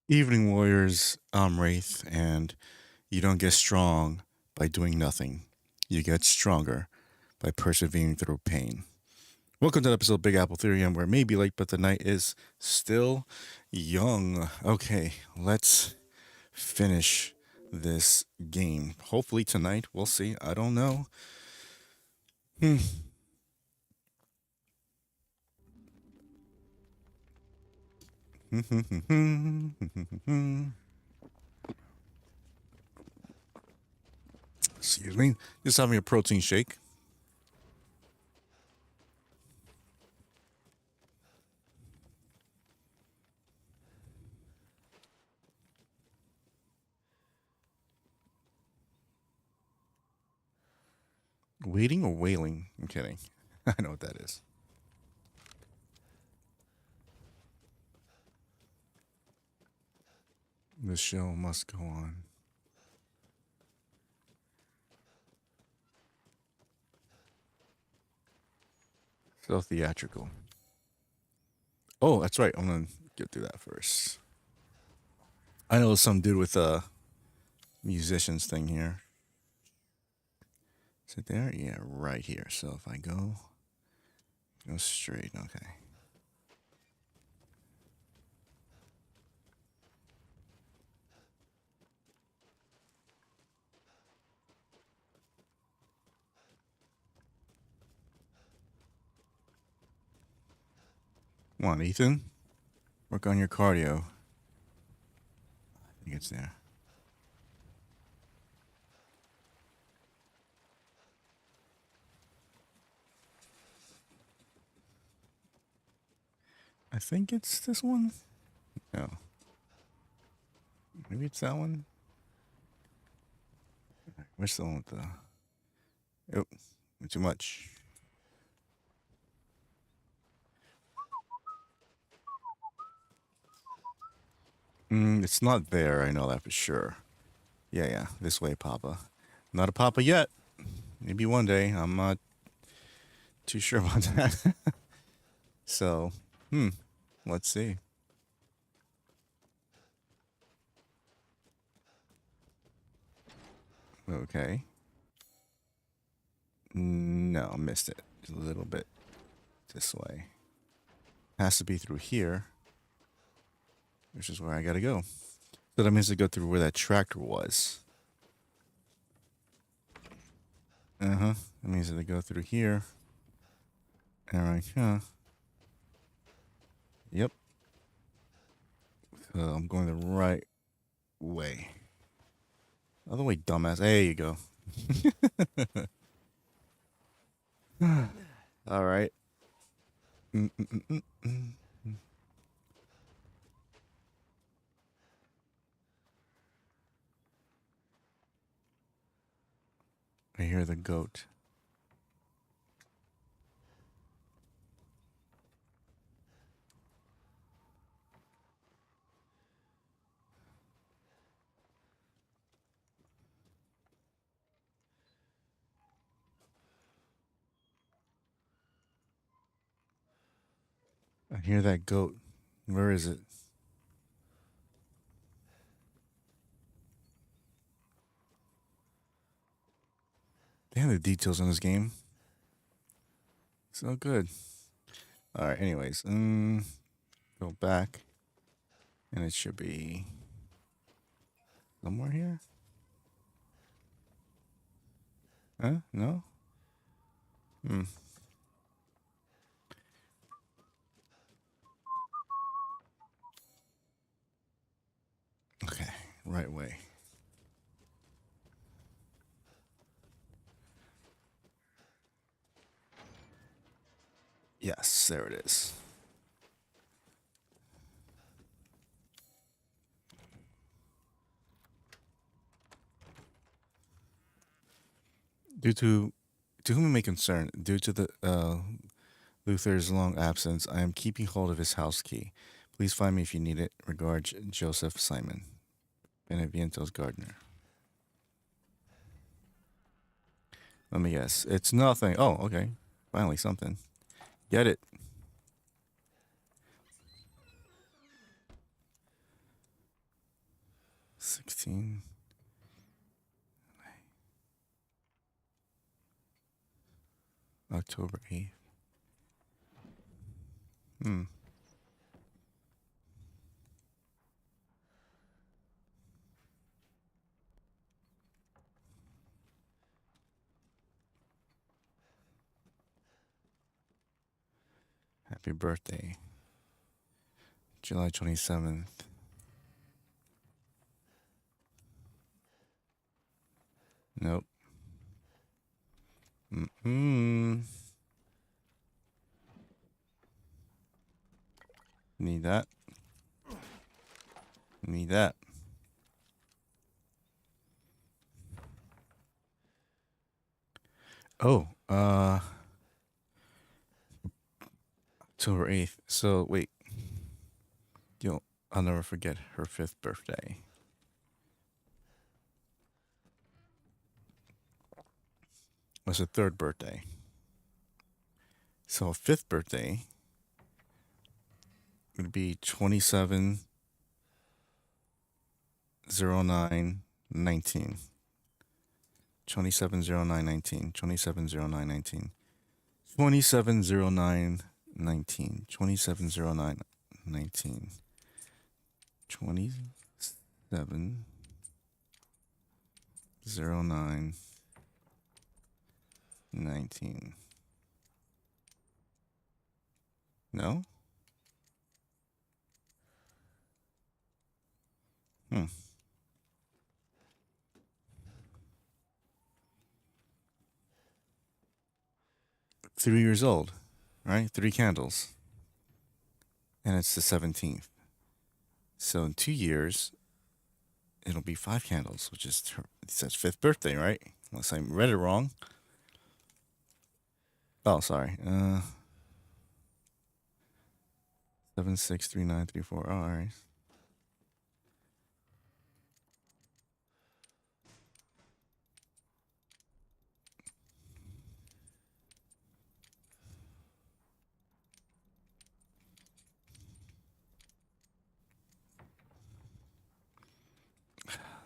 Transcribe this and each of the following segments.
Evening Warriors, I'm Wraith, and you don't get strong by doing nothing. You get stronger by persevering through pain. Welcome to the episode of Big Apple Theory, and where it may be late, but the night is still young. Okay, let's finish this game. Hopefully tonight, we'll see. I don't know. Hmm. Excuse me. Just having a protein shake. Waiting or wailing? I'm kidding. I know what that is. The show must go on. So theatrical. Oh, that's right. I'm gonna get through that first. I know some dude with a musicians thing here. Is it there? Yeah, right here. So if I go straight. Okay. Come on, Ethan. Work on your cardio. I think it's there. I think it's this one. No. Maybe it's that one. Where's the one with the? Oh, too much. It's not there. I know that for sure. Yeah. This way, Papa. Not a Papa yet. Maybe one day. I'm not too sure about that. So, let's see. Okay. No, I missed it. Just a little bit this way. Has to be through here, which is where I gotta go. So that means to go through where that tractor was. Uh-huh. That means to go through here. And right here. Yep. So I'm going the right way. Other way, dumbass. There you go. All right. Mm-mm-mm-mm. I hear the goat. I hear that goat. Where is it? Damn, the details in this game. So good. All right. Anyways, go back, and it should be somewhere here. Huh? No. Hmm. Okay. Right way. Yes, there it is. Due to whom it may concern, due to the Luther's long absence, I am keeping hold of his house key. Please find me if you need it. Regards, Joseph Simon, Beneviento's gardener. Let me guess. It's nothing. Oh, okay. Finally, something. Get it. 16. October 8th. Hmm. Happy birthday. July 27th. Nope. Mm-mm. Need that. Need that. Oh, October 8th. So, wait. I'll never forget her 5th birthday. It was her 3rd birthday. So, 5th birthday would be 27/09/19. 27/09/19. 27/09/19. 27/09/19. 27/09/19. 27/09/19. No? Hmm. 3 years old, right? 3 candles. And it's the 17th. So in 2 years, it'll be 5 candles, which is it says 5th birthday, right? Unless I read it wrong. Oh, sorry. 7 6 3 9 3 4. Oh, all right.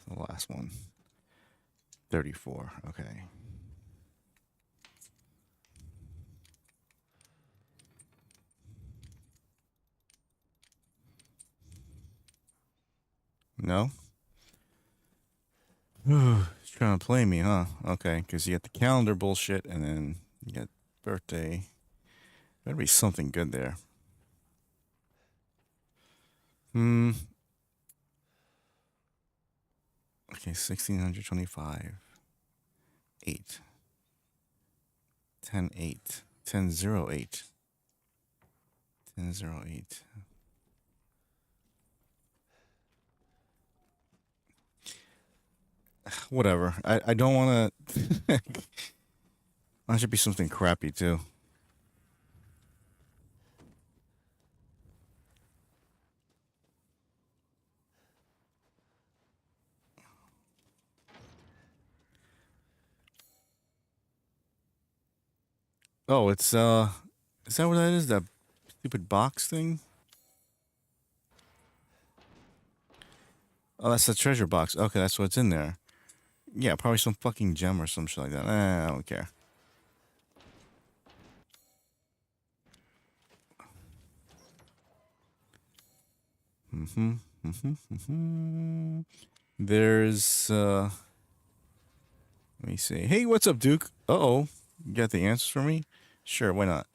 The last one. 34. Okay. No? He's trying to play me, huh? Okay, because you get the calendar bullshit and then you get birthday. Better be something good there. Okay, 1625. 8. 10/8. 10/08. 10/08. Whatever. I don't want to. That should be something crappy too. Oh, is that what that is? That stupid box thing? Oh, that's the treasure box. Okay, that's what's in there. Yeah, probably some fucking gem or some shit like that. I don't care. There's let me see. Hey, what's up, Duke? Uh-oh. You got the answers for me? Sure, why not?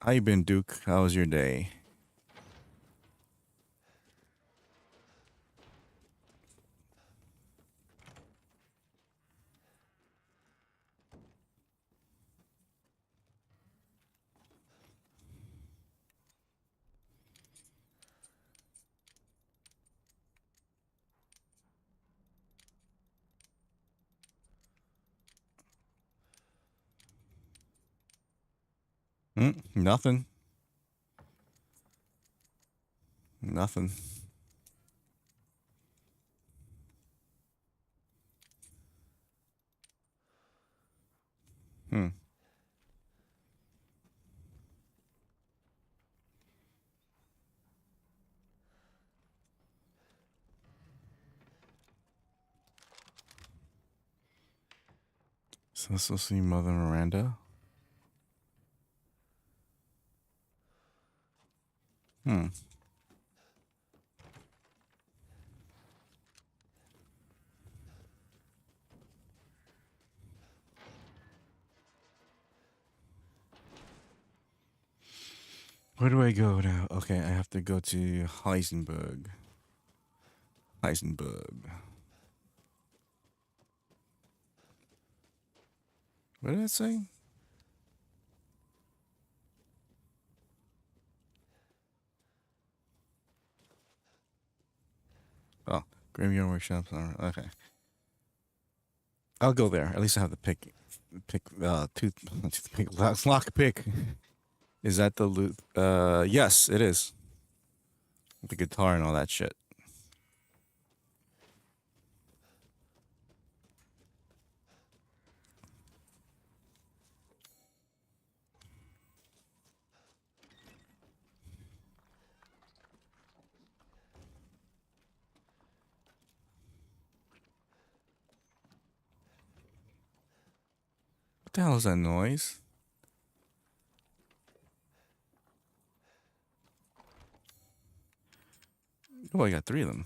How you been, Duke? How was your day? Nothing. Nothing. Hmm. So this will see Mother Miranda. Hmm. Where do I go now? Okay, I have to go to Heisenberg. Heisenberg. What did it say? Oh, Graveyard Workshops. Okay. I'll go there. At least I have the toothpick, lock pick. Is that the loot? Yes, it is. The guitar and all that shit. What the hell is that noise? Oh, I got 3 of them.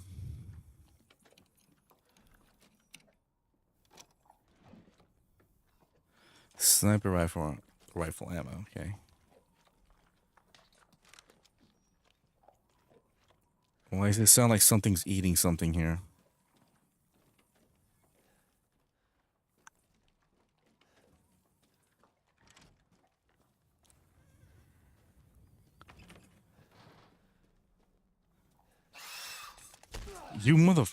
Sniper rifle ammo. Okay. Why does it sound like something's eating something here? You mother.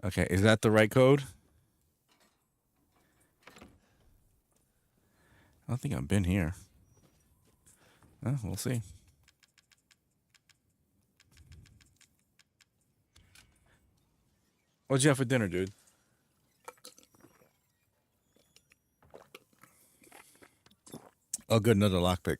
Okay, is that the right code? I don't think I've been here. We'll see. What'd you have for dinner, dude? Oh, good, another lockpick.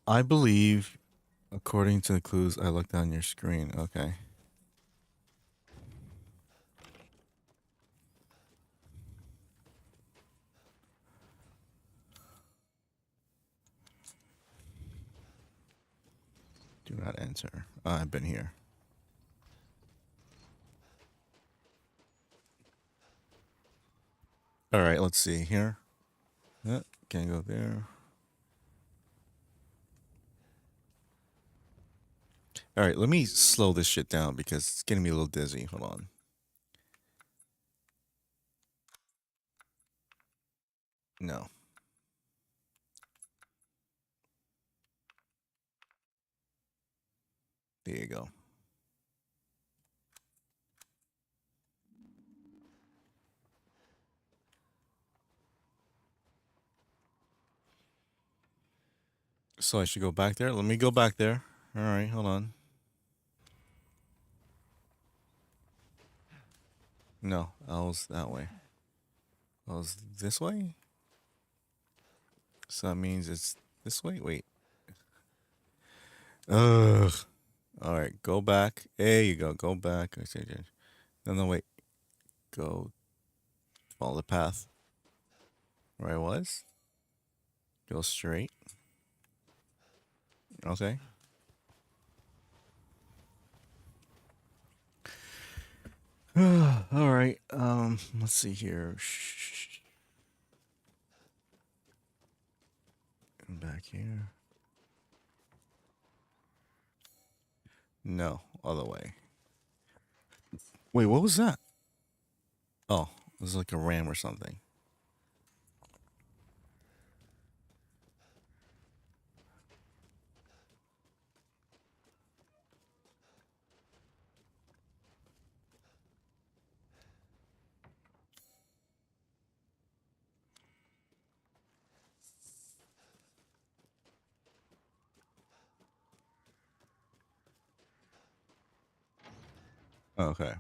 I believe, according to the clues I looked on your screen. Okay. Do not enter. I've been here. All right, let's see here. Can't go there. All right, let me slow this shit down because it's getting me a little dizzy. Hold on. No. There you go. So I should go back there? Let me go back there. All right, hold on. No, I was that way. I was this way? So that means it's this way? Wait. Ugh. All right, go back. There you go. Go back. No, no, wait. Go. Follow the path. Where I was. Go straight. Okay. All right. Let's see here. Shh. Back here. No, other way. Wait, what was that? Oh, it was like a ram or something. Okay.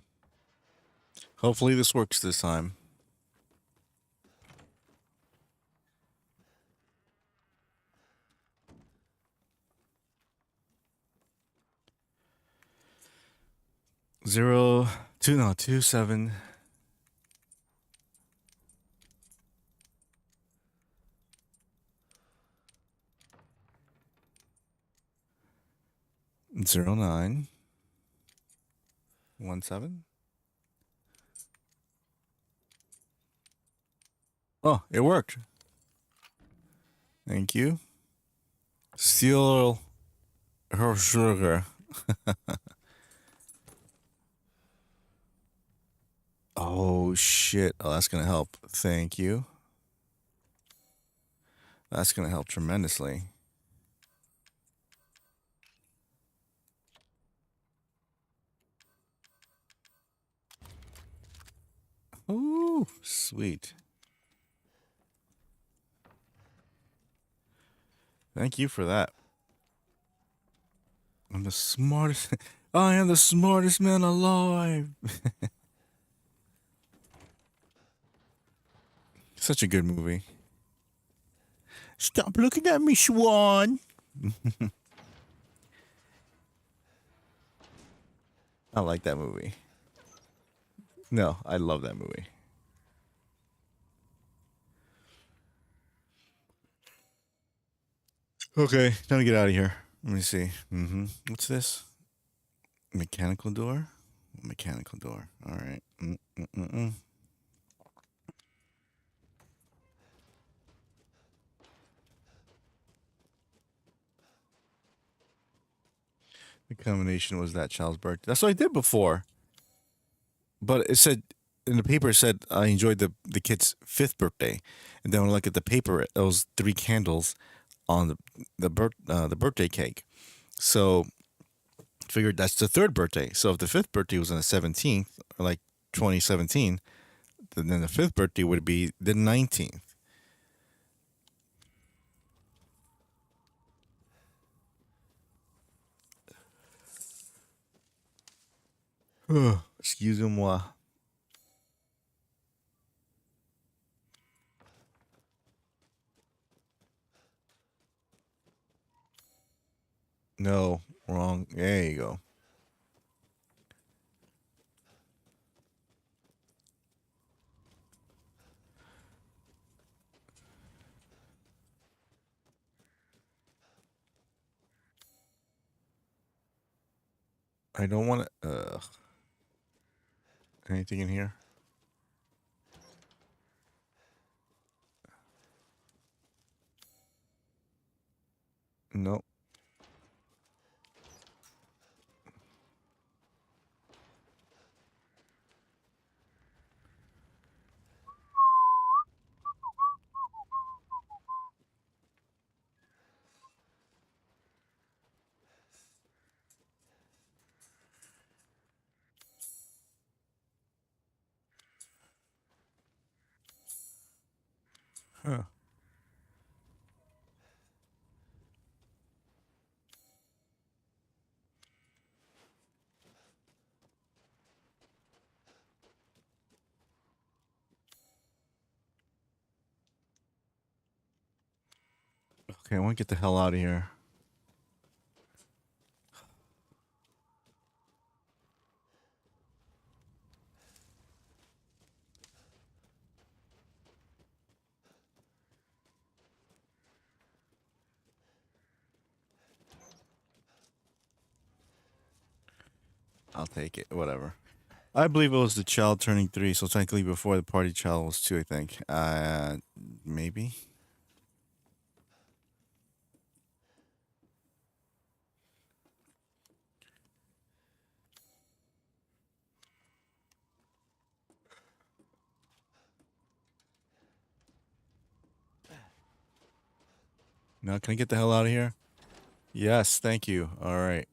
Hopefully this works this time. Zero, two, no, 2, 7. 0, 9, 1, 7. Oh, it worked. Thank you. Steel her sugar. Oh shit. Oh, that's gonna help. Thank you. That's gonna help tremendously. Ooh, sweet. Thank you for that. I'm the smartest. I am the smartest man alive. Such a good movie. Stop looking at me, Swan. I like that movie. No, I love that movie. Okay, time to get out of here. Let me see. What's this? Mechanical door? Mechanical door. All right. Mm-mm-mm-mm. The combination was that child's birthday. That's what I did before. But it said in the paper, it said I enjoyed the kid's fifth birthday, and then when I look at the paper, it was 3 candles on the birthday cake. So figured that's the third birthday. So if the fifth birthday was on the 17th, like 2017, then the fifth birthday would be the 19th. Excusez-moi. No, wrong. There you go. I don't want to. Anything in here? Nope. Huh. Okay, I want to get the hell out of here. I'll take it. Whatever. I believe it was the child turning 3, so technically before the party child was 2, I think. Maybe? No, can I get the hell out of here? Yes, thank you. All right.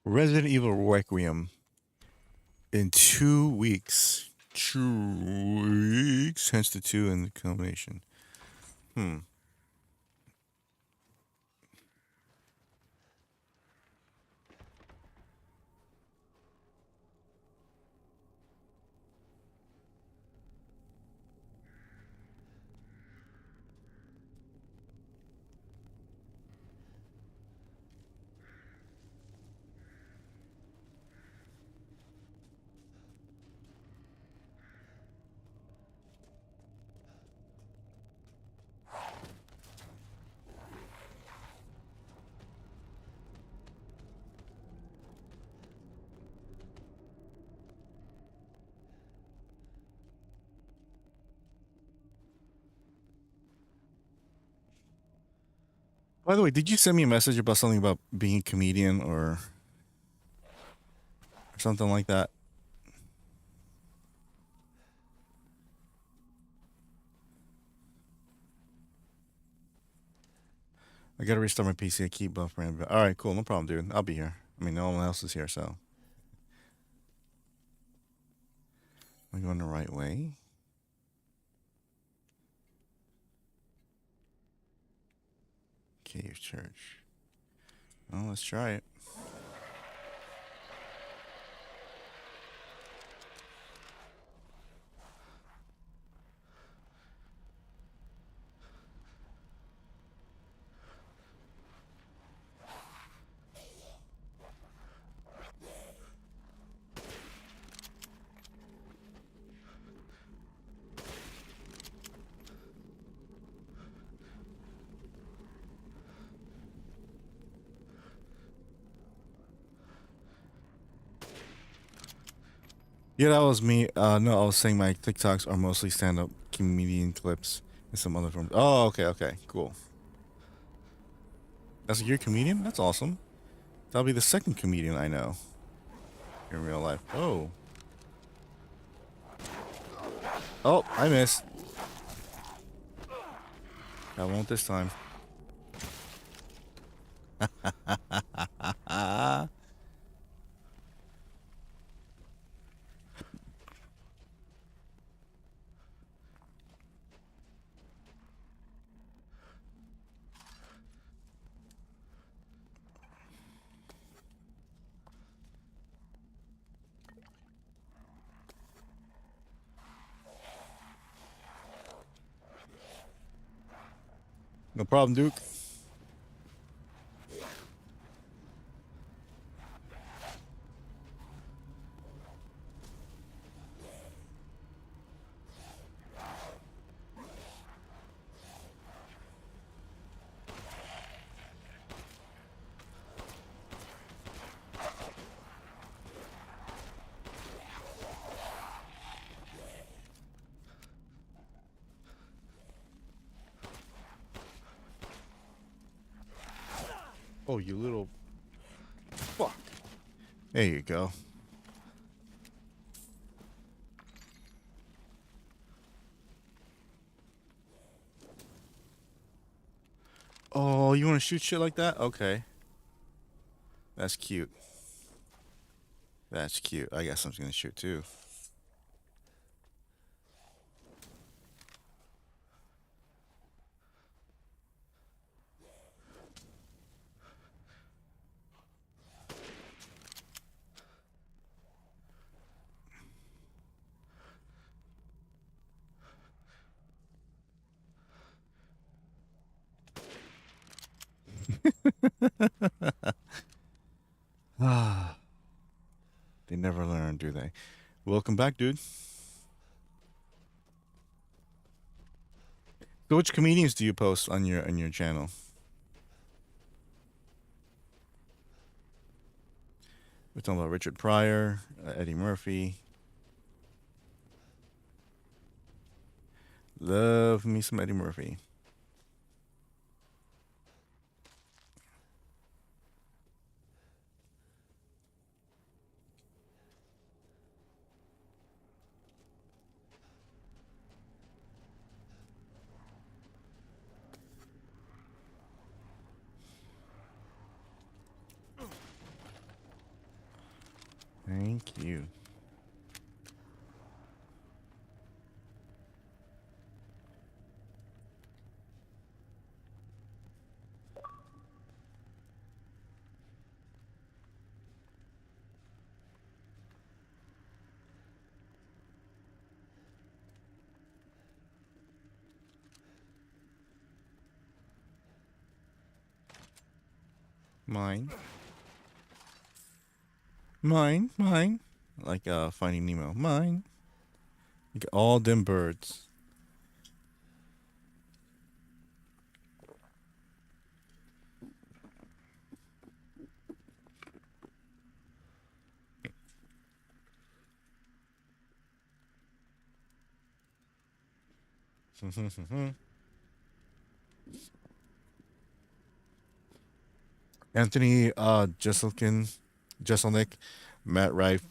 Resident Evil Requiem in 2 weeks. 2 weeks, hence the two in the combination. Hmm. By the way, did you send me a message about something about being a comedian or something like that? I gotta restart my PC. I keep buffering. All right, cool. No problem, dude. I'll be here. I mean, no one else is here, so. Am I going the right way? Cave Church. Well, let's try it. Yeah, that was me. No, I was saying my TikToks are mostly stand-up comedian clips and some other forms. Oh, okay, cool. That's your comedian? That's awesome. That'll be the second comedian I know in real life. Oh. Oh, I missed. I won't this time. No problem, Duke. Oh, you little fuck. There you go. Oh, you want to shoot shit like that? Okay. That's cute. That's cute. I guess I'm just gonna shoot too. Ah, they never learn, do they? Welcome back, dude. So, which comedians do you post on your channel? We're talking about Richard Pryor, Eddie Murphy. Love me some Eddie Murphy. Thank you. Mine. Mine. Mine. Like Finding Nemo. Mine. You get all them birds. Anthony Jeselnik, Matt Rife,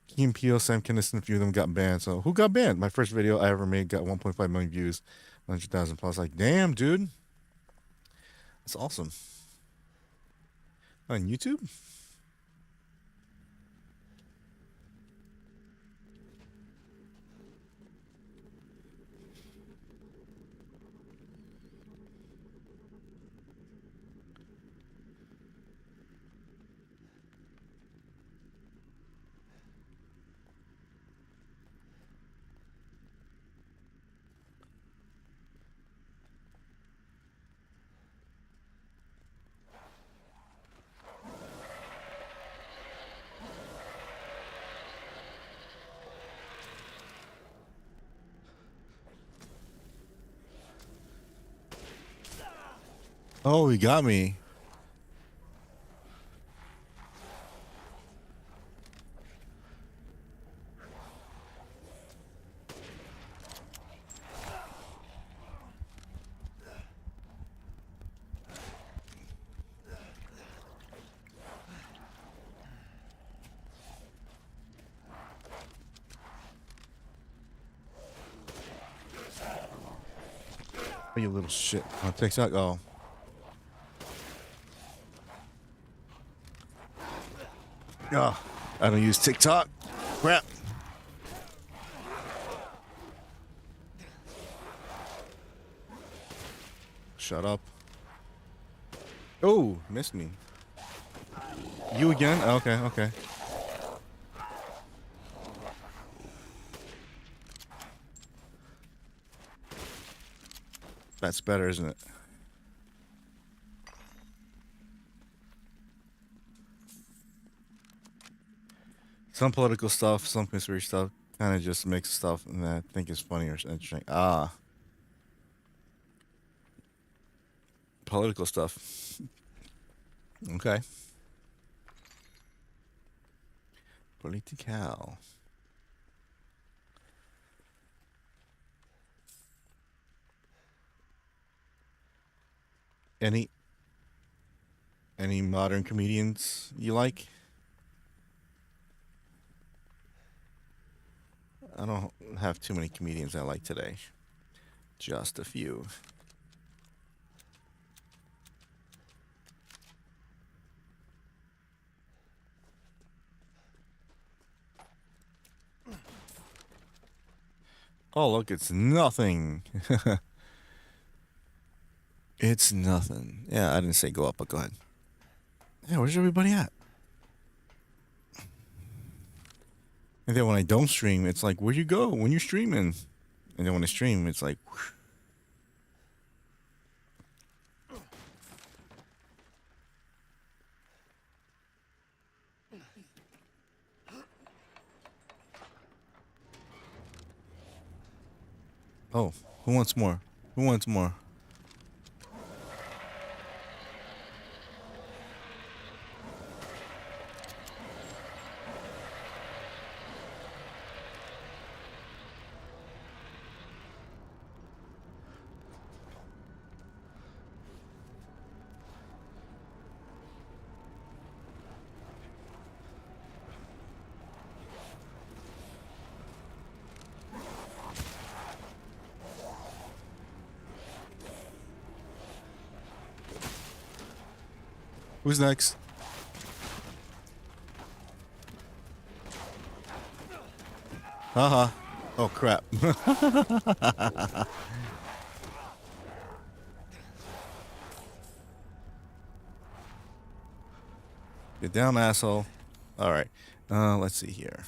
Keen Peel, Sam Kinison, a few of them got banned. So who got banned? My first video I ever made got 1.5 million views, 100,000 plus. Like, damn, dude. That's awesome. On YouTube? Oh, he got me. Oh, you little shit. Oh, TikTok. Oh. Oh, I don't use TikTok. Crap. Shut up. Oh, missed me. You again? Okay, okay. That's better, isn't it? Some political stuff, some conspiracy stuff, kind of just mix stuff that I think is funny or interesting. Ah. Political stuff. Okay. Political. Any modern comedians you like? I don't have too many comedians I like today. Just a few. Oh, look, it's nothing. It's nothing. Yeah, I didn't say go up, but go ahead. Yeah, where's everybody at? And then when I don't stream, it's like, where you go when you're streaming? And then when I stream, it's like, whoosh. Oh, who wants more? Who wants more? Who's next? Haha. Oh crap. Get down, asshole. All right. Let's see here.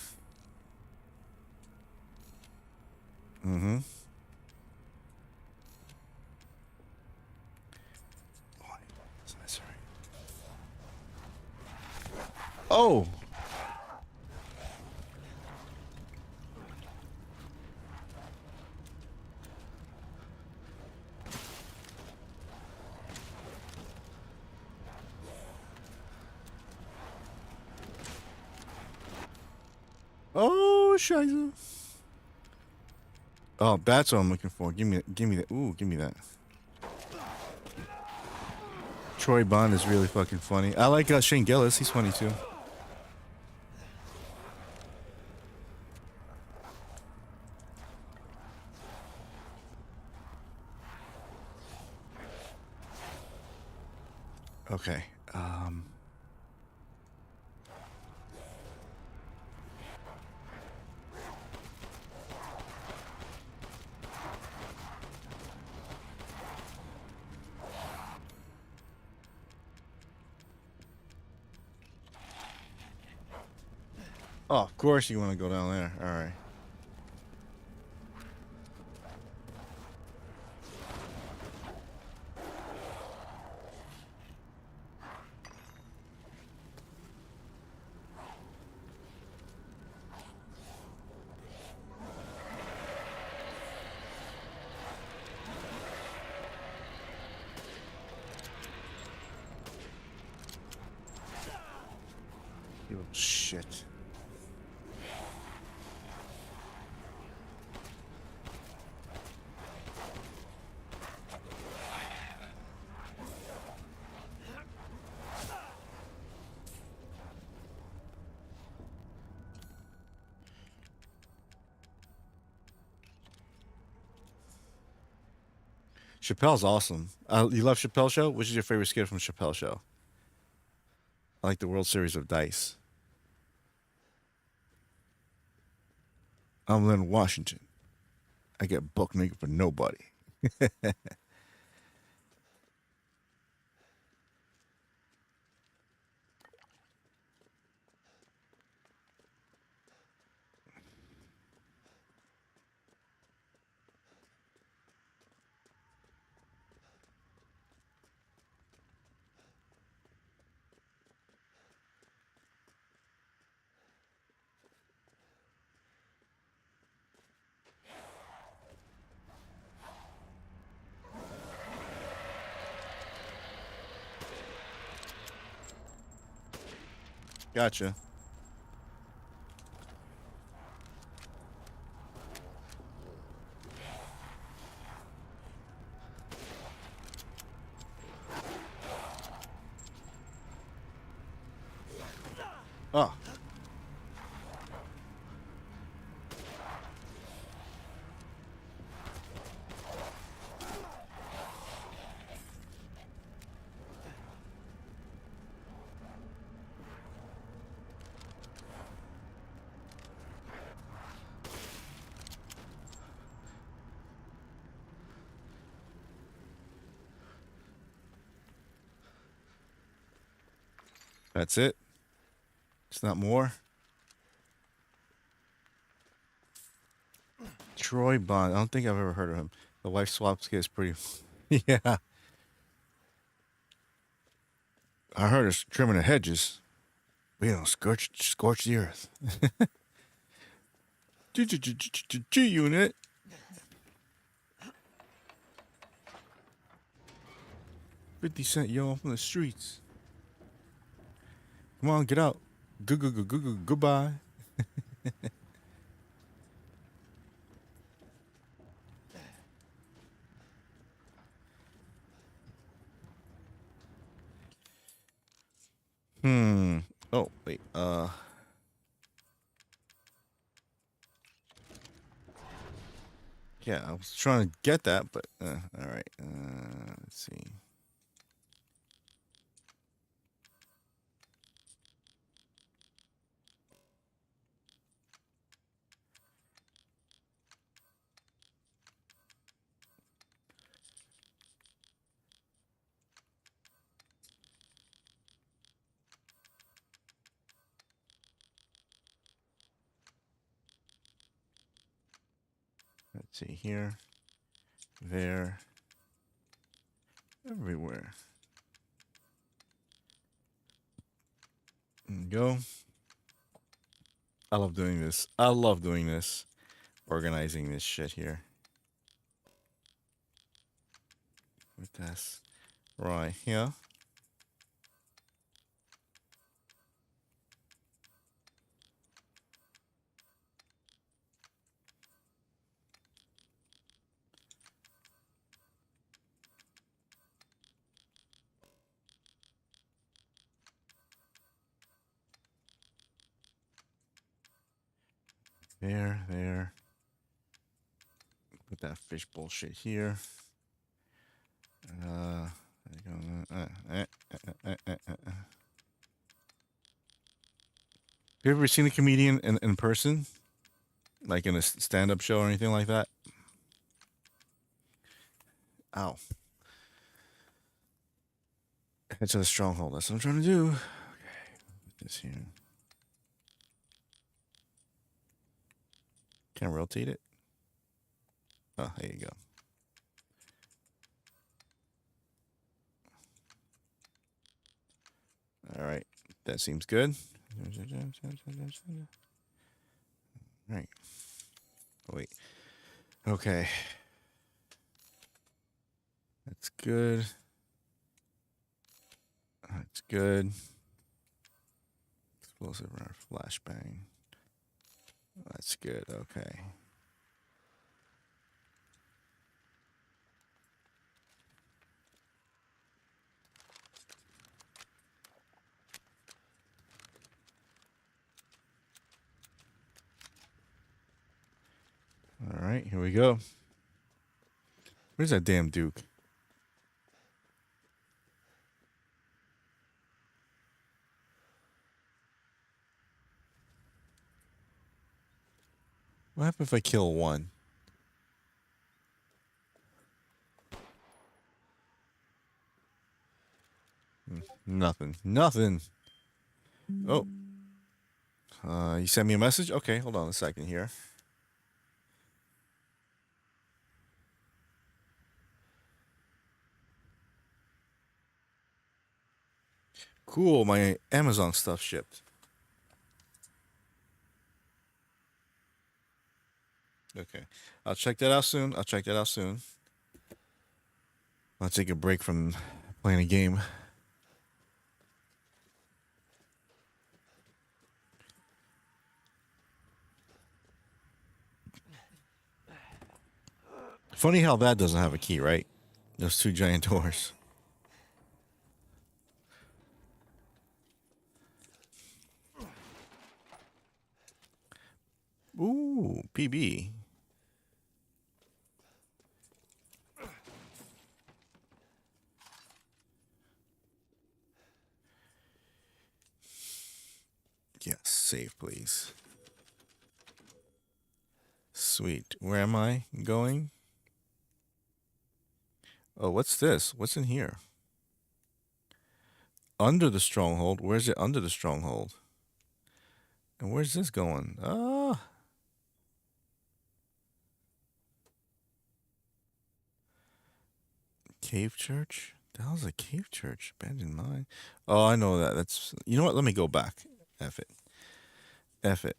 Mm-hmm. Oh. Oh, scheiße. Oh, that's what I'm looking for. Give me that. Ooh, give me that. Troy Bond is really fucking funny. I like Shane Gillis. He's funny too. Okay. Oh, of course you want to go down there. All right. You little shit. Chappelle's awesome. You love Chappelle Show? Which is your favorite skit from Chappelle Show? I like the World Series of Dice. I'm Lynn Washington. I get buck naked for nobody. Gotcha. Oh, that's it. It's not more. Troy Bond. I don't think I've ever heard of him. The wife swap skit is pretty. Yeah. I heard it's trimming the hedges. We don't scorch the earth. G unit. 50 Cent, yo, I'm from the streets. Come on, get out. Goodbye. Hmm. Oh, wait. Yeah, I was trying to get that, but all right. Let's see. see here, there, everywhere. There you go. I love doing this. I love doing this. Organizing this shit here. With this. Right here. There. Put that fish bullshit here. You ever seen a comedian in person? Like in a stand up show or anything like that? Ow. Head to the stronghold. That's what I'm trying to do. Okay. Put this here. Can I rotate it? Oh, there you go. All right. That seems good. All right. Wait. Okay. That's good. That's good. Explosive round flashbang. That's good. Okay. All right, here we go. Where's that damn Duke? What happens if I kill one? Nothing. Oh. You sent me a message? Okay, hold on a second here. Cool, my Amazon stuff shipped. Okay. I'll check that out soon. I'll take a break from playing a game. Funny how that doesn't have a key, right? Those two giant doors. Ooh, PB. Yes, save, please. Sweet. Where am I going? Oh, what's this? What's in here? Under the stronghold. Where's it under the stronghold? And where's this going? Ah. Cave church? The hell's a cave church? Abandoned mine. Oh, I know that. That's. You know what? Let me go back. F it. F it.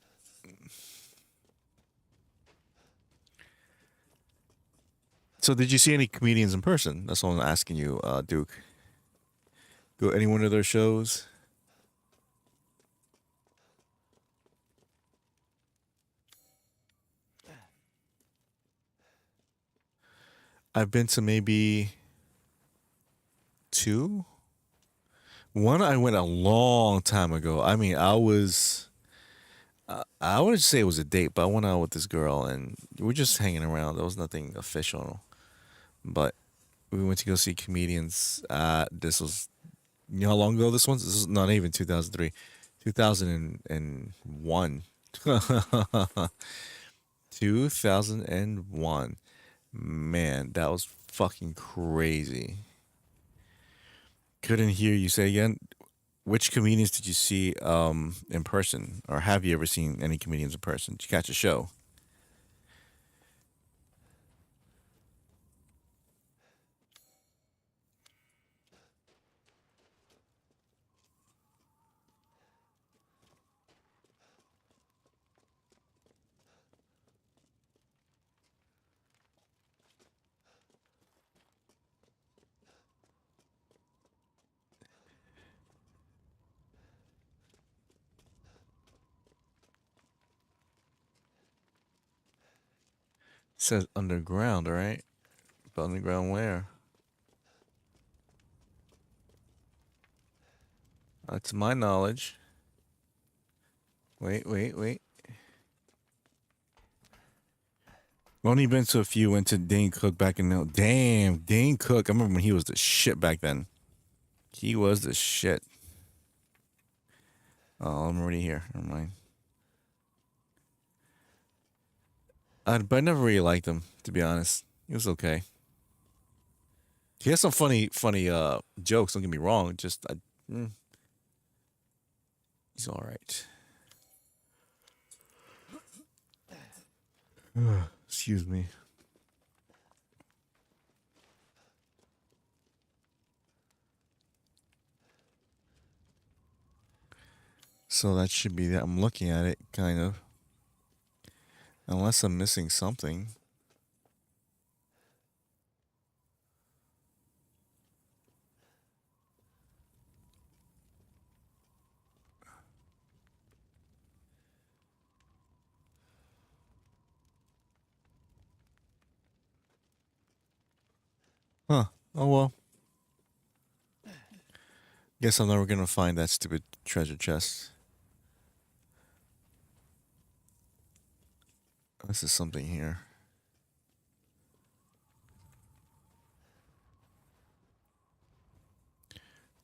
So, did you see any comedians in person? That's what I'm asking you, Duke. Go any one of their shows? I've been to maybe two. One I went a long time ago. I mean, I wouldn't say it was a date, but I went out with this girl and we were just hanging around. There was nothing official, but we went to go see comedians. This was, you know how long ago this was? This is not even 2003, 2001. 2001. Man, that was fucking crazy. Couldn't hear you say again. Which comedians did you see in person, or have you ever seen any comedians in person? Did you catch a show? says underground, right? But underground where? To my knowledge. Wait. We've only been to a few. Went to Dane Cook back in the... Damn, Dane Cook. I remember when he was the shit back then. He was the shit. Oh, I'm already here. Never mind. But I never really liked him, to be honest. He was okay. He has some funny jokes. Don't get me wrong. Just he's all right. Excuse me. So that should be that. I'm looking at it, kind of. Unless I'm missing something. Huh. Oh well. Guess I'm never gonna find that stupid treasure chest. This is something here.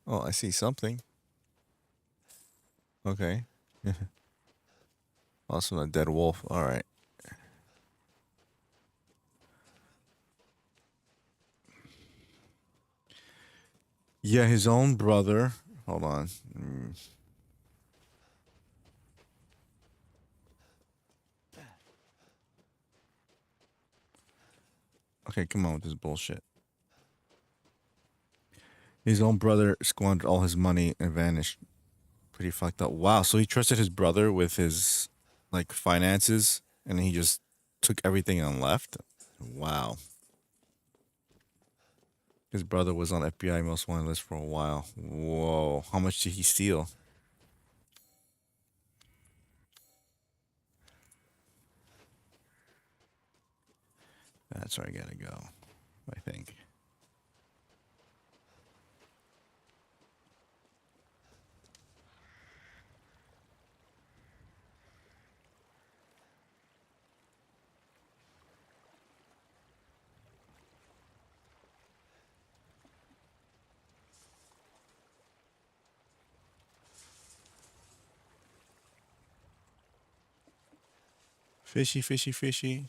Oh, I see something. Okay. Also a dead wolf. All right. Yeah, his own brother. Hold on. Okay, come on with this bullshit. His own brother squandered all his money and vanished. Pretty fucked up. Wow, so he trusted his brother with his like finances and he just took everything and left? Wow. His brother was on FBI most wanted list for a while. Whoa. How much did he steal? That's where I gotta go, I think. Fishy, fishy, fishy.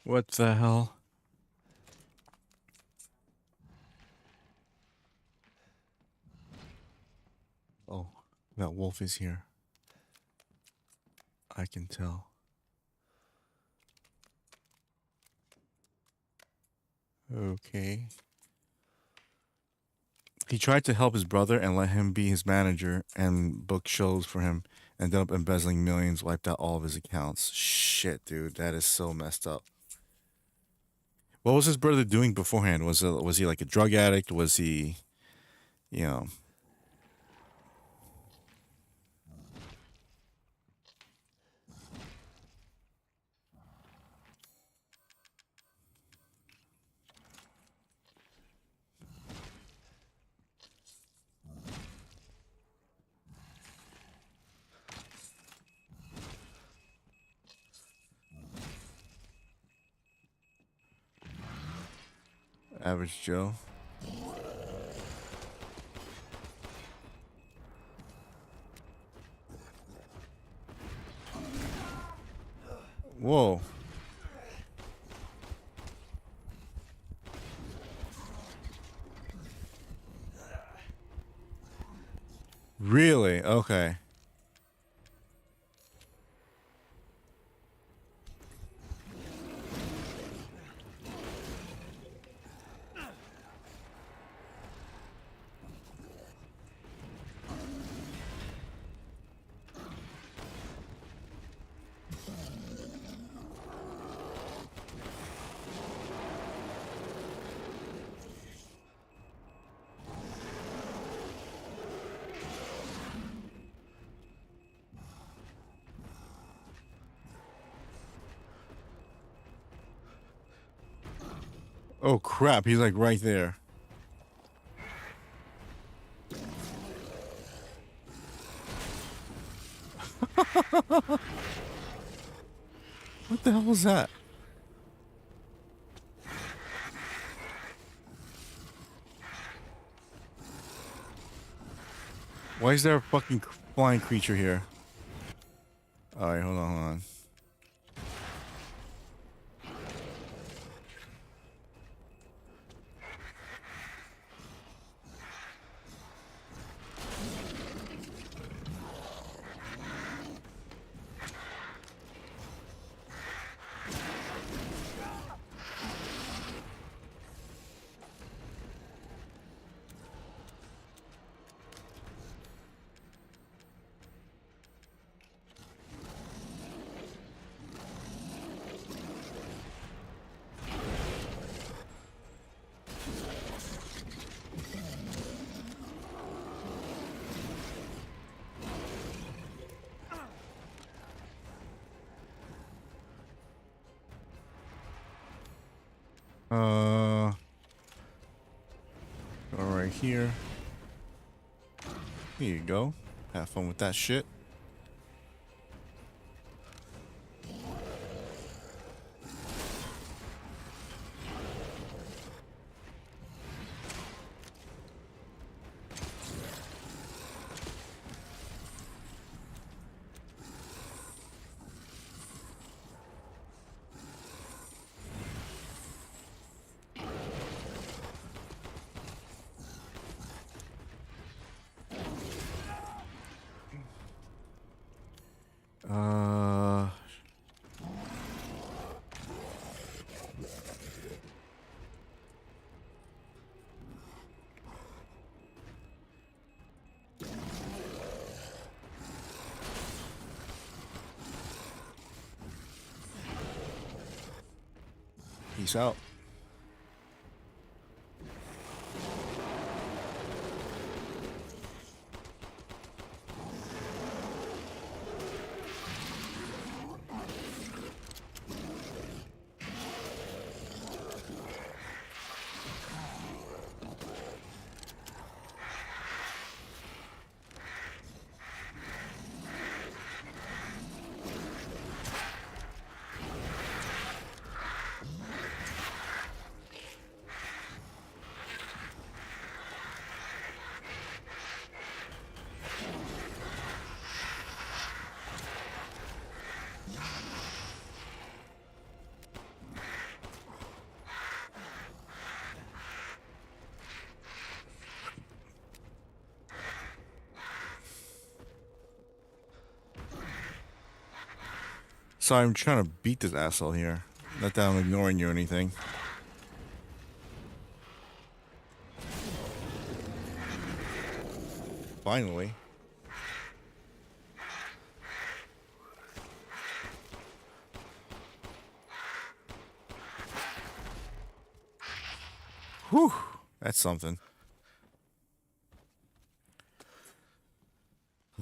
What the hell? Oh, That wolf is here. I can tell. Okay. He tried to help his brother and let him be his manager and book shows for him. Ended up embezzling millions, wiped out all of his accounts. Shit, dude, that is so messed up. What was his brother doing beforehand? Was he like a drug addict? Was he, you know? Average Joe? Whoa. Really? Okay. Oh crap, he's like right there. What the hell was that? Why is there a fucking flying creature here? Alright, hold on, hold on. Go right here. Here you go. Have fun with that shit. Peace out. Sorry, I'm trying to beat this asshole here. Not that I'm ignoring you or anything. Finally. Whew. That's something.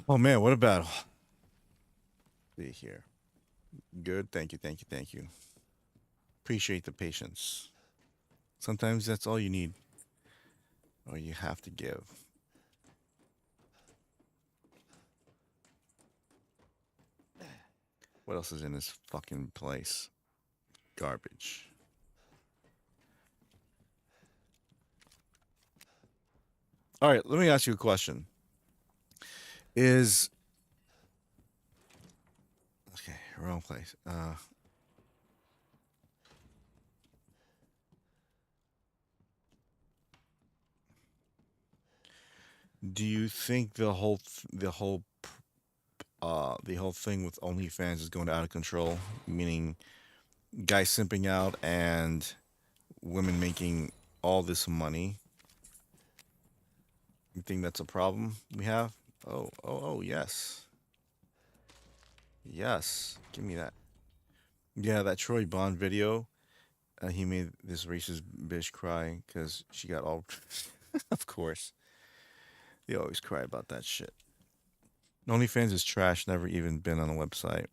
Oh man, what about see here? Good. Thank you. Thank you. Thank you. Appreciate the patience. Sometimes that's all you need. Or you have to give. What else is in this fucking place? Garbage. All right, let me ask you a question. Is okay, wrong place. Do you think the whole thing with OnlyFans is going out of control? Meaning, guys simping out and women making all this money. You think that's a problem we have? Oh, yes. Yes. Give me that. Yeah, that Troy Bond video. He made this racist bitch cry because she got all. Of course. They always cry about that shit. OnlyFans is trash, never even been on a website.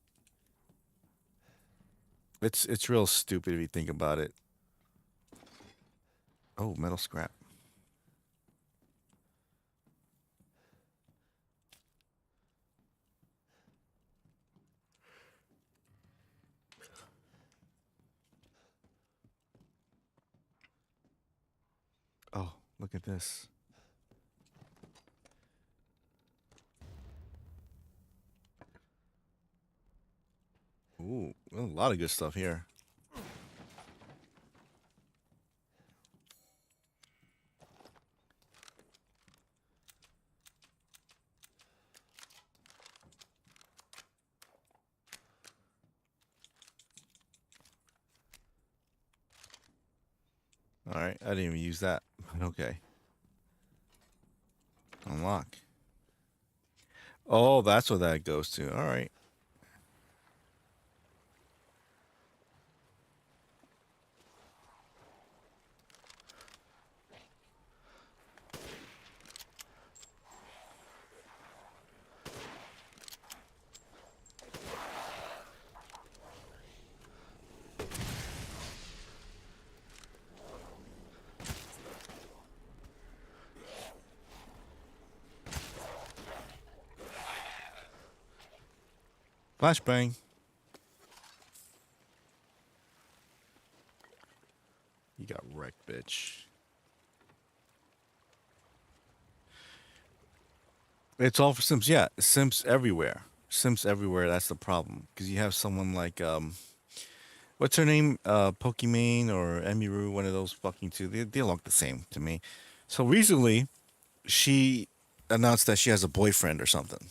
It's real stupid if you think about it. Oh, metal scrap. Oh, look at this. Ooh, a lot of good stuff here. All right, I didn't even use that. Okay. Unlock. Oh, that's what that goes to. All right. Flashbang. You got wrecked, bitch. It's all for Sims. Yeah, Sims everywhere. Sims everywhere. That's the problem. Because you have someone like what's her name? Pokimane or Emiru, one of those fucking two. They look the same to me. So recently, she announced that she has a boyfriend or something,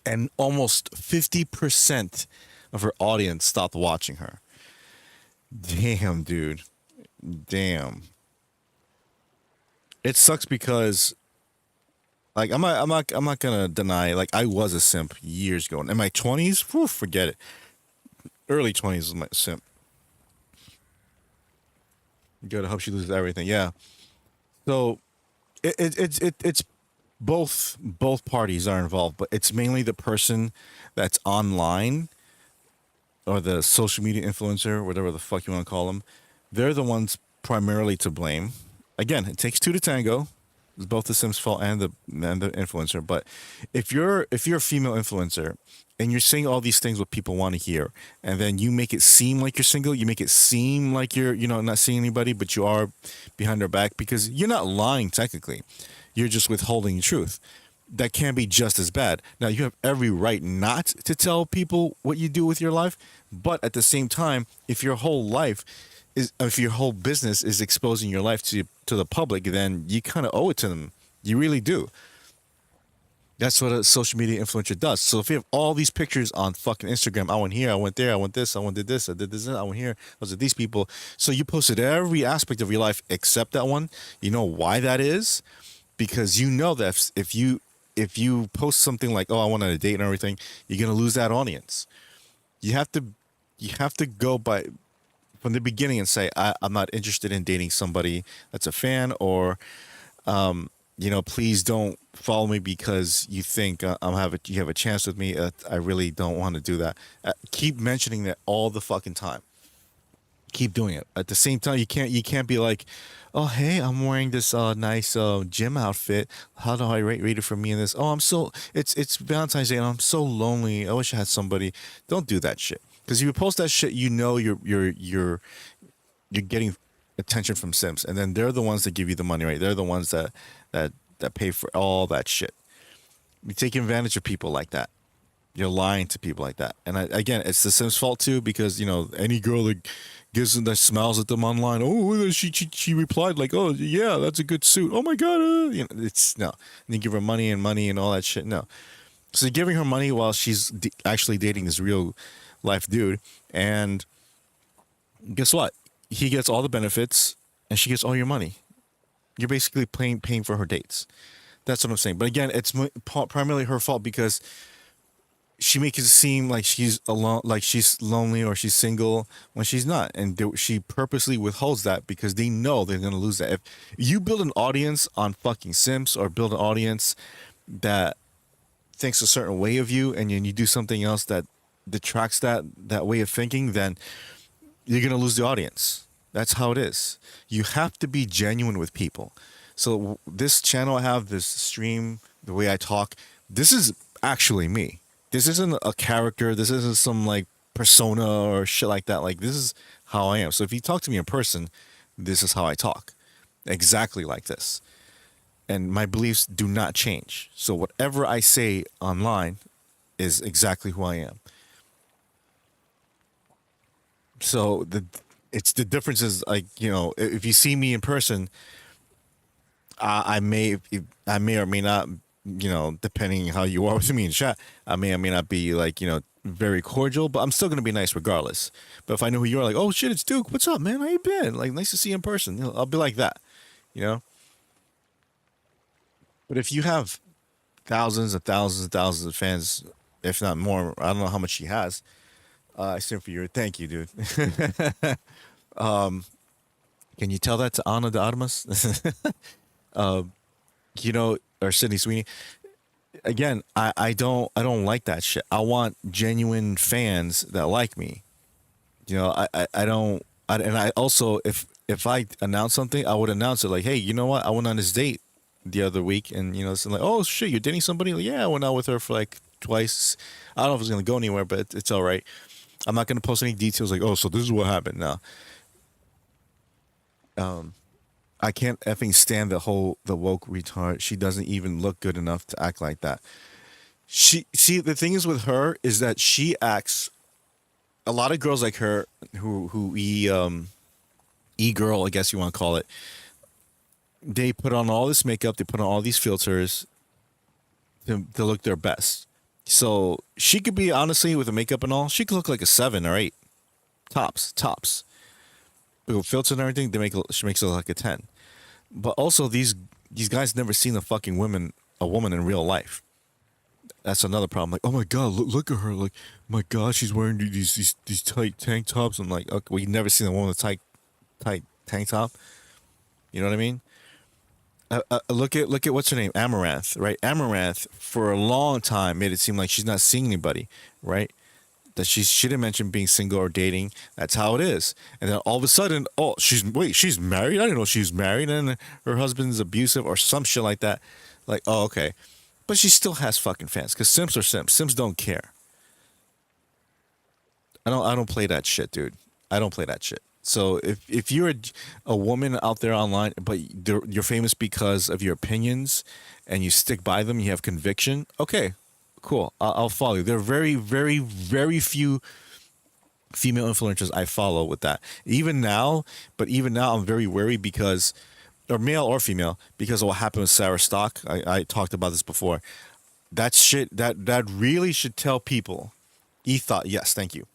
and almost 50% of her audience stopped watching her. Damn, dude. Damn. It sucks because like I'm not gonna deny like I was a simp years ago. In my 20s, forget it. Early 20s was my simp. You gotta hope she loses everything. Yeah. So it's both parties are involved, but it's mainly the person that's online or the social media influencer, whatever the fuck you want to call them. They're the ones primarily to blame. Again, it takes two to tango. It's both the Sim's fault and the influencer. But if you're a female influencer and you're saying all these things what people want to hear, and then you make it seem like you're single, you make it seem like you're not seeing anybody, but you are behind their back because you're not lying technically, you're just withholding the truth. That can be just as bad. Now you have every right not to tell people what you do with your life, but at the same time, if your whole business is exposing your life to the public, then you kind of owe it to them. You really do. That's what a social media influencer does. So if you have all these pictures on fucking Instagram, I went here, I went there, I went this, I went did this, I did this, I went here, I was with these people. So you posted every aspect of your life except that one. You know why that is? Because you know that if you post something like, "Oh, I went on a date and everything," you're gonna lose that audience. You have to you have to go by from the beginning and say, I'm not interested in dating somebody that's a fan, or please don't follow me because you think you have a chance with me. I really don't want to do that. Keep mentioning that all the fucking time. Keep doing it. At the same time, you can't be like, oh hey, I'm wearing this nice gym outfit. How do I rate it for me in this? Oh, it's Valentine's Day and I'm so lonely. I wish I had somebody. Don't do that shit. Because if you post that shit, you know you're getting attention from Sims, and then they're the ones that give you the money, right? They're the ones that pay for all that shit. You take advantage of people like that. You're lying to people like that, and again, it's the Sims' fault too, because any girl that gives them that smiles at them online, oh, she replied like, oh yeah, that's a good suit. Oh my god, it's no. And you give her money and all that shit. No, so you're giving her money while she's actually dating this real life dude, and guess what? He gets all the benefits, and she gets all your money. You're basically paying for her dates. That's what I'm saying. But again, it's primarily her fault because she makes it seem like she's alone, like she's lonely or she's single when she's not, and she purposely withholds that because they know they're gonna lose that. If you build an audience on fucking Sims, or build an audience that thinks a certain way of you, and then you do something else that detracts that way of thinking, then you're gonna lose the audience. That's how it is. You have to be genuine with people. So this channel I have, this stream, the way I talk, this is actually me. This isn't a character. This isn't some like persona or shit like that. Like, this is how I am. So if you talk to me in person, this is how I talk. Exactly like this. And my beliefs do not change. So whatever I say online is exactly who I am. So the difference is, like, if you see me in person, I may or may not, depending how you are with me in chat, I may or may not be like, very cordial, but I'm still gonna be nice regardless. But if I know who you are, like, oh shit, it's Duke. What's up, man? How you been? Like, nice to see you in person. I'll be like that, you know. But if you have thousands and thousands and thousands of fans, if not more, I don't know how much she has. I sent for your thank you, dude. Can you tell that to Anna de Armas? Or Sydney Sweeney? Again, I don't like that shit. I want genuine fans that like me. I don't. And I also, if I announce something, I would announce it like, hey, you know what? I went on this date the other week, and it's like, oh shit, you're dating somebody? Like, yeah, I went out with her for like twice. I don't know if it's gonna go anywhere, but it's all right. I'm not gonna post any details like, oh, so this is what happened. No, I can't effing stand the woke retard. She doesn't even look good enough to act like that. She see the thing is with her is that she acts, a lot of girls like her who girl, I guess you want to call it. They put on all this makeup, they put on all these filters to look their best. So she could be, honestly, with the makeup and all, she could look like a 7 or 8 tops. With filters and everything, she makes it look like a 10. But also, these guys never seen a woman in real life. That's another problem. Like, oh my god, look at her. Like, my god, she's wearing these tight tank tops. I'm like, okay, well, you've never seen a woman with a tight tank top. You know what I mean? Look at what's her name, Amaranth, right? Amaranth for a long time made it seem like she's not seeing anybody, right? That she didn't mention being single or dating. That's how it is. And then all of a sudden, oh, she's married. I didn't know she was married, and her husband's abusive or some shit like that. Like, oh, okay, but she still has fucking fans because Sims are Sims. Sims don't care. I don't play that shit, dude. I don't play that shit. So if you're a woman out there online, but you're famous because of your opinions, and you stick by them, you have conviction. Okay, cool. I'll follow you. There are very, very, very few female influencers I follow with that. Even now, I'm very wary because, or male or female, because of what happened with Sarah Stock. I talked about this before. That shit that really should tell people. E-thought, yes, thank you.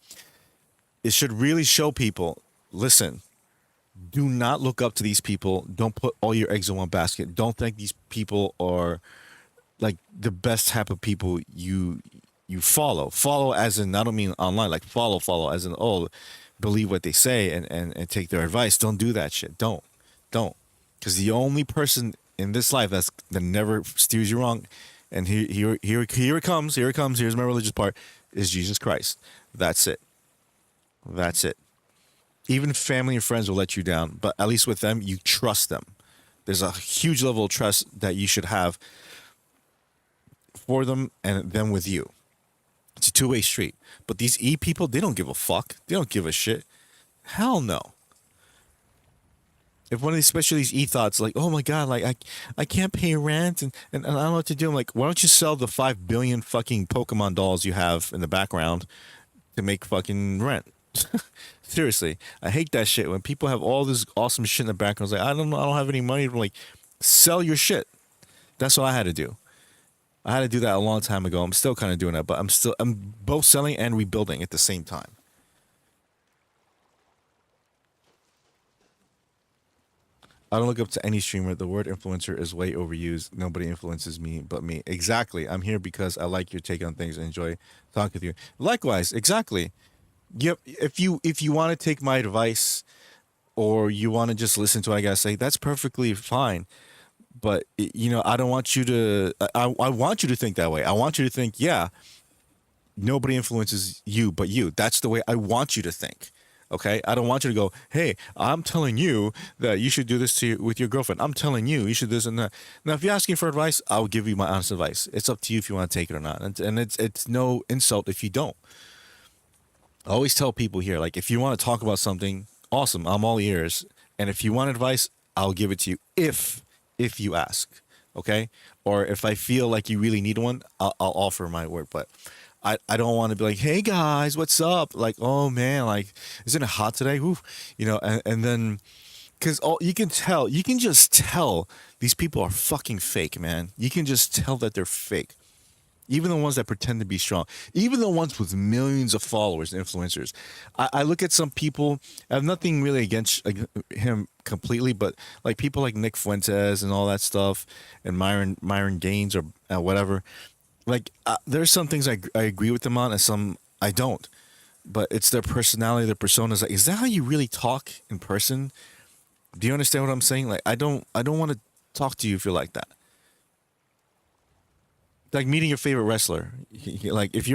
It should really show people, listen, do not look up to these people. Don't put all your eggs in one basket. Don't think these people are like the best type of people you follow. Follow as in, I don't mean online, like follow as in, oh, believe what they say and take their advice. Don't do that shit. Don't. Because the only person in this life that never steers you wrong, and here it comes, here's my religious part, is Jesus Christ. That's it. That's it. Even family and friends will let you down, but at least with them, you trust them. There's a huge level of trust that you should have for them and them with you. It's a two-way street. But these E people, they don't give a fuck. They don't give a shit. Hell no. If one of these, especially these E thoughts, like, oh my god, like I can't pay rent and I don't know what to do. I'm like, why don't you sell the 5 billion fucking Pokemon dolls you have in the background to make fucking rent? Seriously, I hate that shit when people have all this awesome shit in the background. It's like, I don't know, I don't have any money to like sell your shit. That's what I had to do. I had to do that a long time ago. I'm still kind of doing that, but I'm both selling and rebuilding at the same time. I don't look up to any streamer. The word influencer is way overused. Nobody influences me but me. Exactly. I'm here because I like your take on things and enjoy talking with you. Likewise, exactly. Yep. If you want to take my advice or you want to just listen to what I gotta say, that's perfectly fine. But I don't want you to. I want you to think that way. I want you to think, yeah, nobody influences you but you. That's the way I want you to think. Okay, I don't want you to go, hey, I'm telling you that you should do this with your girlfriend. I'm telling you, you should do this and that. Now, if you're asking for advice, I'll give you my honest advice. It's up to you if you want to take it or not, and it's no insult if you don't. I always tell people here, like, if you want to talk about something, awesome, I'm all ears. And if you want advice, I'll give it to you if you ask, okay? Or if I feel like you really need one, I'll offer my word. But I don't want to be like, hey guys, what's up? Like, oh man, like, isn't it hot today? Woo. And then because all you can just tell these people are fucking fake, man. You can just tell that they're fake. Even the ones that pretend to be strong, even the ones with millions of followers and influencers. I look at some people, I have nothing really against him completely, but like people like Nick Fuentes and all that stuff, and Myron Gaines or whatever. Like, there's some things I agree with them on, and some I don't. But it's their personality, their personas. Like, is that how you really talk in person? Do you understand what I'm saying? Like, I don't want to talk to you if you're like that. Like meeting your favorite wrestler. Like if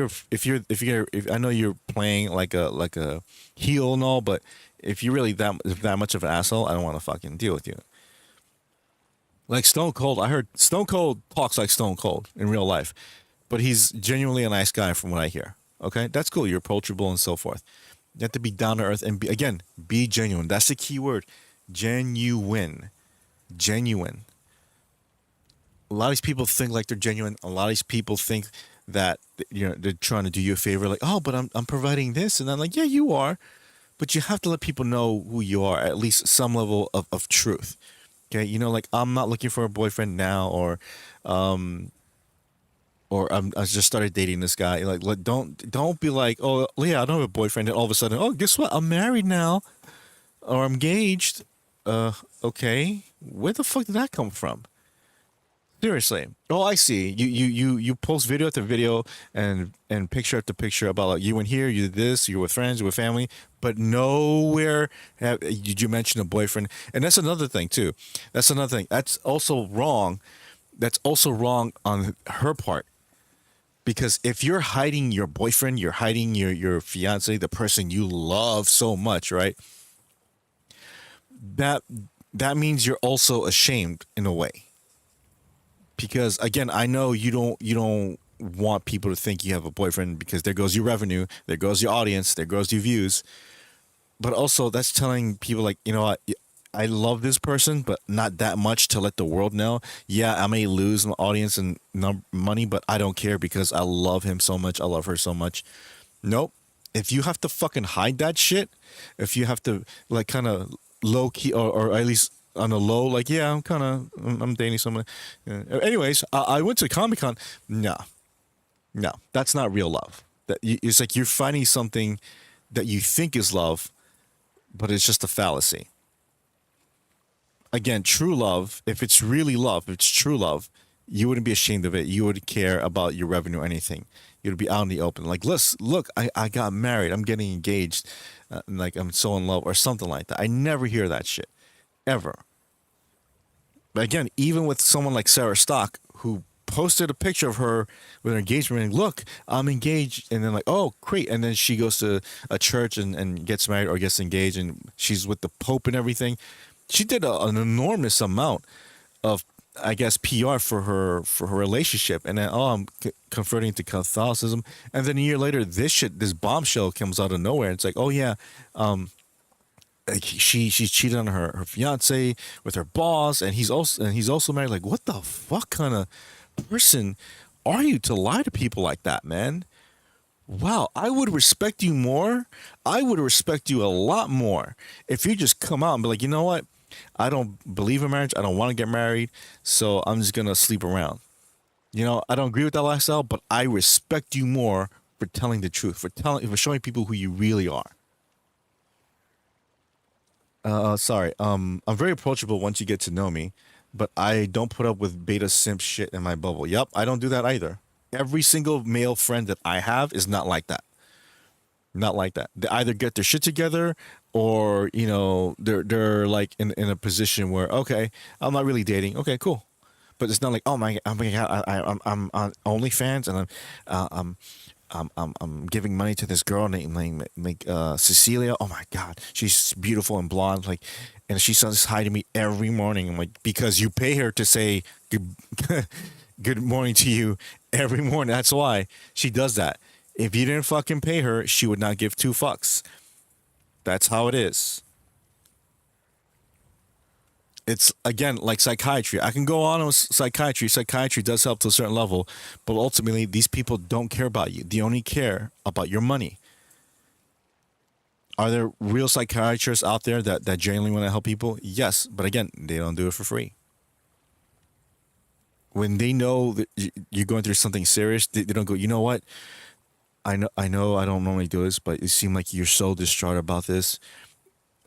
I know you're playing like a heel and all, but if you're really that much of an asshole, I don't want to fucking deal with you. Like Stone Cold, I heard Stone Cold talks like Stone Cold in real life, but he's genuinely a nice guy from what I hear. Okay, that's cool. You're approachable and so forth. You have to be down to earth and be genuine. That's the key word. Genuine. Genuine. A lot of these people think like they're genuine. A lot of these people think that they're trying to do you a favor. Like, oh, but I'm providing this, and I'm like, yeah, you are, but you have to let people know who you are. At least some level of truth. Okay, like I'm not looking for a boyfriend now, um, or I just started dating this guy. Like, don't be like, oh yeah, I don't have a boyfriend, and all of a sudden, oh, guess what? I'm married now, or I'm engaged. Okay, where the fuck did that come from? Seriously. Oh, I see. You post video after video and picture after picture about like you went here, you did this, you were with friends, you were with family, but nowhere did you mention a boyfriend. And that's another thing too. That's another thing. That's also wrong. That's also wrong on her part. Because if you're hiding your boyfriend, you're hiding your fiance, the person you love so much, right? That that means you're also ashamed in a way because again, I know you don't want people to think you have a boyfriend because there goes your revenue, there goes your audience, there goes your views. But also that's telling people like, what, I love this person, but not that much to let the world know. Yeah, I may lose my audience and money, but I don't care because I love him so much. I love her so much. Nope. If you have to fucking hide that shit, if you have to like kind of low key or at least on a low, like, yeah, I'm dating someone. Anyways, I went to Comic Con. Nah, No, that's not real love. It's like you're finding something that you think is love, but it's just a fallacy. Again, true love, if it's really love, if it's true love, you wouldn't be ashamed of it. You wouldn't care about your revenue or anything. You'd be out in the open. Like, look, I got married. I'm getting engaged. And like, I'm so in love or something like that. I never hear that shit. Ever. But again, even with someone like Sarah Stock, who posted a picture of her with her engagement ring, look, I'm engaged. And then like, oh, great. And then she goes to a church and gets married or gets engaged and she's with the Pope and everything. She did an enormous amount of, I guess, PR for her relationship, and then I'm converting to Catholicism, and then a year later, this bombshell comes out of nowhere. It's like, oh yeah, like she's cheated on her fiance with her boss, and he's also married. Like, what the fuck kind of person are you to lie to people like that, man? Wow, I would respect you more. I would respect you a lot more if you just come out and be like, you know what? I don't believe in marriage. I don't want to get married. So I'm just going to sleep around. You know, I don't agree with that lifestyle, but I respect you more for telling the truth, for showing people who you really are. Sorry. I'm very approachable once you get to know me, but I don't put up with beta simp shit in my bubble. Yep, I don't do that either. Every single male friend that I have is not like that. Not like that. They either get their shit together or, they're like in a position where, okay, I'm not really dating. Okay, cool. But it's not like, oh my god, I'm on OnlyFans and I'm giving money to this girl named Cecilia. Oh my god, she's beautiful and blonde. Like, and she says hi to me every morning. I'm like, because you pay her to say good, good morning to you every morning. That's why she does that. If you didn't fucking pay her, she would not give two fucks. That's how it is. It's again like psychiatry. I can go on with psychiatry. Psychiatry does help to a certain level, but ultimately these people don't care about you. They only care about your money. Are there real psychiatrists out there that genuinely want to help people? Yes, but again, they don't do it for free. When they know that you're going through something serious, they don't go, you know what? I don't normally do this, but it seemed like you're so distraught about this.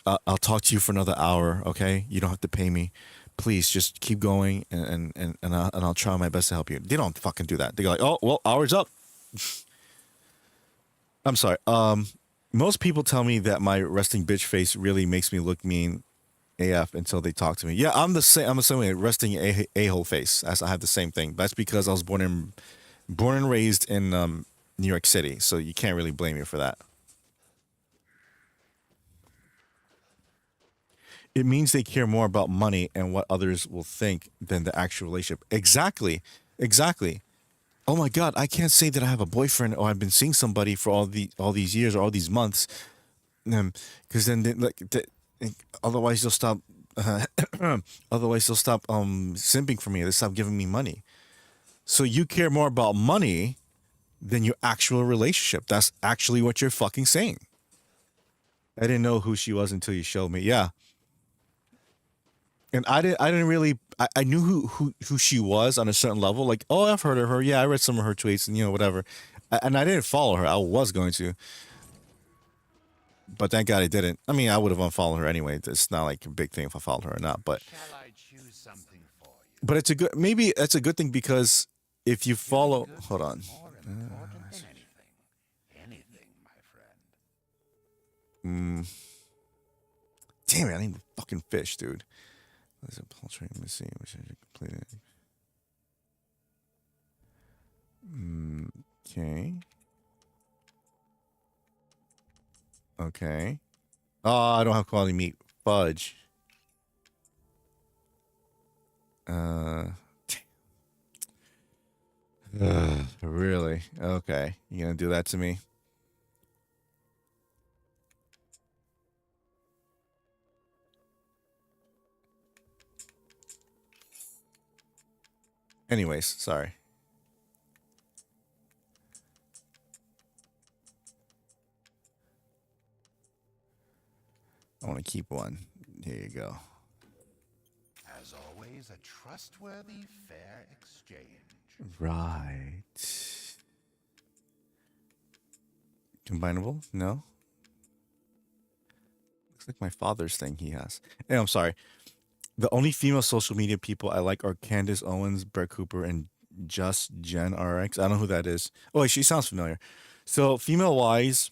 I'll talk to you for another hour, okay? You don't have to pay me. Please just keep going, and I'll try my best to help you. They don't fucking do that. They go like, oh, well, hour's up. I'm sorry. Most people tell me that my resting bitch face really makes me look mean AF until they talk to me. Yeah, I'm the same. I'm the same way. Resting a-hole face. As I have the same thing. That's because I was born and raised in New York City, so you can't really blame me for that. It means they care more about money and what others will think than the actual relationship. Exactly. Exactly. Oh my god, I can't say that I have a boyfriend or I've been seeing somebody for all these years or all these months, because then otherwise they'll stop. Uh, otherwise they'll stop simping for me. They stop giving me money. So you care more about money than your actual relationship. That's actually what you're fucking saying. I didn't know who she was until you showed me. Yeah, and I didn't really I knew who she was on a certain level. Like, oh, I've heard of her. Yeah, I read some of her tweets and whatever. And I didn't follow her. I was going to, but thank God I didn't. I mean, I would have unfollowed her anyway. It's not like a big thing if I followed her or not. But Shall I choose something for you? it's a good, maybe that's a good thing, because if you Doing follow, good hold is on. more important than anything. Anything, my friend. Mm, damn it, I need the fucking fish, dude. Let's see. Let me see. Which I completed. Okay. Okay. Oh, I don't have quality meat. Fudge. Uh, really? Okay. You gonna do that to me? Anyways, sorry. I want to keep one. Here you go. As always, a trustworthy, fair exchange. Right. Combinable? No. Looks like my father's thing he has. Hey, I'm sorry. The only female social media people I like are Candace Owens, Brett Cooper, and Just Jen RX. I don't know who that is. Oh, wait, she sounds familiar. So female wise,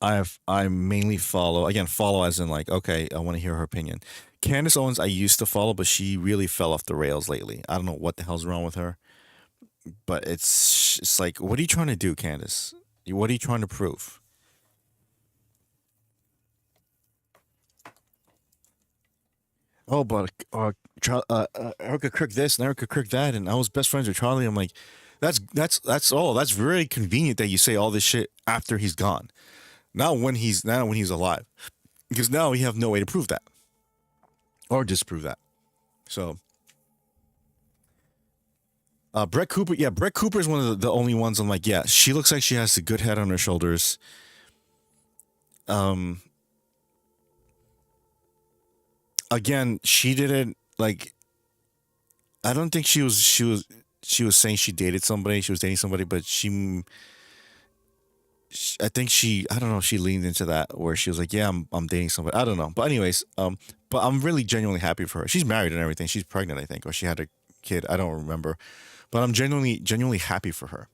I mainly follow again follow as in like okay I want to hear her opinion. Candace Owens I used to follow, but she really fell off the rails lately. I don't know what the hell's wrong with her, but it's like what are you trying to do, Candace? What are you trying to prove? Oh, but Erica Kirk this and Erica Kirk that, and I was best friends with Charlie. I'm like, that's all. That's very convenient that you say all this shit after he's gone. Not when he's alive, because now we have no way to prove that or disprove that. So, Brett Cooper, yeah, Brett Cooper is one of the only ones I'm like, yeah, she looks like she has a good head on her shoulders. Um, Again, she didn't like. I don't think she was saying she dated somebody. She was dating somebody, but I think I don't know. She leaned into that where she was like, "Yeah, I'm dating somebody." I don't know, but anyways, but I'm really genuinely happy for her. She's married and everything. She's pregnant, I think, or she had a kid. I don't remember, but I'm genuinely happy for her.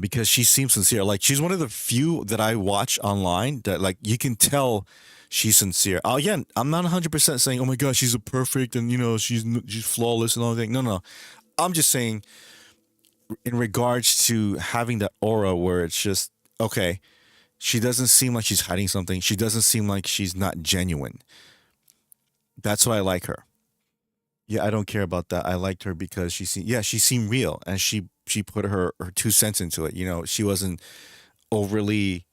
Because she seems sincere. Like she's one of the few that I watch online that like you can tell she's sincere. Again, I'm not 100% saying, "Oh my god, she's a perfect and she's flawless and all that." No, no. I'm just saying in regards to having that aura where it's just okay, she doesn't seem like she's hiding something. She doesn't seem like she's not genuine. That's why I like her. Yeah, I don't care about that. I liked her because she seemed real and she put her 2 cents into it. She wasn't overly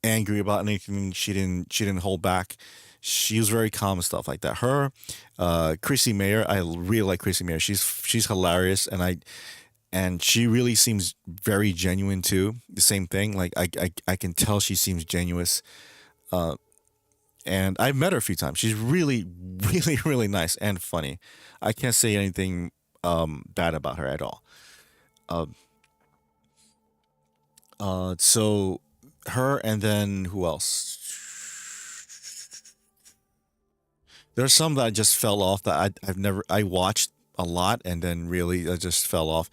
angry about anything. She didn't hold back. She was very calm and stuff like that. Chrissy Mayer, I really like Chrissy Mayer. She's hilarious and she really seems very genuine too. The same thing. Like I can tell she seems genuine. Uh, and I've met her a few times. She's really, really, really nice and funny. I can't say anything bad about her at all. Uh, so her and then who else? There's some that I just fell off that I watched a lot and then really I just fell off.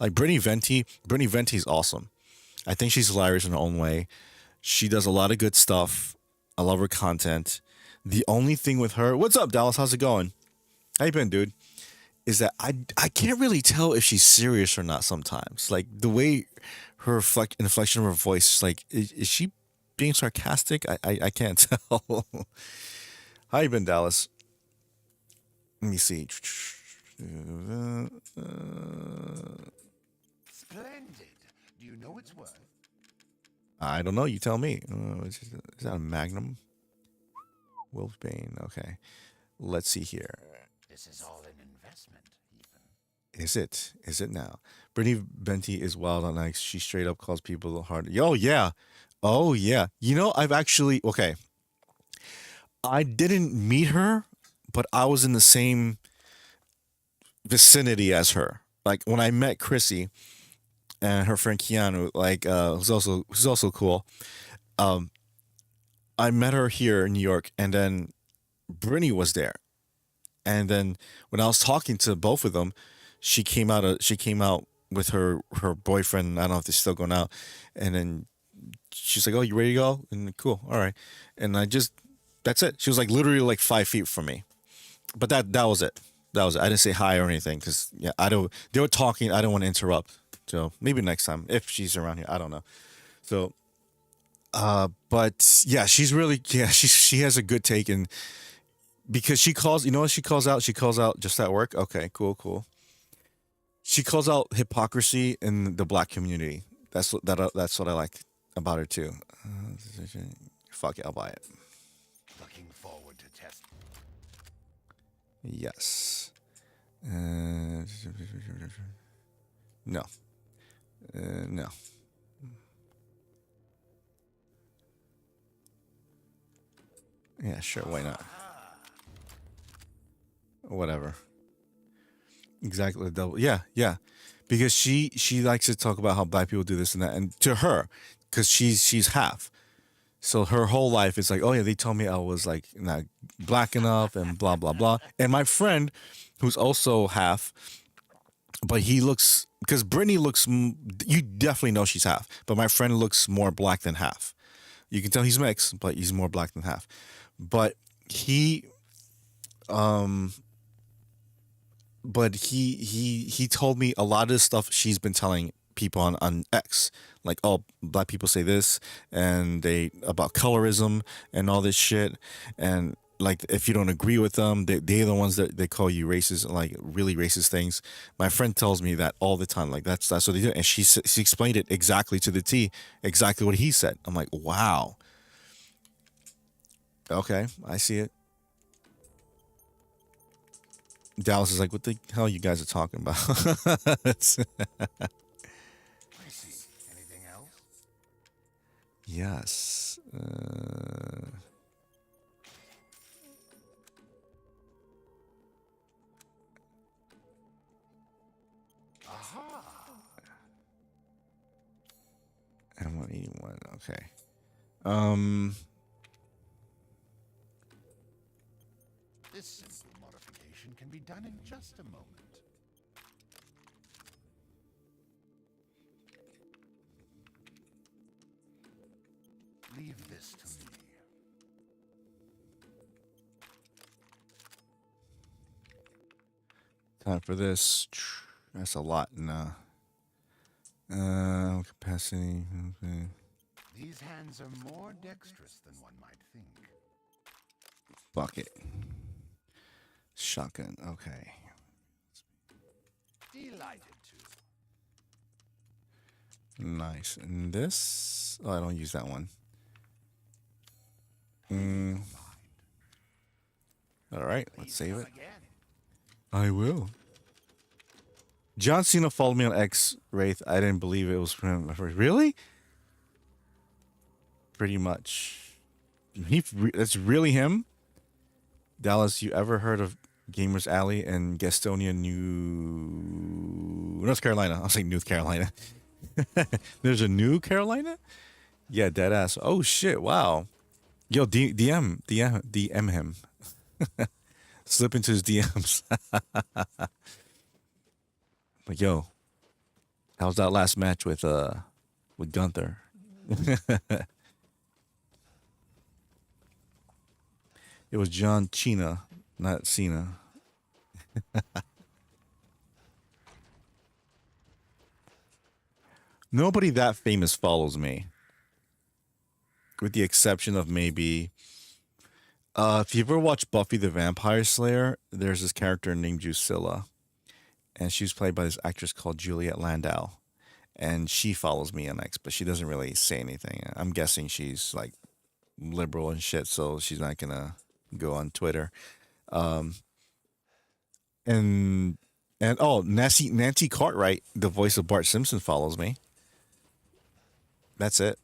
Like Brittany Venti. Brittany Venti's awesome. I think she's hilarious in her own way. She does a lot of good stuff. I love her content. The only thing with her, what's up, Dallas? How's it going? How you been, dude? Is that I can't really tell if she's serious or not sometimes. Like the way her inflection of her voice, like is she being sarcastic? I can't tell. How you been, Dallas? Let me see. Splendid. Do you know its worth? I don't know. You tell me. Is that a Magnum? Wolfbane. Okay. Let's see here. This is all an investment, Ethan. Is it? Is it now? Brittany Venti is wild on X. She straight up calls people hard. Oh yeah. Oh yeah. I've actually okay. I didn't meet her, but I was in the same vicinity as her. Like when I met Chrissy and her friend Keanu, like who's also cool. Um, I met her here in New York, and then Brittany was there. And then when I was talking to both of them, she came out with her boyfriend. I don't know if they're still going out. And then she's like, "Oh, you ready to go?" And cool, all right. And that's it. She was like literally like 5 feet from me. But that was it. That was it. I didn't say hi or anything because yeah, I don't. They were talking. I don't want to interrupt. So maybe next time if she's around here. I don't know. So, but yeah, she's really yeah. She has a good take and because she calls. You know what she calls out? She calls out just at work. Okay, cool, cool. She calls out hypocrisy in the black community. That's what I like about her too. Fuck it, I'll buy it. Looking forward to test. Yes. No. No. Yeah, sure. Why not? Whatever. Exactly. The double. Yeah, yeah. because she likes to talk about how black people do this and that, and to her, because she's half. So her whole life is like, oh yeah, they told me I was like not black enough and blah blah blah. And my friend, who's also half, but he looks because Brittany looks. You definitely know she's half, but my friend looks more black than half. You can tell he's mixed, but he's more black than half. But he, um, he told me a lot of the stuff she's been telling people on X, like, oh, black people say this and they about colorism and all this shit, and like if you don't agree with them, they're the ones that they call you racist, like really racist things. My friend tells me that all the time, like that's what they do, and she explained it exactly to the T, exactly what he said. I'm like, wow, okay, I see it. Dallas is like, what the hell you guys are talking about? It's- I see. Anything else? yes. Aha! And 181. Okay. Um. This simple modification can be done in just a moment. Leave this to me. Time for this. That's a lot. Nah. Capacity. Okay. These hands are more dexterous than one might think. Fuck it. Shotgun. Okay. Delighted to. Nice. And this. Oh, I don't use that one. All right. Let's save it. Again. I will. John Cena followed me on X, Wraith. I didn't believe it was from him at first. Really? Pretty much. That's really him? Dallas, you ever heard of Gamers Alley in Gastonia, North Carolina? I'll say North Carolina. There's a New Carolina? Yeah, dead ass. Oh shit! Wow. Yo, DM him. Slip into his DMs. Like, yo, how's that last match with Gunther? It was John Cena, not Cena. Nobody that famous follows me, with the exception of maybe. If you ever watched Buffy the Vampire Slayer, there's this character named Drusilla, and she was played by this actress called Juliet Landau, and she follows me on X, but she doesn't really say anything. I'm guessing she's like liberal and shit, so she's not gonna go on Twitter. Um, and oh, Nancy Cartwright, the voice of Bart Simpson, follows me. That's it.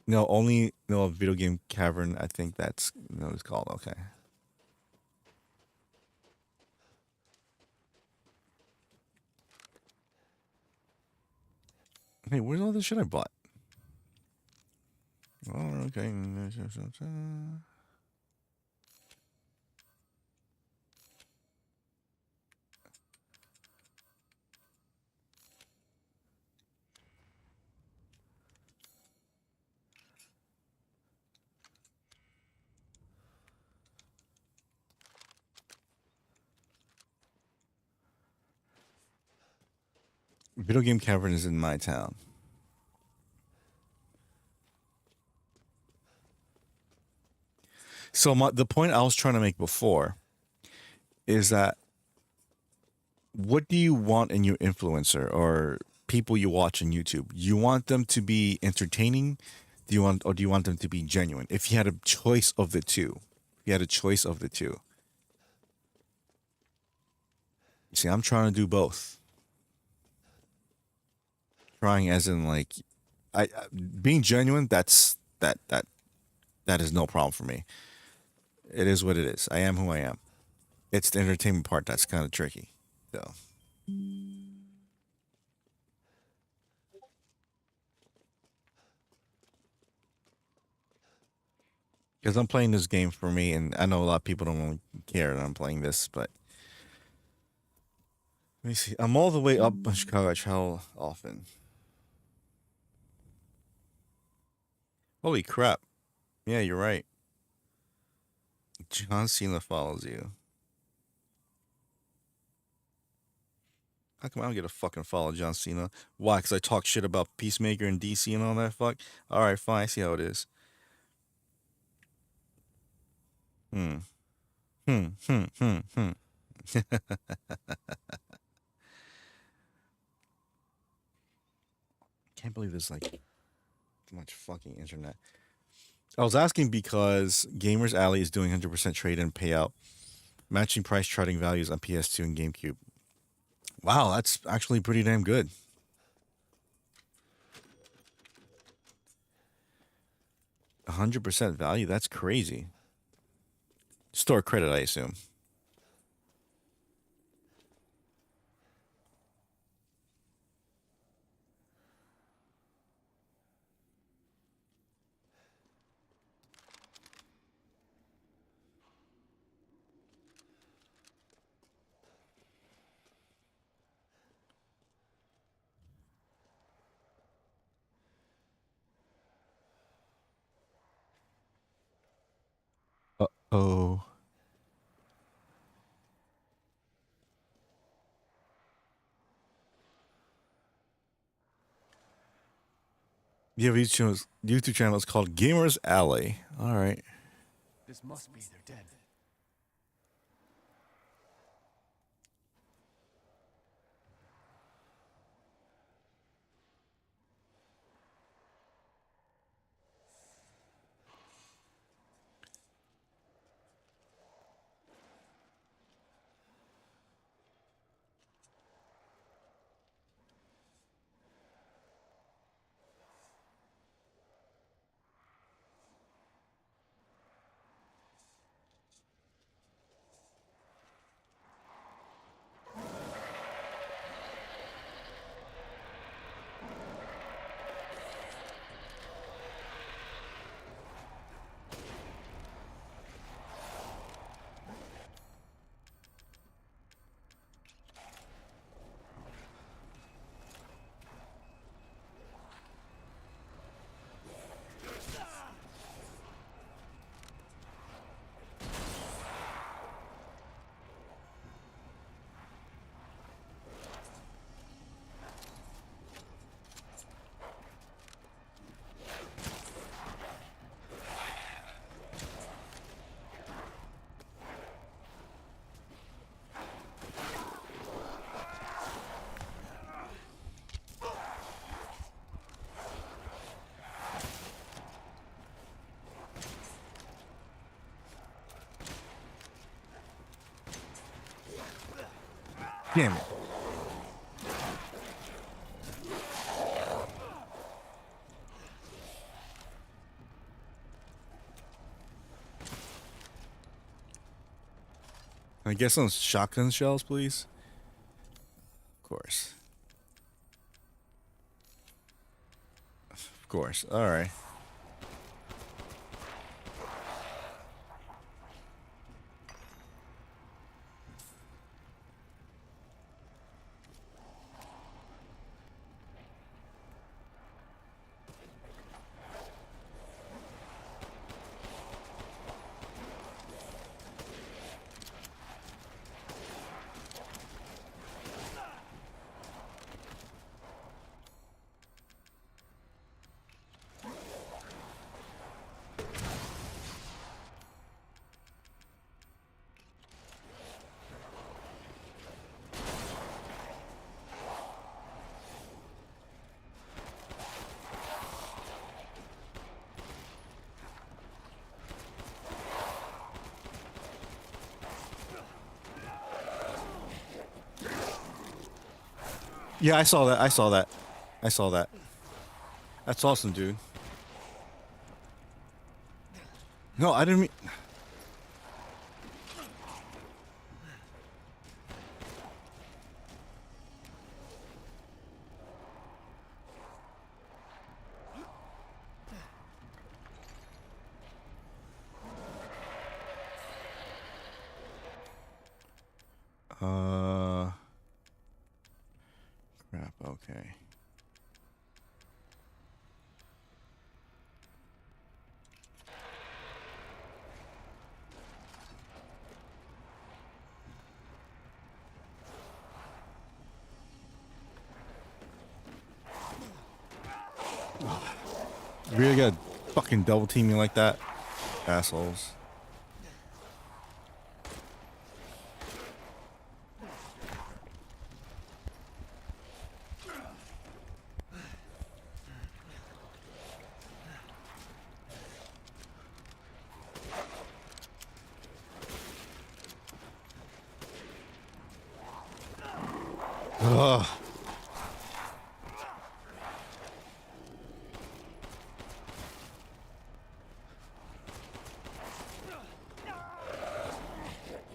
No, only no video game cavern. I think that's what it's called. Okay. Hey, where's all this shit I bought? Oh, okay. Video game cavern is in my town. So the point I was trying to make before is that what do you want in your influencer or people you watch on YouTube? You want them to be entertaining? Do you want them to be genuine? If you had a choice of the two, if you had a choice of the two. You see, I'm trying to do both. Trying as in like, being genuine. That is no problem for me. It is what it is. I am who I am. It's the entertainment part that's kind of tricky. So, because I'm playing this game for me, and I know a lot of people don't really care that I'm playing this, but let me see. I'm all the way up in Chicago. I travel often. Holy crap. Yeah, you're right. John Cena follows you. How come I don't get a fucking follow John Cena? Why? Because I talk shit about Peacemaker and DC and all that fuck? Alright, fine. I see how it is. Hmm. Hmm. Can't believe there's like too much fucking internet. I was asking because Gamers Alley is doing 100% trade in payout, matching price charting values on PS2 and GameCube. Wow, that's actually pretty damn good. 100% value? That's crazy. Store credit, I assume. Oh. You have a YouTube channel. It's called Gamers Alley. All right. This must be their den. Damn it. Can I get some shotgun shells, please? Of course. Of course. All right. Yeah, I saw that. I saw that. I saw that. That's awesome, dude. No, I didn't mean. Okay. You really gotta fucking double team me like that? Assholes. Ugh.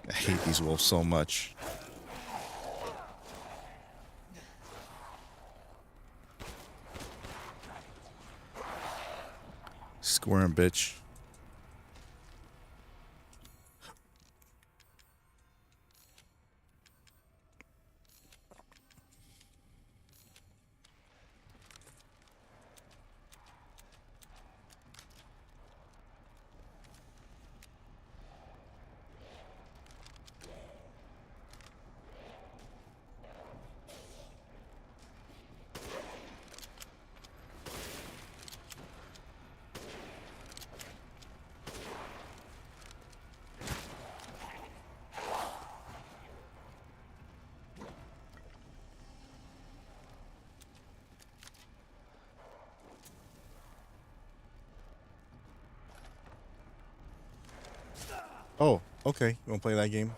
I hate these wolves so much. Squirm, bitch. Oh, okay. You wanna play that game?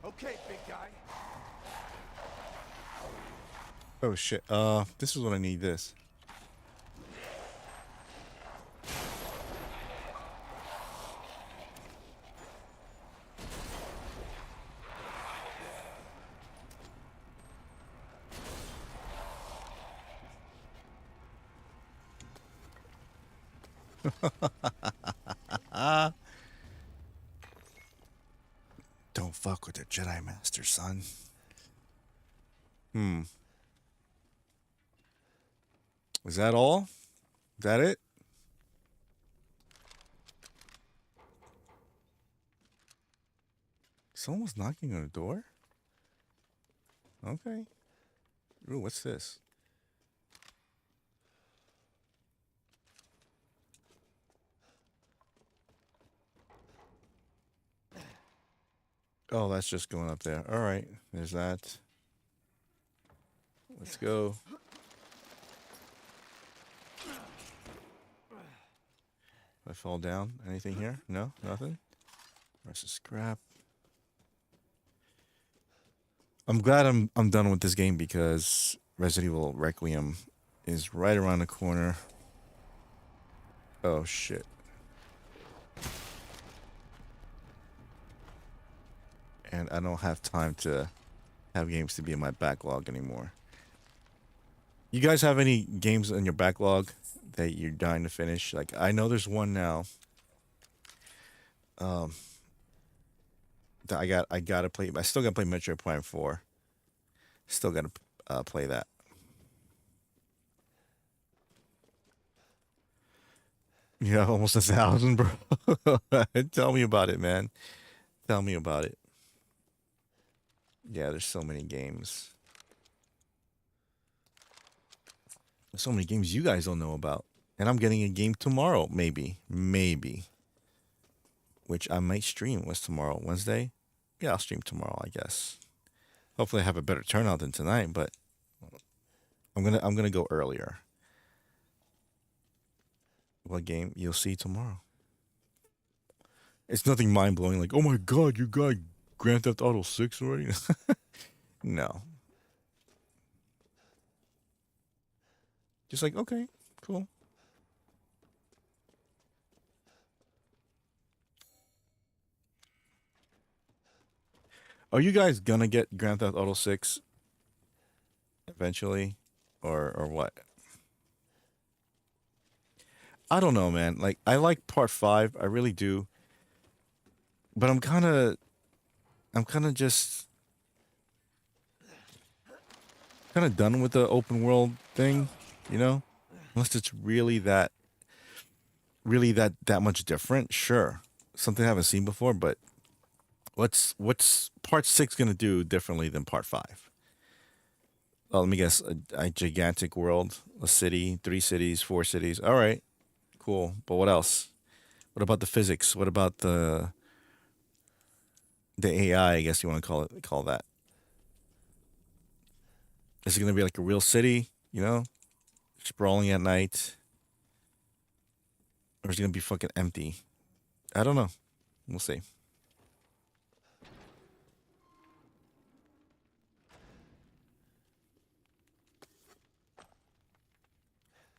Okay, big guy. Oh shit. This is what I need. This. Don't fuck with the Jedi Master, son. Hmm. Is that all? Is that it? Someone was knocking on the door? Okay. Ooh, what's this? Oh, that's just going up there. All right. There's that. Let's go. I fall down. Anything here? No? Nothing? Where's the scrap? I'm glad I'm done with this game because Resident Evil Requiem is right around the corner. Oh shit. And I don't have time to have games to be in my backlog anymore. You guys have any games in your backlog that you're dying to finish? Like I know there's one now. That I gotta play. I still gotta play Metroid Prime 4. Still gotta play that. You have almost 1,000, bro. Tell me about it, man. Tell me about it. Yeah, there's so many games. There's so many games you guys don't know about. And I'm getting a game tomorrow, maybe. Maybe. Which I might stream. What's tomorrow? Wednesday? Yeah, I'll stream tomorrow, I guess. Hopefully I have a better turnout than tonight, but I'm gonna go earlier. What game? You'll see tomorrow. It's nothing mind blowing like, oh my god, you got Grand Theft Auto 6 already? No. Just like, okay, cool. Are you guys gonna get Grand Theft Auto 6 eventually, or what? I don't know, man. Like I like Part 5, I really do, but I'm kind of just kind of done with the open world thing, you know? Unless it's really that much different, sure. Something I haven't seen before, but what's Part 6 gonna do differently than Part 5? Oh, let me guess. A gigantic world, a city, three cities, four cities. All right, cool. But what else? What about the physics? What about the AI? I guess you want to call that. Is it gonna be like a real city? You know, sprawling at night, or is it gonna be fucking empty? I don't know. We'll see.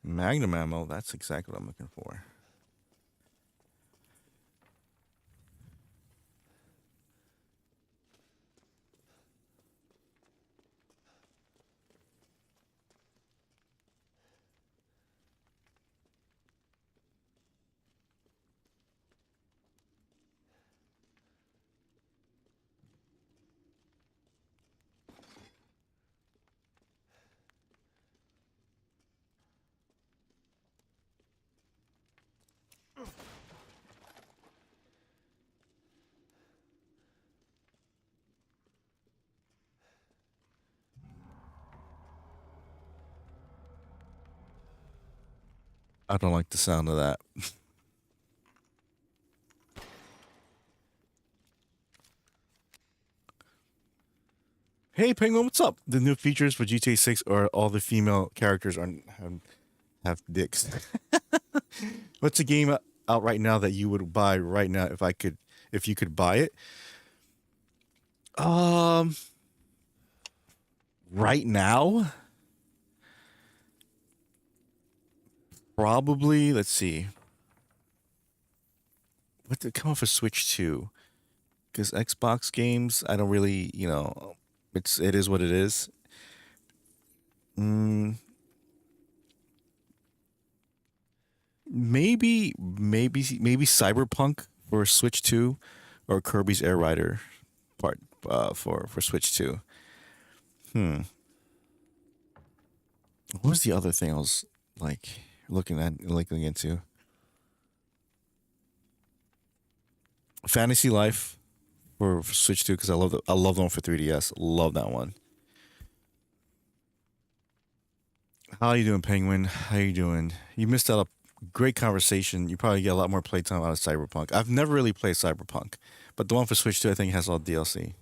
Magnum ammo. That's exactly what I'm looking for. I don't like the sound of that. Hey, Penguin, what's up? The new features for GTA 6 are all the female characters have dicks. What's a game out right now that you would buy right now if you could buy it? Um, right now, probably. Let's see. What did come off for Switch 2? Because Xbox games, I don't really, it is what it is. Mm, maybe Cyberpunk for Switch 2 or Kirby's Air Rider part for Switch 2. Hmm. What was the other thing I was like looking into? Fantasy Life for Switch 2 because I love the one for 3DS. Love that one. How you doing, Penguin? How you doing? You missed out a great conversation. You probably get a lot more playtime out of Cyberpunk. I've never really played Cyberpunk, but the one for Switch 2 I think has all DLC.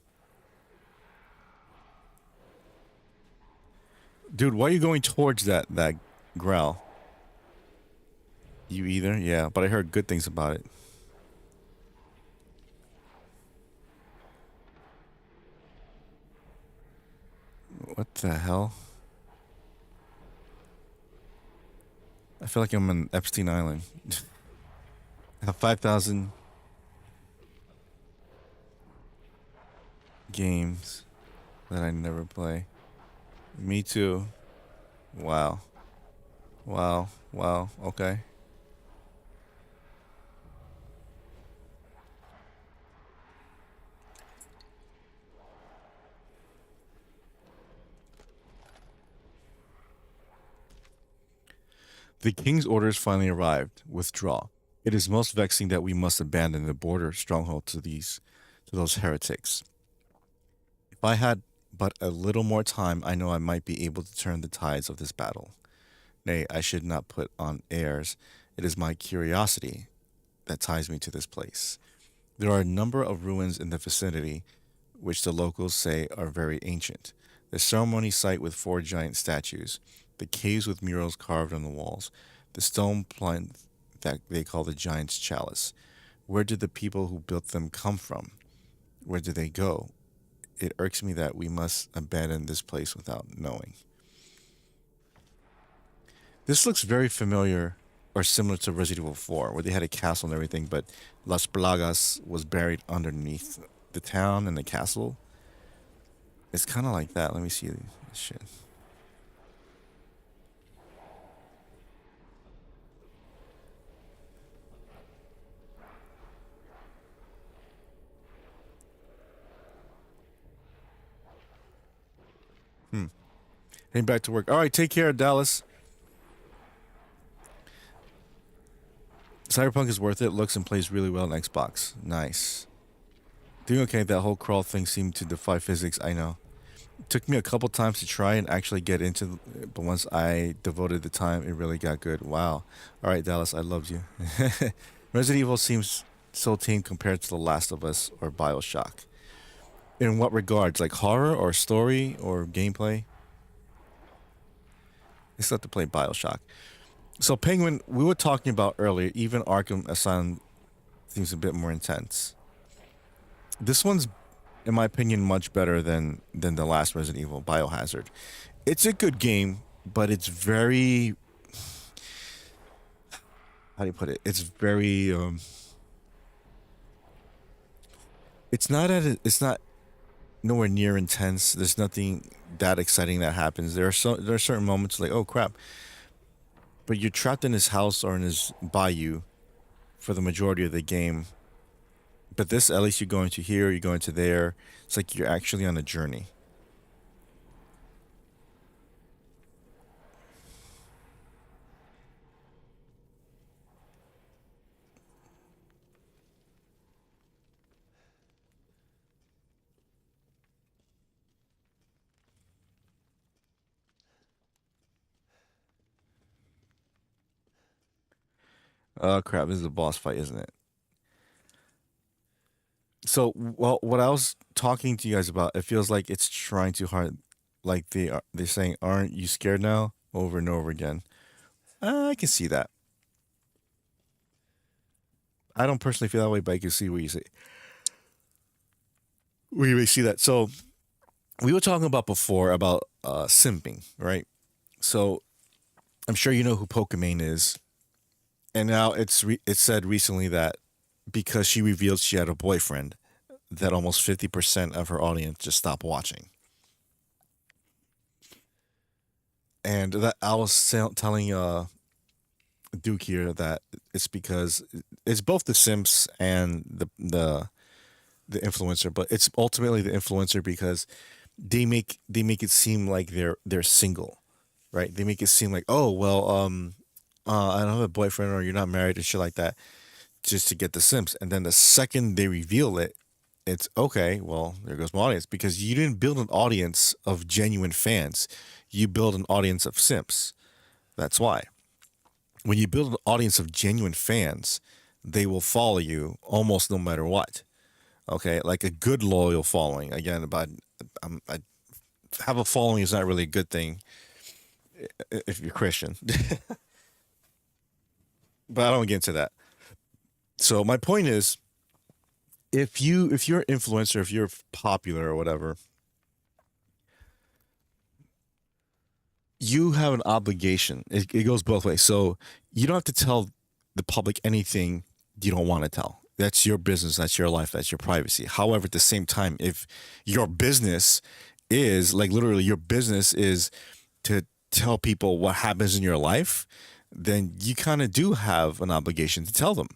Dude, why are you going towards that growl? You either? Yeah, but I heard good things about it. What the hell? I feel like I'm on Epstein Island. I have 5,000 games that I never play. Me too. Wow. Wow. Wow. Okay. The king's orders finally arrived. Withdraw. It is most vexing that we must abandon the border stronghold to those heretics. If I had but a little more time, I know I might be able to turn the tides of this battle. Nay, I should not put on airs. It is my curiosity that ties me to this place. There are a number of ruins in the vicinity, which the locals say are very ancient. The ceremony site with four giant statues, the caves with murals carved on the walls, the stone plinth that they call the giant's chalice. Where did the people who built them come from? Where did they go? It irks me that we must abandon this place without knowing. This looks very familiar or similar to Resident Evil 4, where they had a castle and everything, but Las Plagas was buried underneath the town and the castle. It's kind of like that. Let me see this shit. Hmm. Heading back to work. All right, take care, Dallas. Cyberpunk is worth it. Looks and plays really well on Xbox. Nice. Doing okay. That whole crawl thing seemed to defy physics. I know. Took me a couple times to try and actually get into, but once I devoted the time, it really got good. Wow. All right, Dallas, I loved you. Resident Evil seems so tame compared to The Last of Us or BioShock. In what regards? Like horror or story or gameplay? I still have to play BioShock. So Penguin, we were talking about earlier, even Arkham Asylum seems a bit more intense. This one's, in my opinion, much better than the last Resident Evil, Biohazard. It's a good game, but it's very, how do you put it? It's very it's not nowhere near intense. There's nothing that exciting that happens. There are certain moments like, oh crap, but you're trapped in his house or in his bayou for the majority of the game. But this, at least you're going to here, you're going to there. It's like you're actually on a journey. Oh crap, this is a boss fight, isn't it? So, well, what I was talking to you guys about, it feels like it's trying too hard. Like they're saying, "Aren't you scared now?" Over and over again. I can see that. I don't personally feel that way, but I can see where you say where you may see that. So we were talking about before about simping, right? So I'm sure you know who Pokimane is, and now it's said recently that because she revealed she had a boyfriend, that almost 50% of her audience just stopped watching. And that I was telling Duke here that it's because it's both the simps and the influencer, but it's ultimately the influencer because they make it seem like they're single, right? They make it seem like, oh well, I don't have a boyfriend or you're not married and shit like that, just to get the simps. And then the second they reveal it, it's okay. Well, there goes my audience because you didn't build an audience of genuine fans. You build an audience of simps. That's why. When you build an audience of genuine fans, they will follow you almost no matter what. Okay, like a good loyal following. Again, but I have a following is not really a good thing if you're Christian, but I don't get into that. So my point is, if you're an influencer, if you're popular or whatever, you have an obligation. It goes both ways. So you don't have to tell the public anything you don't want to tell. That's your business. That's your life. That's your privacy. However, at the same time, if your business is like literally your business is to tell people what happens in your life, then you kind of do have an obligation to tell them.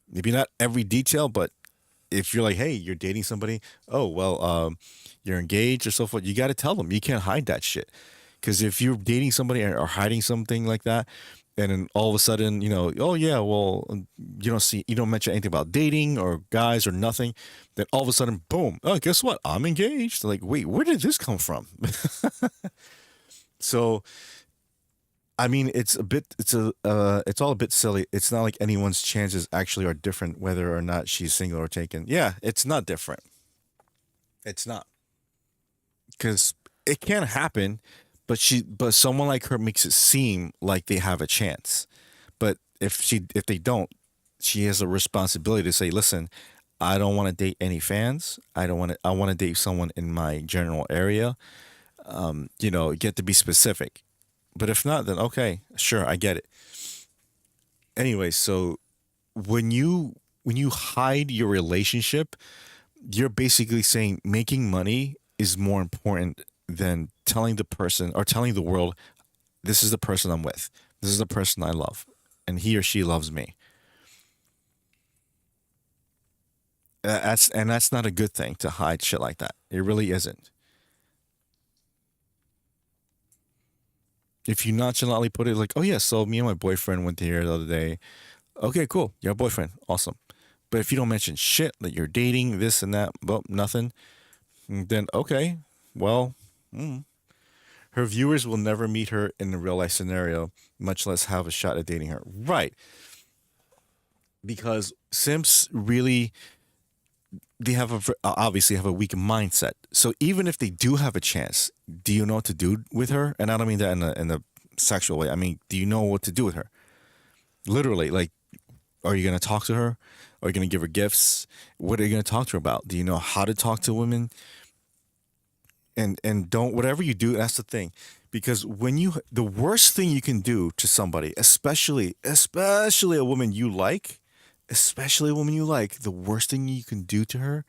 Maybe not every detail, but if you're like, hey, you're dating somebody, oh well, you're engaged or so forth, you got to tell them. You can't hide that shit. Because if you're dating somebody or hiding something like that, and then all of a sudden, oh yeah, well, you don't mention anything about dating or guys or nothing, then all of a sudden, boom, oh, guess what? I'm engaged. Like, wait, where did this come from? So, I mean, it's all a bit silly. It's not like anyone's chances actually are different whether or not she's single or taken. Yeah, it's not different. It's not because it can happen, but someone like her makes it seem like they have a chance. But if they don't, she has a responsibility to say, listen, I don't want to date any fans. I want to date someone in my general area. Get to be specific. But if not, then okay, sure, I get it. Anyway, so when you hide your relationship, you're basically saying making money is more important than telling the person or telling the world, this is the person I'm with. This is the person I love. And he or she loves me. That's not a good thing to hide shit like that. It really isn't. If you nonchalantly put it like, oh yeah, so me and my boyfriend went here the other day. Okay, cool. You're a boyfriend. Awesome. But if you don't mention shit that you're dating, this and that, well, nothing, then okay, well, mm. Her viewers will never meet her in a real life scenario, much less have a shot at dating her. Right. Because simps really, they have obviously have a weak mindset. So even if they do have a chance, do you know what to do with her? And I don't mean that in a sexual way. I mean, do you know what to do with her? Literally, like, are you gonna talk to her? Are you gonna give her gifts? What are you gonna talk to her about? Do you know how to talk to women? And don't, whatever you do, that's the thing, because when you, the worst thing you can do to somebody, especially a woman you like, especially a woman you like, the worst thing you can do to her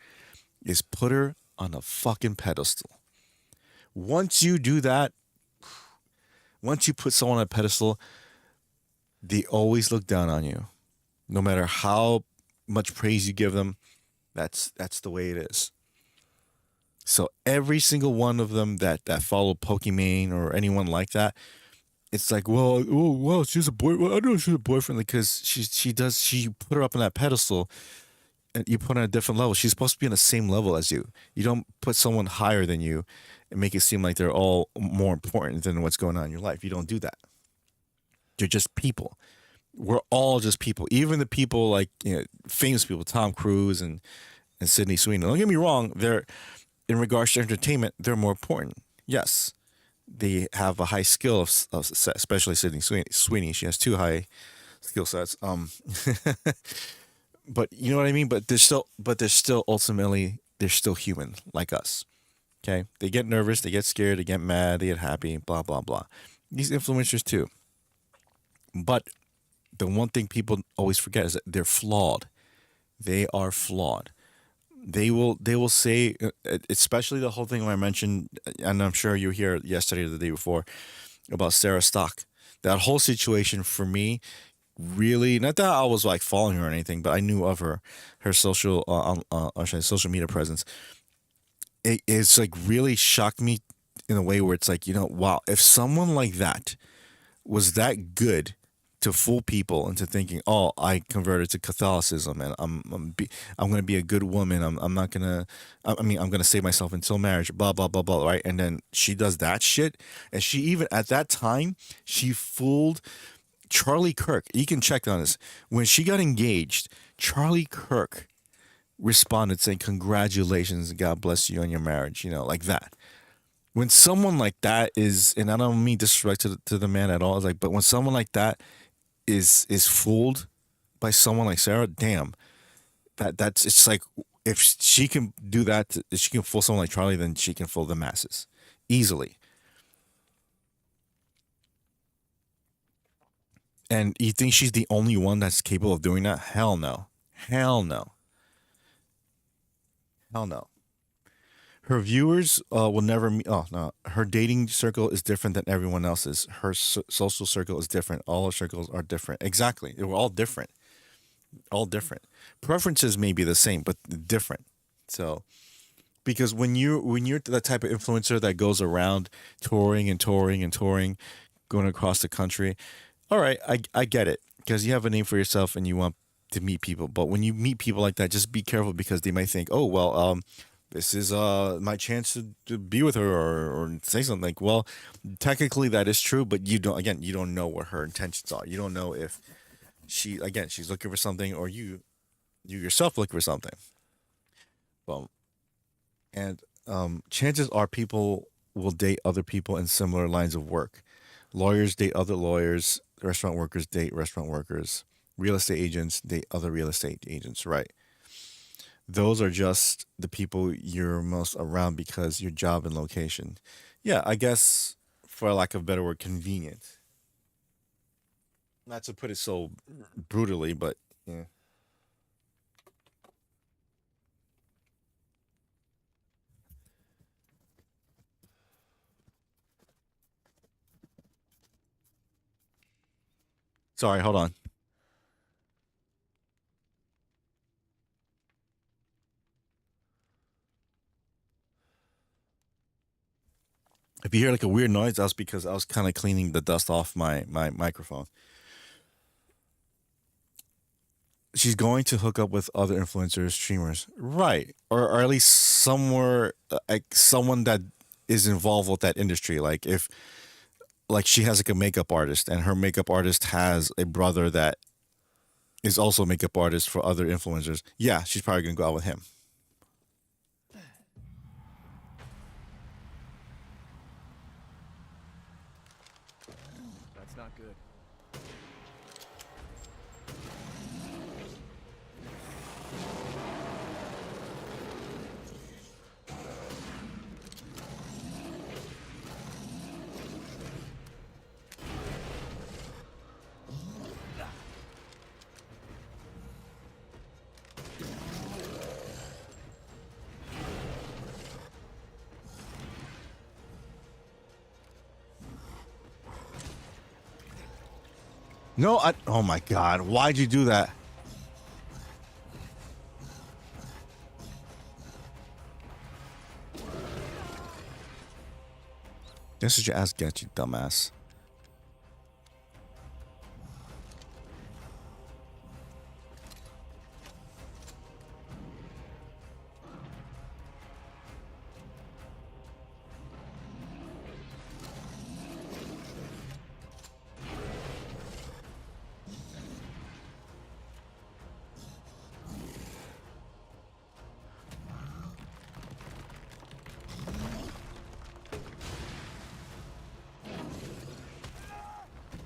is put her on a fucking pedestal. Once you do that, once you put someone on a pedestal, they always look down on you, no matter how much praise you give them. That's the way it is. So every single one of them that follow Pokimane or anyone like that, it's like, well, oh, well, she's a boy. Well, I know she's a boyfriend because she put her up on that pedestal, and you put her on a different level. She's supposed to be on the same level as you. You don't put someone higher than you and make it seem like they're all more important than what's going on in your life. You don't do that. They're just people. We're all just people. Even the people like, famous people, Tom Cruise and Sydney Sweeney. Don't get me wrong. They're, in regards to entertainment, they're more important. Yes, they have a high skill of especially Sydney Sweeney. She has two high skill sets. But you know what I mean. But they're still ultimately they're still human like us. Okay, they get nervous, they get scared, they get mad, they get happy, blah blah blah. These influencers too. But the one thing people always forget is that they're flawed. They are flawed. They will say, especially the whole thing when I mentioned, and I'm sure you were here yesterday or the day before, about Sarah Stock. That whole situation for me, really, not that I was like following her or anything, but I knew of her social or should I say social media presence. It's like really shocked me in a way where it's like, wow, if someone like that was that good to fool people into thinking, oh, I converted to Catholicism and I'm gonna be a good woman. I'm not gonna. I mean, I'm gonna save myself until marriage. Blah blah blah blah. Right, and then she does that shit, and she even at that time she fooled Charlie Kirk. You can check on this. When she got engaged, Charlie Kirk responded saying, "Congratulations, God bless you on your marriage." Like that. When someone like that is, and I don't mean disrespect to the man at all, it's like, but when someone like that is fooled by someone like Sarah, damn, that's it's like, if she can do that, if she can fool someone like Charlie, then she can fool the masses easily. And you think she's the only one that's capable of doing that? Hell no. Hell no. Hell no. Her viewers will never meet. Oh no, her dating circle is different than everyone else's. Her social circle is different. All her circles are different. Exactly, we're all different. All different. Preferences may be the same, but different. So because when you're the type of influencer that goes around touring and touring and touring, going across the country, all right, I get it, because you have a name for yourself and you want to meet people. But when you meet people like that, just be careful, because they might think, oh well, this is my chance to be with her, or say something like, well, technically that is true, but you don't know what her intentions are. You don't know if she's looking for something, or you yourself looking for something. Well, and chances are people will date other people in similar lines of work. Lawyers date other lawyers. Restaurant workers date restaurant workers. Real estate agents date other real estate agents. Right. Those are just the people you're most around because your job and location. Yeah, I guess, for lack of a better word, convenient. Not to put it so brutally, but yeah. Sorry, hold on. If you hear like a weird noise, that's because I was kind of cleaning the dust off my microphone. She's going to hook up with other influencers, streamers, right? Or at least somewhere like someone that is involved with that industry. Like if like she has like a makeup artist, and her makeup artist has a brother that is also a makeup artist for other influencers. Yeah, she's probably gonna go out with him. That's not good. No, I. Oh my God! Why'd you do that? This is your ass get, you dumbass.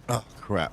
Oh crap!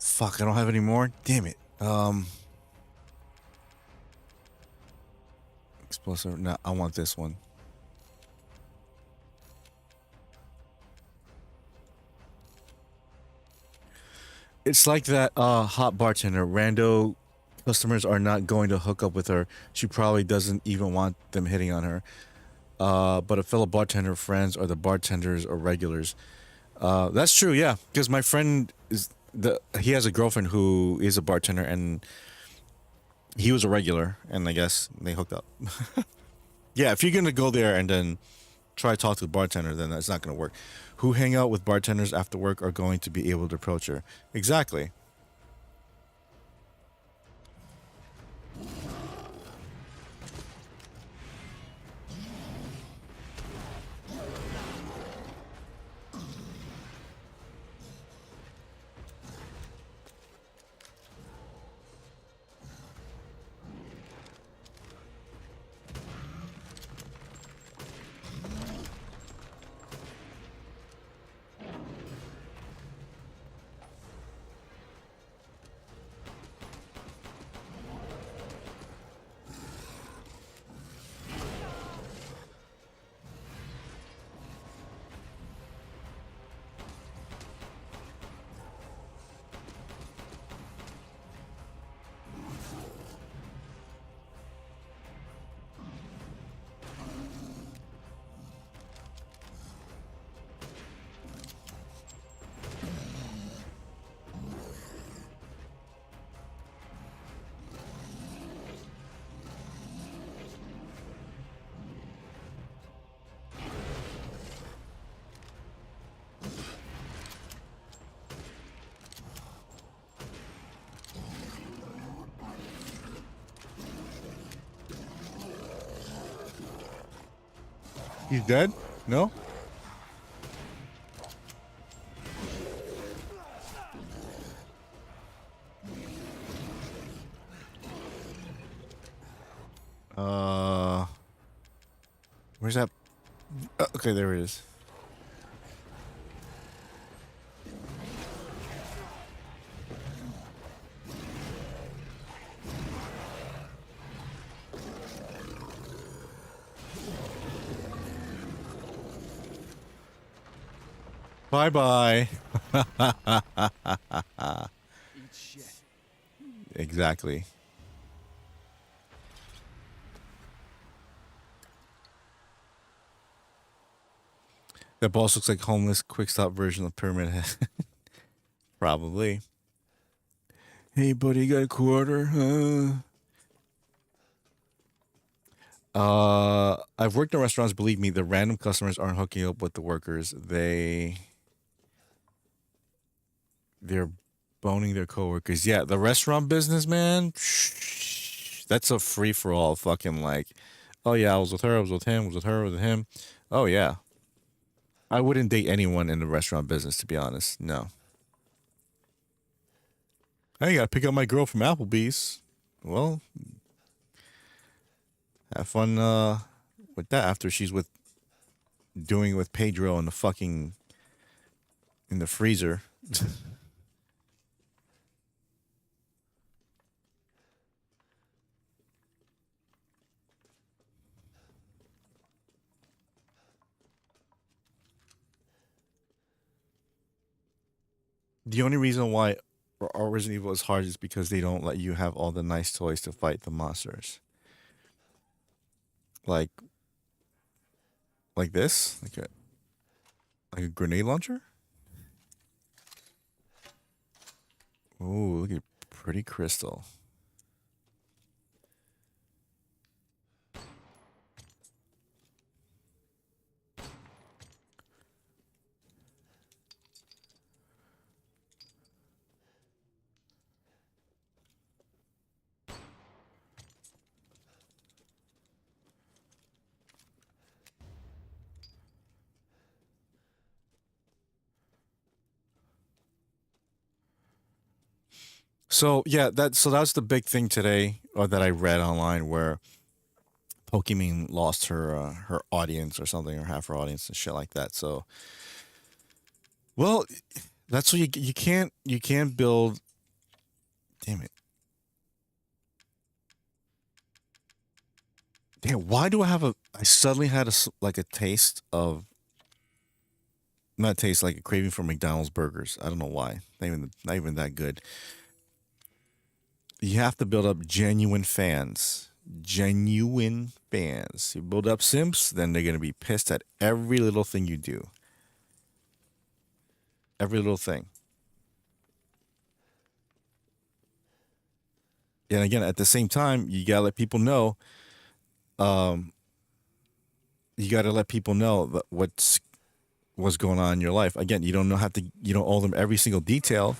Fuck! I don't have any more. Damn it. Explosive. No, I want this one. It's like that hot bartender. Rando customers are not going to hook up with her. She probably doesn't even want them hitting on her. But a fellow bartender friends or the bartenders or regulars. That's true, yeah. Because my friend he has a girlfriend who is a bartender, and he was a regular, and I guess they hooked up. Yeah, if you're gonna go there and then try to talk to the bartender, then that's not gonna work. Who hang out with bartenders after work are going to be able to approach her. Exactly. He's dead? No? Where's that? Okay, there it is. Bye bye. Eat shit. Exactly. That boss looks like homeless quick stop version of Pyramid Head. Probably. Hey buddy, you got a quarter? I've worked in restaurants. Believe me, the random customers aren't hooking up with the workers. They're boning their coworkers. Yeah, the restaurant business, man. That's a free for all. Fucking like, oh yeah, I was with her. I was with him. I was with her. I was with him. Oh yeah, I wouldn't date anyone in the restaurant business, to be honest. No. Hey, I gotta pick up my girl from Applebee's. Well, have fun with that after she's with doing it with Pedro in the fucking in the freezer. The only reason why Resident Evil is hard is because they don't let you have all the nice toys to fight the monsters. Like this, like a grenade launcher. Ooh, look at pretty crystal. So yeah, that's the big thing today, or that I read online, where Pokemon lost her audience or something, or half her audience and shit like that. So, well, that's what you can't build. Damn it! Damn, why do I have a? I suddenly had like a taste of, not taste, like a craving for McDonald's burgers. I don't know why. Not even that good. You have to build up genuine fans. Genuine fans. You build up simps, then they're gonna be pissed at every little thing you do. Every little thing. And again, at the same time, you gotta let people know. Um, you gotta let people know that what's going on in your life. Again, you don't owe them every single detail,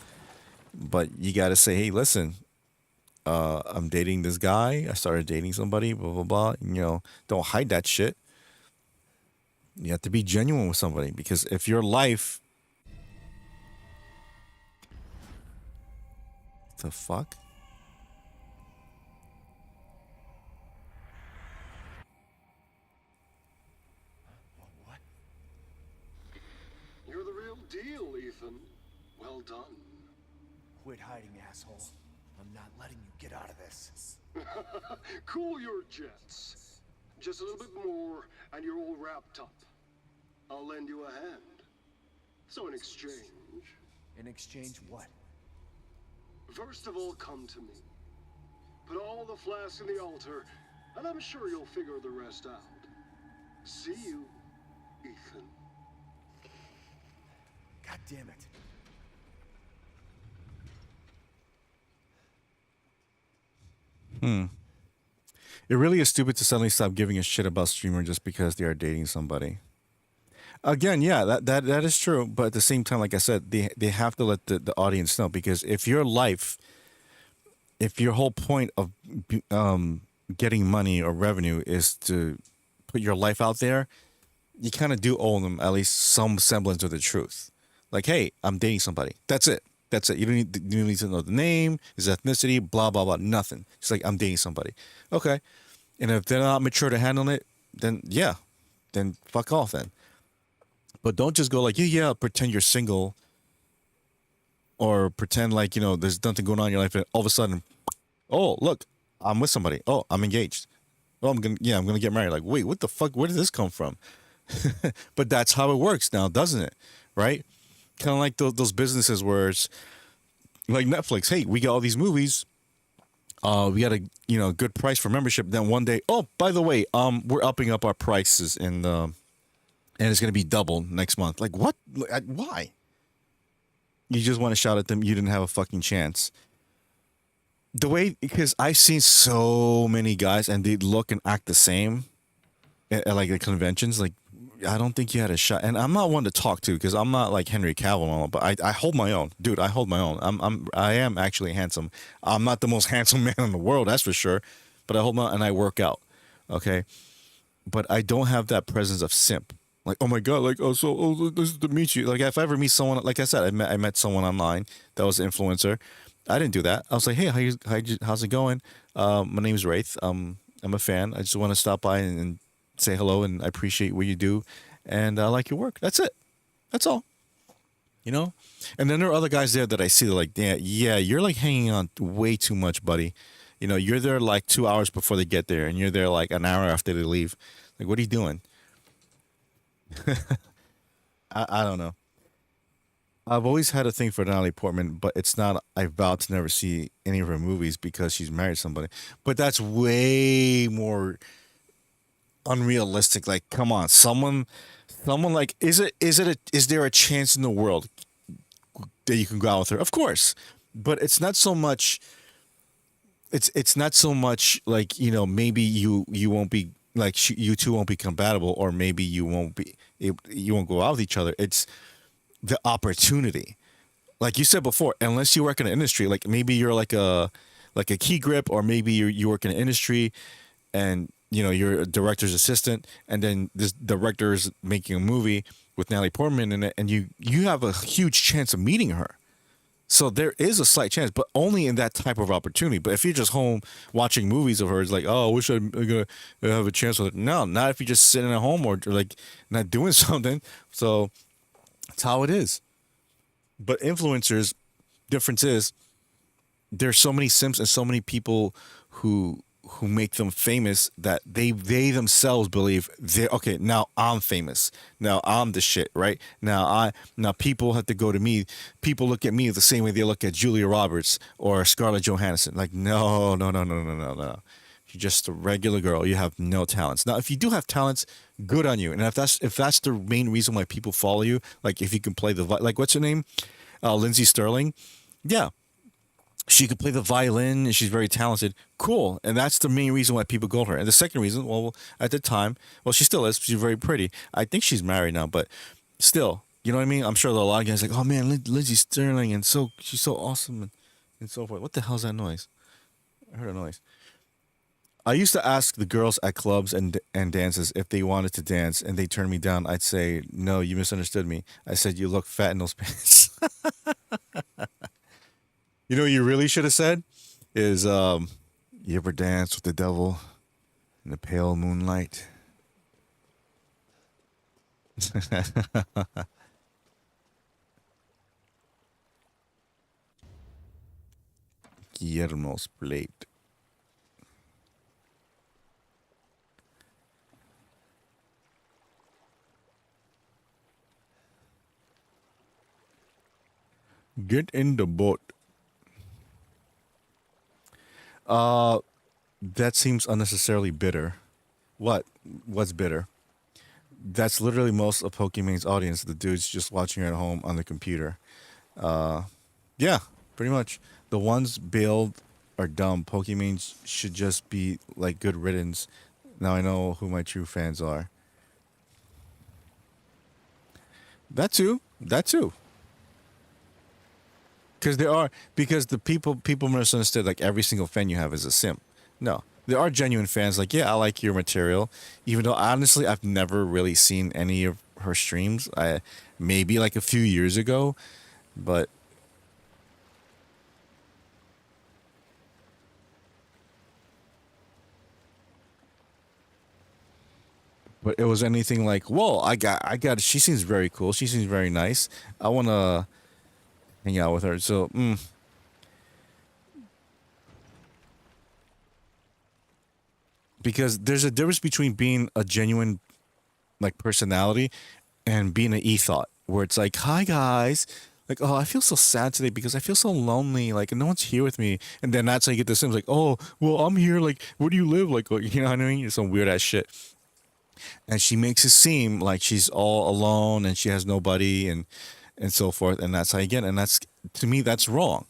but you gotta say, hey, listen, I'm dating this guy. I started dating somebody. Blah blah blah. Don't hide that shit. You have to be genuine with somebody, because if your life, the fuck. What? You're the real deal, Ethan. Well done. Quit hiding, asshole. I'm not letting you get out of this. Cool your jets. Just a little bit more, and you're all wrapped up. I'll lend you a hand. So in exchange, In exchange, what? first of all, come to me. Put all the flasks in the altar, and I'm sure you'll figure the rest out. See you, Ethan. God damn it. It really is stupid to suddenly stop giving a shit about streamer just because they are dating somebody. Again, yeah, that is true. But at the same time, like I said, they have to let the audience know, because if your whole point of getting money or revenue is to put your life out there, you kind of do owe them at least some semblance of the truth. Like, hey, I'm dating somebody. That's it. That's it. You don't need to know the name, his ethnicity, blah blah blah. Nothing. It's like, I'm dating somebody. Okay. And if they're not mature to handle it, then yeah, then fuck off then. But don't just go like, yeah, yeah, pretend you're single or pretend like, there's nothing going on in your life and all of a sudden, oh, look, I'm with somebody. Oh, I'm engaged. Oh, I'm gonna get married. Like, wait, what the fuck? Where did this come from? But that's how it works now, doesn't it? Right? Kind of like those businesses where it's like Netflix. Hey, we got all these movies. We got a good price for membership. Then one day, oh, by the way, we're upping up our prices and it's gonna be double next month. Like what? Why? You just want to shout at them. You didn't have a fucking chance. The way because I've seen so many guys and they look and act the same at like the conventions. Like I don't think you had a shot. And I'm not one to talk to because I'm not like Henry Cavill and all, but I hold my own, dude. I hold my own. I am actually handsome. I'm not the most handsome man in the world, that's for sure. But I hold my and I work out. Okay, but I don't have that presence of simp. Like, oh my god, like, this is to meet you. Like, if I ever meet someone, like I said, I met someone online that was an influencer. I didn't do that. I was like, hey, how's it going? My name's Wraith. I'm a fan. I just want to stop by and say hello, and I appreciate what you do, and I like your work. That's it. That's all. You know. And then there are other guys there that I see. They're like, yeah, you're like hanging on way too much, buddy. You're there like 2 hours before they get there, and you're there like an hour after they leave. Like, what are you doing? I don't know. I've always had a thing for Natalie Portman, but it's not. I vowed to never see any of her movies because she's married to somebody. But that's way more unrealistic. Like, come on, someone like, is there a chance in the world that you can go out with her? Of course, but it's not so much. It's not so much like maybe you won't be like you two won't be compatible, or maybe you won't go out with each other. It's the opportunity. Like you said before, unless you work in an industry, like maybe you're like a key grip, or maybe you work in an industry, and you're a director's assistant, and then this director is making a movie with Natalie Portman in it, and you have a huge chance of meeting her. So there is a slight chance, but only in that type of opportunity. But if you're just home watching movies of hers, like, oh, I wish I'm gonna have a chance with her. No, not if you're just sitting at home or like not doing something. So that's how it is. But influencers, difference is there's so many simps and so many people who make them famous that they themselves believe they're okay. Now I'm famous. Now I'm the shit. Right now people have to go to me. People look at me the same way they look at Julia Roberts or Scarlett Johansson. Like no, no, no, no, no, no, no. You're just a regular girl. You have no talents. Now, if you do have talents, good on you. And if that's the main reason why people follow you, like if you can play like what's her name, Lindsay Sterling, yeah, she could play the violin and she's very talented. Cool. And that's the main reason why people go to her. And the second reason, well, at the time, well, she still is. She's very pretty. I think she's married now, but still, you know what I mean? I'm sure there are a lot of guys like, oh man, Lindsay Sterling, and she's so awesome and so forth. What the hell's that noise? I heard a noise. I used to ask the girls at clubs and dances if they wanted to dance, and they turned me down. I'd say, no, you misunderstood me. I said, you look fat in those pants. You know what you really should have said is, you ever dance with the devil in the pale moonlight? Guillermo's plate. Get in the boat. Uh, that seems unnecessarily bitter. What? What's bitter? That's literally most of Pokemon's audience. The dudes just watching at home on the computer. Uh, yeah, pretty much. The ones bailed are dumb. Pokemon should just be like good riddance. Now I know who my true fans are. That too. That too. Because the people misunderstood like every single fan you have is a simp. No, there are genuine fans. Like, yeah, I like your material, even though honestly I've never really seen any of her streams. I maybe like a few years ago, but But it was anything like, whoa, I got. She seems very cool. She seems very nice. I want to hang out with her. So, because there's a difference between being a genuine like personality and being an e-thought where it's like, hi guys, like, oh, I feel so sad today because I feel so lonely, like no one's here with me. And then that's how you get the Sims, like, oh, well, I'm here, like, where do you live, like you know what I mean? It's some weird ass shit. And she makes it seem like she's all alone and she has nobody and so forth, and that's how you get it. And that's, to me, that's wrong.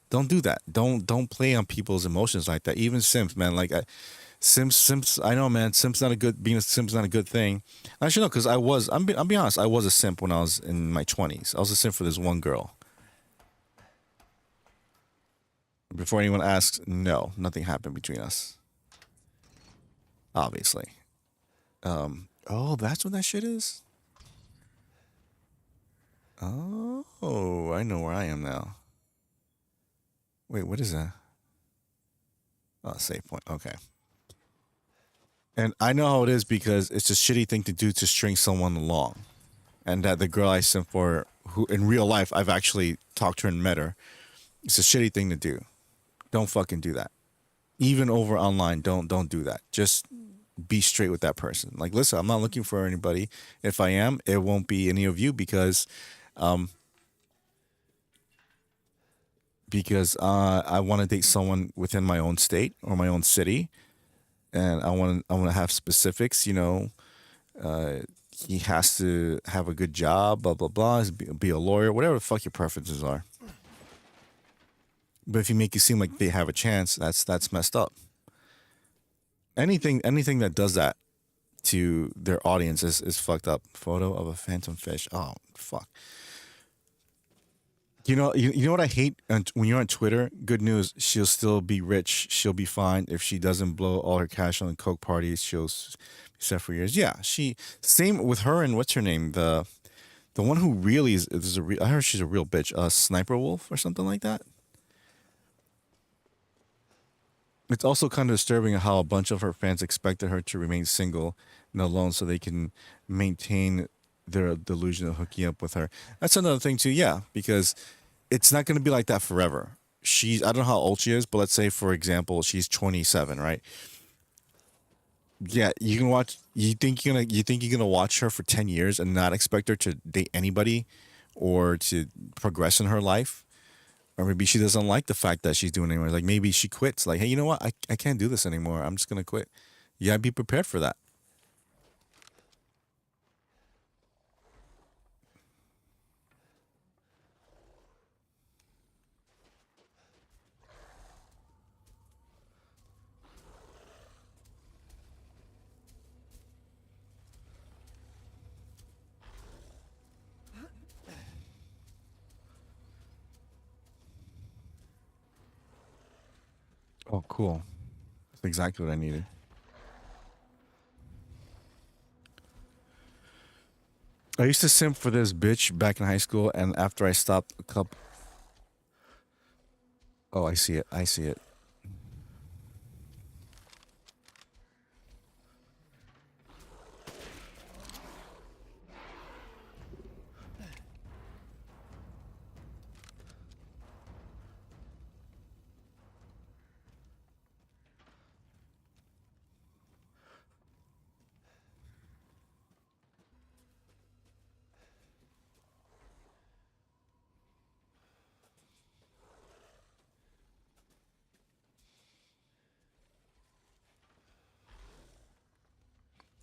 Don't do that. Don't play on people's emotions like that. Even Sims, man, like Sims. I know, man. Sim's not a good. Being a Sim's not a good thing. Actually, no, because I was. I'm be honest. I was a simp when I was in my 20s. I was a simp for this one girl. Before anyone asks, no, nothing happened between us. Obviously. Oh, that's what that shit is. Oh, I know where I am now. Wait, what is that? Oh, save point. Okay. And I know how it is because it's a shitty thing to do to string someone along. And that the girl I sent for, who in real life I've actually talked to her and met her, it's a shitty thing to do. Don't fucking do that. Even over online, don't do that. Just be straight with that person. Like, listen, I'm not looking for anybody. If I am, it won't be any of you um, because I want to date someone within my own state or my own city, and I want to have specifics. Uh, he has to have a good job, blah blah blah. Be a lawyer, whatever the fuck your preferences are. But if you make it seem like they have a chance, that's messed up. Anything that does that to their audience is fucked up. Photo of a phantom fish. Oh fuck. You know what I hate when you're on Twitter. Good news, she'll still be rich. She'll be fine if she doesn't blow all her cash on coke parties. She'll be set for years. Yeah, she same with her and what's her name, the one who really is a real. I heard she's a real bitch. Sniper Wolf or something like that. It's also kind of disturbing how a bunch of her fans expected her to remain single and alone so they can maintain their delusion of hooking up with her. That's another thing too, yeah, because it's not going to be like that forever. I don't know how old she is, but let's say for example she's 27, right? Yeah, you can watch. You think you're gonna watch her for 10 years and not expect her to date anybody or to progress in her life? Or maybe she doesn't like the fact that she's doing it anymore. Like maybe she quits. Like, hey, you know what? I can't do this anymore. I'm just gonna quit. You gotta be prepared for that. Oh, cool. That's exactly what I needed. I used to simp for this bitch back in high school, and after I stopped a couple. Oh, I see it. I see it.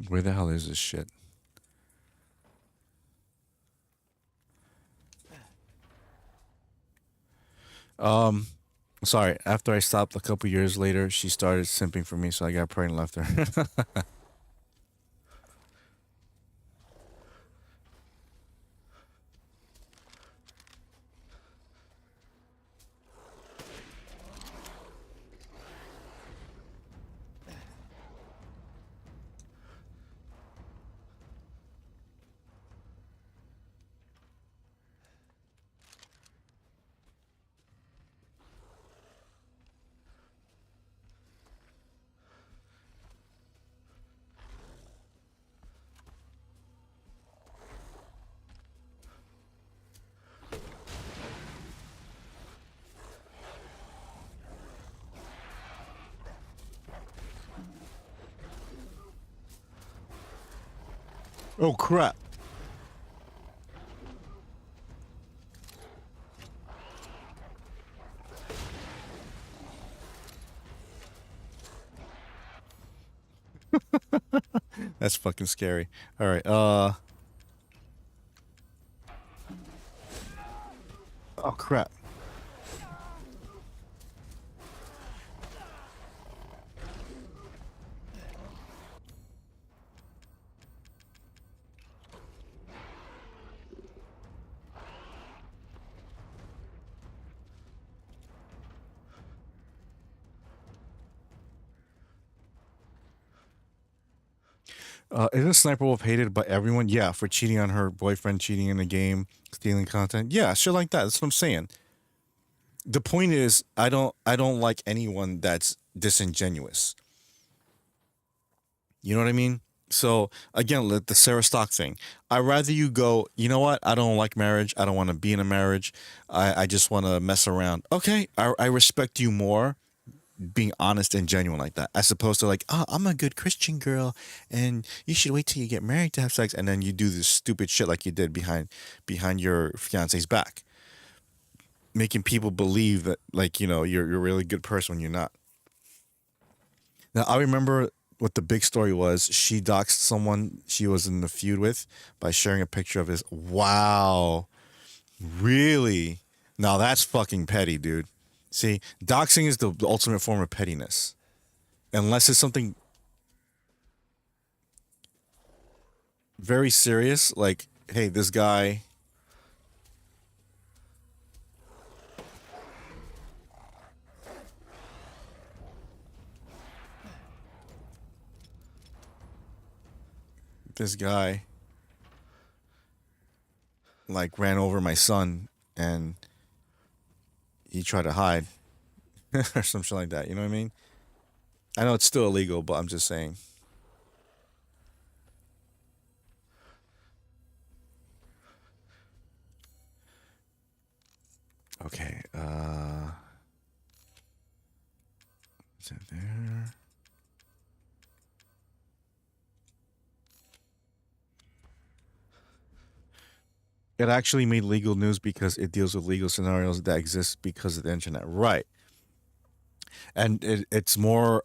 Where the hell is this shit? Um, Sorry. After I stopped a couple years later, she started simping for me, so I got pregnant, and left her. Oh crap. That's fucking scary. All right. Oh crap. Isn't Sniper Wolf hated by everyone? Yeah, for cheating on her boyfriend, cheating in the game, stealing content. Yeah, shit like that. That's what I'm saying. The point is, I don't like anyone that's disingenuous. You know what I mean? So again, the Sarah Stock thing. I rather you go. You know what? I don't like marriage. I don't want to be in a marriage. I just want to mess around. Okay, I respect you more being honest and genuine like that, as opposed to like, oh, I'm a good Christian girl, and you should wait till you get married to have sex, and then you do this stupid shit like you did behind your fiance's back, making people believe that like you're a really good person when you're not. Now I remember what the big story was. She doxed someone she was in the feud with by sharing a picture of his. Wow, really? Now that's fucking petty, dude. See, doxing is the ultimate form of pettiness. Unless it's something very serious, like, hey, this guy like ran over my son and he tried to hide or some shit like that. You know what I mean? I know it's still illegal, but I'm just saying. Okay, is that there? It actually made legal news because it deals with legal scenarios that exist because of the internet, right? And it's more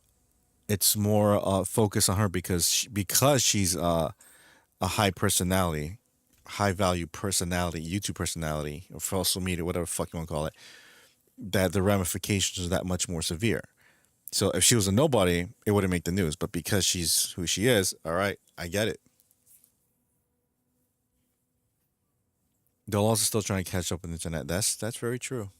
focused on her because she's a high personality, high value personality, YouTube personality, or social media, whatever the fuck you want to call it. That the ramifications are that much more severe. So if she was a nobody, it wouldn't make the news. But because she's who she is, all right, I get it. They'll also still trying to catch up on the internet. That's very true.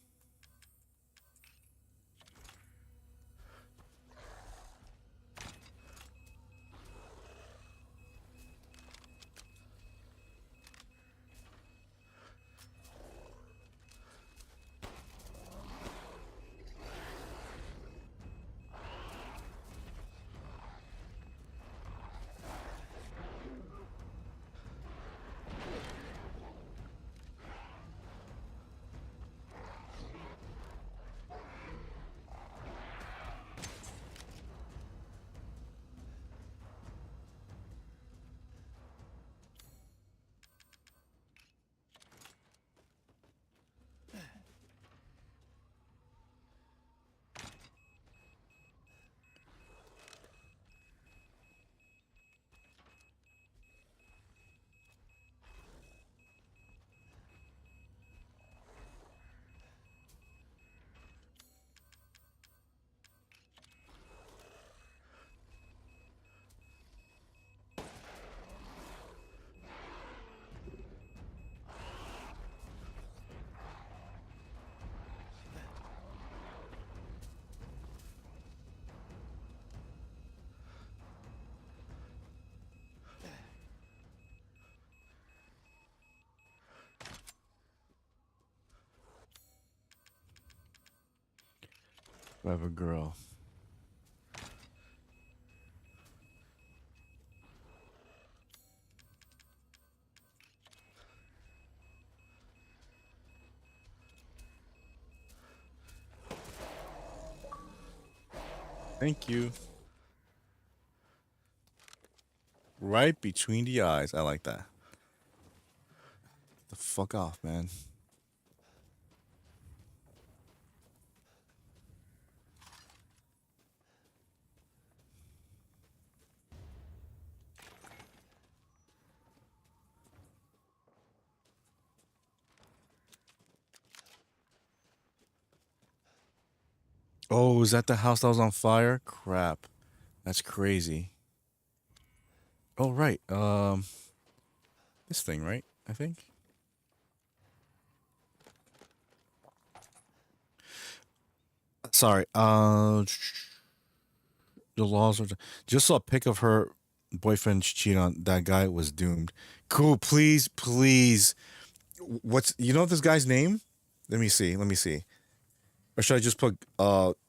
Clever girl. Thank you. right between the eyes. I like that. The fuck off, man. Oh, is that the house that was on fire? Crap. That's crazy. Oh, right. This thing, right? I think. Sorry. The laws are just saw a pic of her boyfriend cheat on that guy was doomed. Cool. Please, please. What's this guy's name? Let me see. Let me see. Or should I just put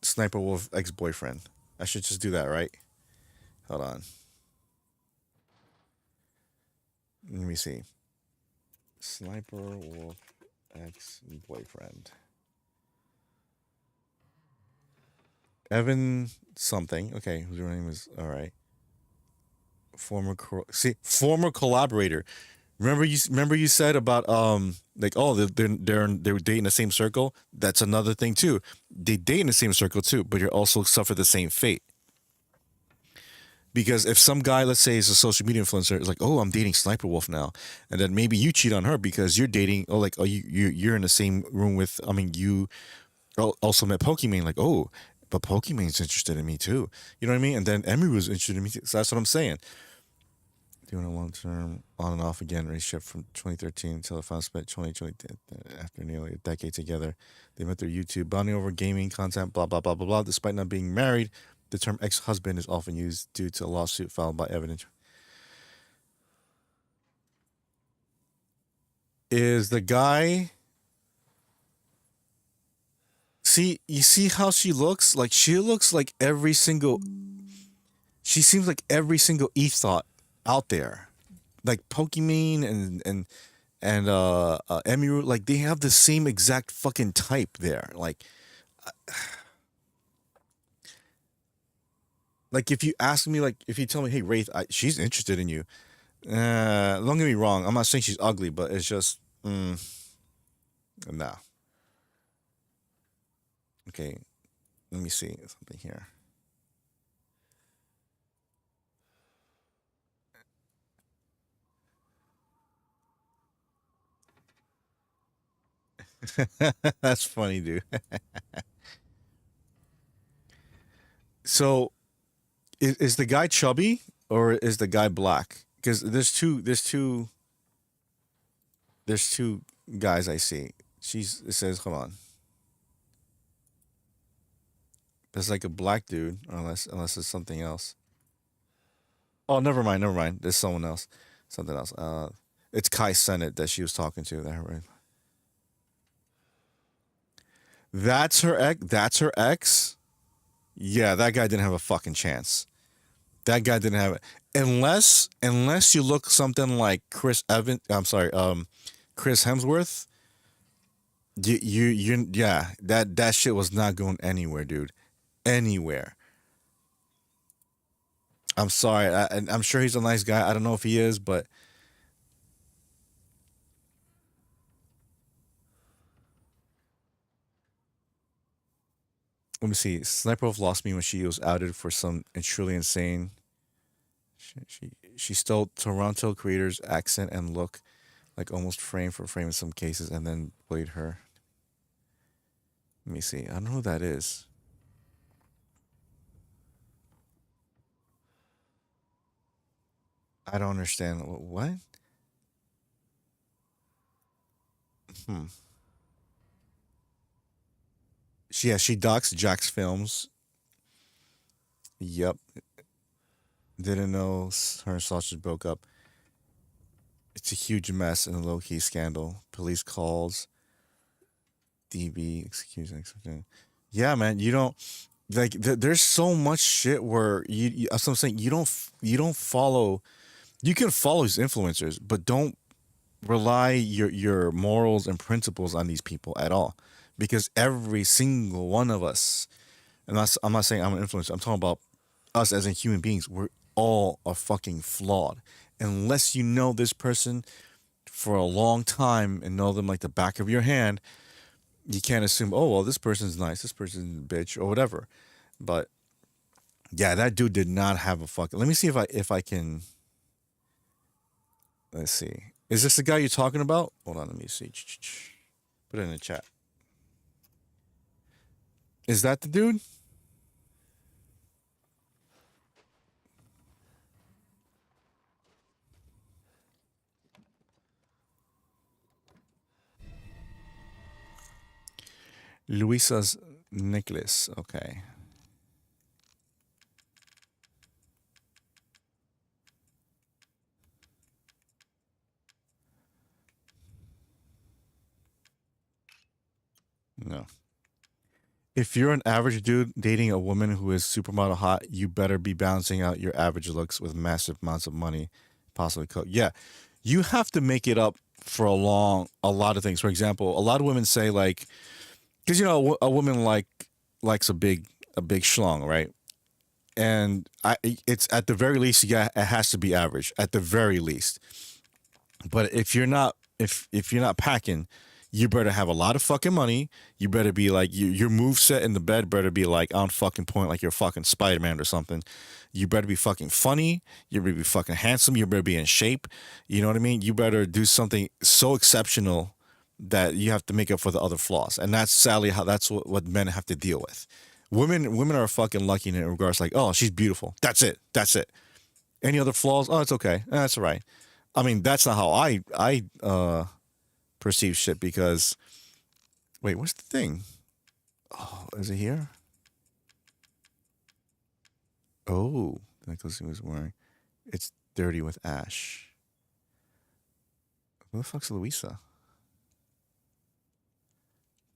Sniper Wolf ex boyfriend? I should just do that, right? Hold on. Let me see. Sniper Wolf ex boyfriend. Evan something. Okay, whose name is all right. Former collaborator. Remember you said about like oh they were dating the same circle. That's another thing too. They date in the same circle too, but you also suffer the same fate. Because if some guy, let's say, is a social media influencer, is like, oh, I'm dating Sniper Wolf now, and then maybe you cheat on her because you're dating, oh, like, oh, you're in the same room with, I mean, you also met Pokimane, like, oh, but Pokimane's interested in me too, you know what I mean? And then Emmy was interested in me too. So that's what I'm saying. Doing a long term on and off again relationship from 2013 until the final spent 2020 after nearly a decade together. They met their YouTube bonding over gaming content, blah blah blah blah blah. Despite not being married, the term ex-husband is often used due to a lawsuit filed by evidence. Is the guy? See, you see how she looks? Like she looks like every single. She seems like every single ethot out there, like Pokimane and Emiru. Like they have the same exact fucking type there. Like if you ask me, like if you tell me, hey Wraith, she's interested in you. Don't get me wrong. I'm not saying she's ugly, but it's just, nah. Okay, let me see something here. That's funny, dude. So, is the guy chubby or is the guy black? Because there's two guys I see. It says, hold on. There's like a black dude, unless it's something else. Oh, never mind, never mind. There's someone else, something else. It's Kai Sennett that she was talking to. That's her ex. That's her ex. Yeah, that guy didn't have a fucking chance. That guy didn't have it. Unless you look something like Chris Evans. I'm sorry, Chris Hemsworth. Yeah. That shit was not going anywhere, dude. Anywhere. I'm sorry. I'm sure he's a nice guy. I don't know if he is, but let me see. Sniper Wolf lost me when she was outed for some truly insane. She stole Toronto creators' accent and look, like almost frame for frame in some cases, and then played her. Let me see. I don't know who that is. I don't understand. What? Hmm. She docs Jack's films. Yep. Didn't know her and Sausage broke up. It's a huge mess and a low key scandal. Police calls. DB. Excuse me. Yeah, man. You don't like. There's so much shit where that's what I'm saying. You don't follow. You can follow these influencers, but don't rely your morals and principles on these people at all, because every single one of us. And I'm not saying I'm an influencer. I'm talking about us as in human beings. all are fucking flawed. Unless you know this person for a long time and know them like the back of your hand, you can't assume, oh well, this person's nice, this person's a bitch, or whatever. But yeah, that dude did not have a fucking. Let me see if I can. Let's see. Is this the guy you're talking about? Hold on, let me see. Put it in the chat. Is that the dude? Luisa's necklace. Okay. No. If you're an average dude dating a woman who is supermodel hot, you better be balancing out your average looks with massive amounts of money, possibly coke. Yeah, you have to make it up for a lot of things. For example, a lot of women say like, because you know a woman likes a big schlong, right? And it's at the very least, yeah, it has to be average at the very least. But if you're not packing, you better have a lot of fucking money. You better be like your move set in the bed better be like on fucking point, like you're fucking Spider Man or something. You better be fucking funny. You better be fucking handsome. You better be in shape. You know what I mean? You better do something so exceptional that you have to make up for the other flaws. And that's sadly how that's what men have to deal with. Women are fucking lucky in regards like, oh, she's beautiful. That's it. That's it. Any other flaws? Oh, it's okay. That's all right. I mean, that's not how I perceive shit because wait, what's the thing? Oh, is it here? Oh, the necklace he was wearing. It's dirty with ash. Who the fuck's Louisa?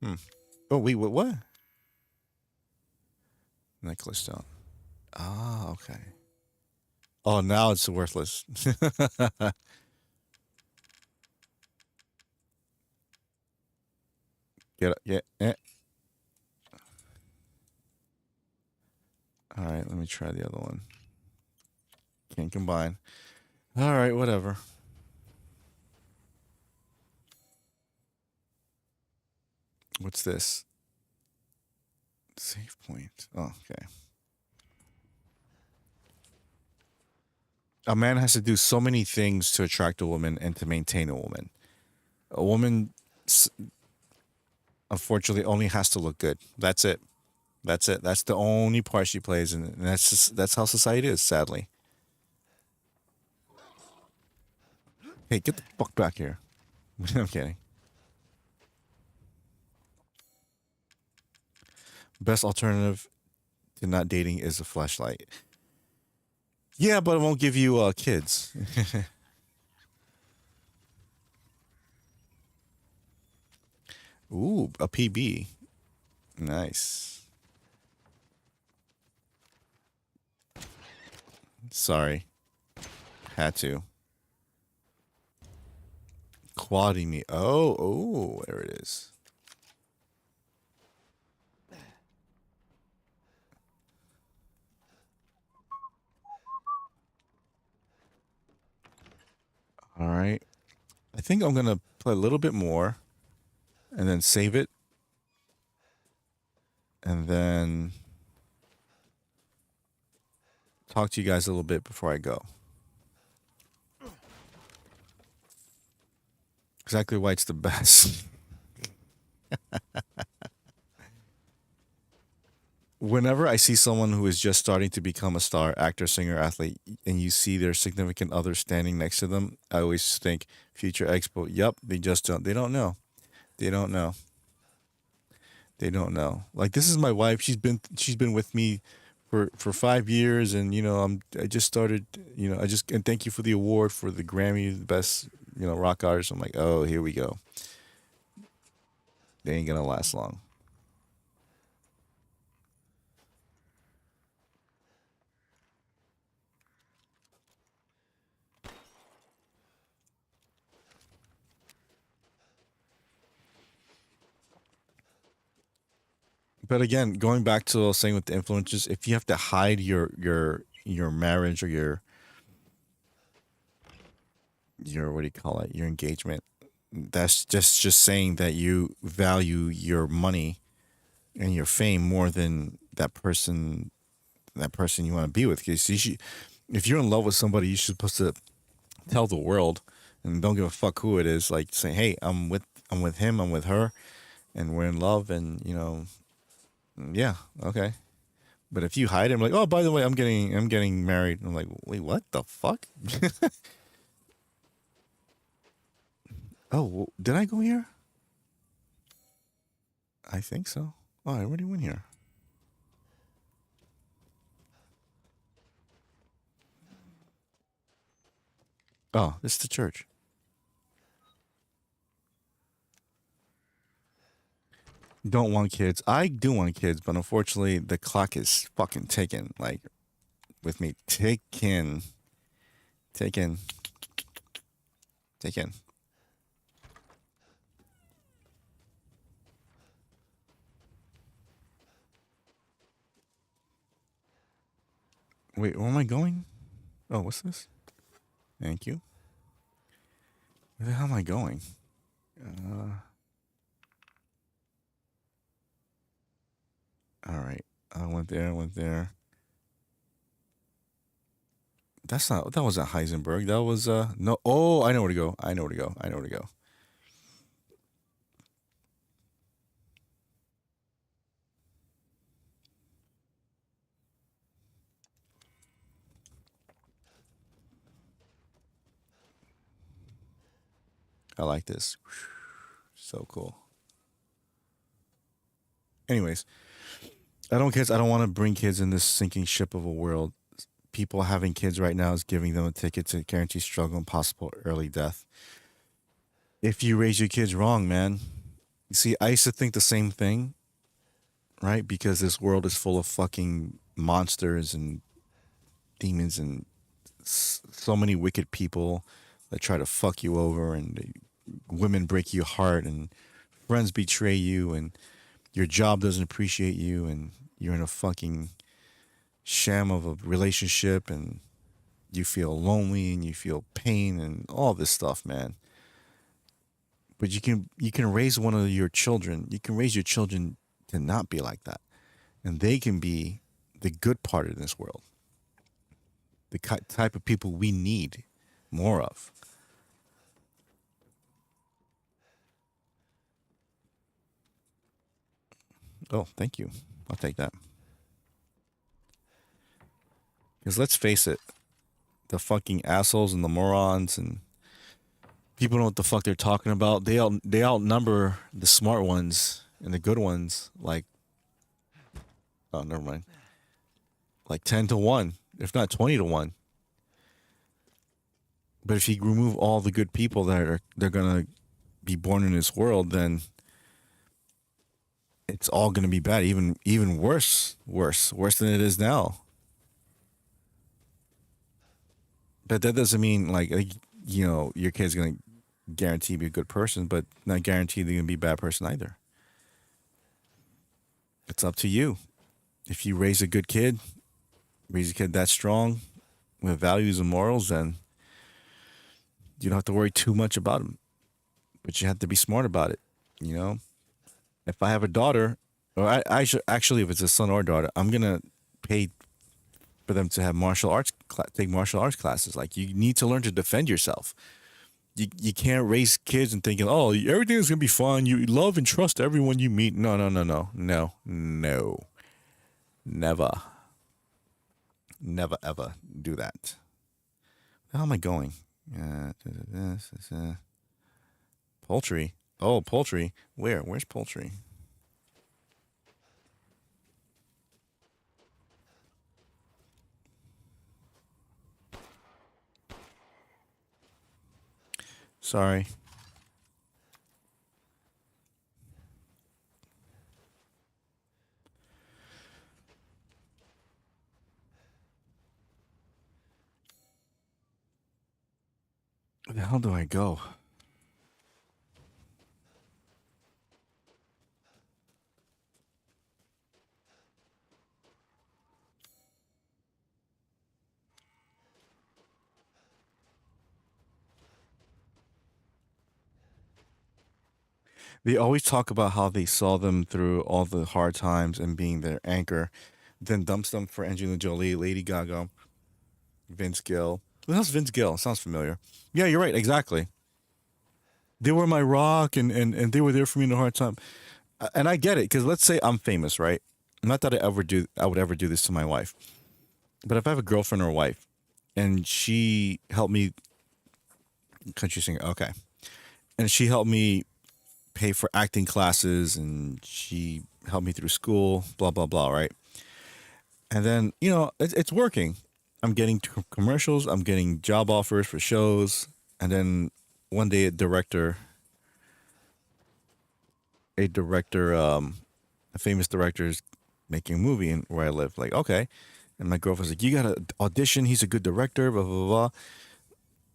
Hmm. Oh wait, what? Necklace stone. Ah, okay. Oh, now it's worthless. Get it? Yeah. All right, let me try the other one. Can't combine. All right, whatever. What's this? Save point. Oh, okay. A man has to do so many things to attract a woman and to maintain a woman. A woman, unfortunately, only has to look good. That's it. That's it. That's the only part she plays, and that's how society is. Sadly. Hey, get the fuck back here. I'm kidding. Best alternative to not dating is a flashlight. Yeah, but it won't give you kids. Ooh, a PB. Nice. Sorry. Had to. Quality me. Oh, there it is. All right. I think I'm going to play a little bit more and then save it. And then talk to you guys a little bit before I go. Exactly why it's the best. Whenever I see someone who is just starting to become a star, actor, singer, athlete, and you see their significant other standing next to them, I always think future expo. Yep, they don't know. They don't know. They don't know. Like this is my wife. She's been with me for 5 years, and I just started. And thank you for the award for the Grammy, the best rock artist. I'm like, oh, here we go. They ain't gonna last long. But again, going back to what I was saying with the influencers, if you have to hide your your marriage or your what do you call it, your engagement. That's just saying that you value your money and your fame more than that person you want to be with. Because if you're in love with somebody, you're supposed to tell the world and don't give a fuck who it is. Like say, hey, I'm with him, I'm with her, and we're in love, and yeah, okay. But if you hide him, like, oh, by the way, I'm getting married. I'm like, wait, what the fuck? Oh, did I go here? I think so. Oh, I already went here. Oh, this is the church. Don't want kids. I do want kids, but unfortunately, the clock is fucking ticking. Like with me, ticking, ticking, ticking. Wait, where am I going? Oh, what's this? Thank you. Where the hell am I going? All right. I went there. I went there. That's not. That wasn't Heisenberg. That was no. Oh, I know where to go. I know where to go. I know where to go. I like this. So cool. Anyways, I don't kids. I don't want to bring kids in this sinking ship of a world. People having kids right now is giving them a ticket to guarantee struggle and possible early death. If you raise your kids wrong, man. You see, I used to think the same thing, right? Because this world is full of fucking monsters and demons and so many wicked people that try to fuck you over, and women break your heart, and friends betray you, and your job doesn't appreciate you, and you're in a fucking sham of a relationship, and you feel lonely and you feel pain and all this stuff, man. But you can raise one of your children. You can raise your children to not be like that, and they can be the good part in this world, the type of people we need more of. Oh, thank you. I'll take that. Because let's face it, the fucking assholes and the morons and people know what the fuck they're talking about. They outnumber the smart ones and the good ones like, oh, never mind, like 10 to 1, if not 20 to 1. But if you remove all the good people that they're gonna be born in this world, then it's all gonna be bad. Even worse than it is now. But that doesn't mean like your kid's gonna guarantee to be a good person, but not guarantee they're gonna be a bad person either. It's up to you. If you raise a kid that strong with values and morals, then you don't have to worry too much about them. But you have to be smart about it. You know, if I have a daughter, or I should actually, if it's a son or daughter, I'm gonna pay for them to have take martial arts classes. Like you need to learn to defend yourself. You can't raise kids and thinking, oh, everything is gonna be fine. You love and trust everyone you meet. No, no, no, no, no, no, never, never, ever do that. How am I going? Poultry. Oh, poultry. Where? Where's poultry? Sorry. Where the hell do I go? They always talk about how they saw them through all the hard times and being their anchor, then dumps them for Angelina Jolie, Lady Gaga, Vince Gill. Who else? Vince Gill sounds familiar. Yeah, you're right. Exactly. They were my rock, and they were there for me in a hard time. And I get it because let's say I'm famous, right? Not that I would ever do this to my wife, but if I have a girlfriend or a wife, and she helped me, country singer, okay, and she helped me pay for acting classes, and she helped me through school, blah blah blah, right? And then it's working. I'm getting commercials. I'm getting job offers for shows, and then one day a director, a famous director is making a movie in where I live. Like, okay. And my girlfriend's like, you gotta audition. He's a good director, blah, blah, blah.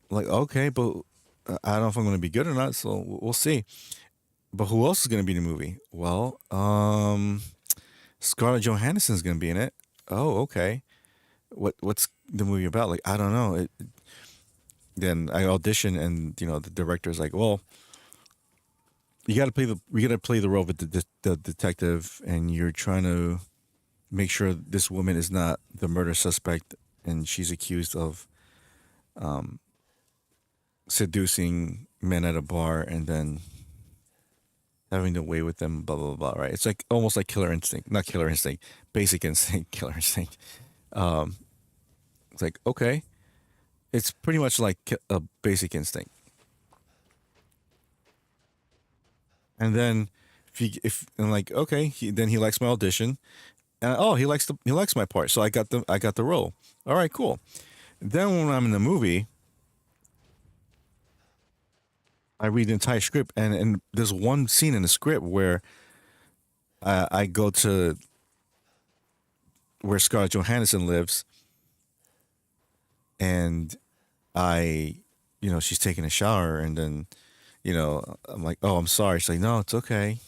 Like, okay, but I don't know if I'm gonna be good or not, so we'll see. But who else is gonna be in the movie? Well, Scarlett Johansson's gonna be in it. Oh, okay. What's the movie about? Like, I don't know. Then I audition, and the director's like, well, you gotta play the role of the detective, and you're trying to make sure this woman is not the murder suspect, and she's accused of seducing men at a bar and then having to way with them, blah blah blah. Right? It's like almost like Killer Instinct, not Killer Instinct, Basic Instinct, Killer Instinct. It's like okay, it's pretty much like a Basic Instinct. And then if I'm like okay, then he likes my audition, and oh he likes my part, so I got the role. All right, cool. Then when I'm in the movie, I read the entire script, and there's one scene in the script where I go to where Scarlett Johansson lives, and I, she's taking a shower, and then, I'm like, oh, I'm sorry. She's like, no, it's okay.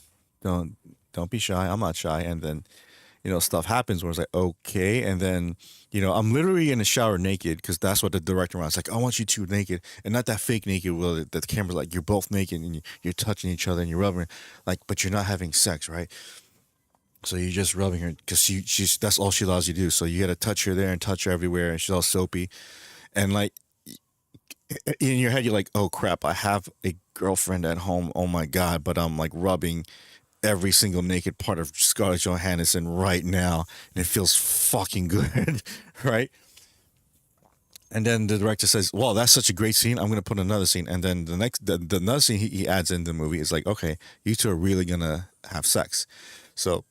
Don't don't be shy. I'm not shy. And then, stuff happens where it's like, okay, and then, I'm literally in the shower naked because that's what the director wants. Like, I want you two naked, and not that fake naked where the camera's like you're both naked and you're touching each other and you're rubbing, like, but you're not having sex, right? So you're just rubbing her because she's that's all she allows you to do. So you got to touch her there and touch her everywhere, and she's all soapy, and like in your head you're like, oh crap, I have a girlfriend at home. Oh my god, but I'm like rubbing every single naked part of Scarlett Johansson right now, and it feels fucking good, right? And then the director says, "Well, that's such a great scene. I'm gonna put another scene." And then the another scene he adds in the movie is like, "Okay, you two are really gonna have sex, so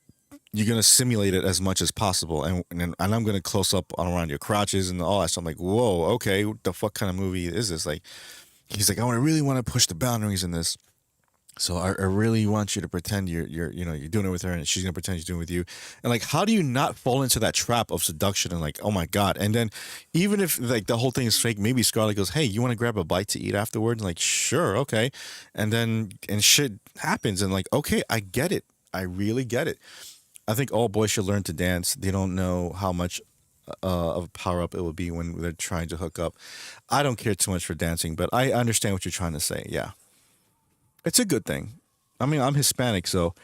you're gonna simulate it as much as possible, and I'm gonna close up on around your crotches and all that." So I'm like, "Whoa, okay, what the fuck kind of movie is this?" Like, he's like, really want to push the boundaries in this. So I really want you to pretend you're doing it with her, and she's gonna pretend she's doing it with you. And like, how do you not fall into that trap of seduction and like, oh my god? And then even if like the whole thing is fake, maybe Scarlett goes, hey, you want to grab a bite to eat afterward? And like, sure, okay. And then and shit happens, and like, okay, I get it. I really get it. I think all boys should learn to dance. They don't know how much of a power up it will be when they're trying to hook up. I don't care too much for dancing, but I understand what you're trying to say. Yeah. It's a good thing. I mean, I'm Hispanic, so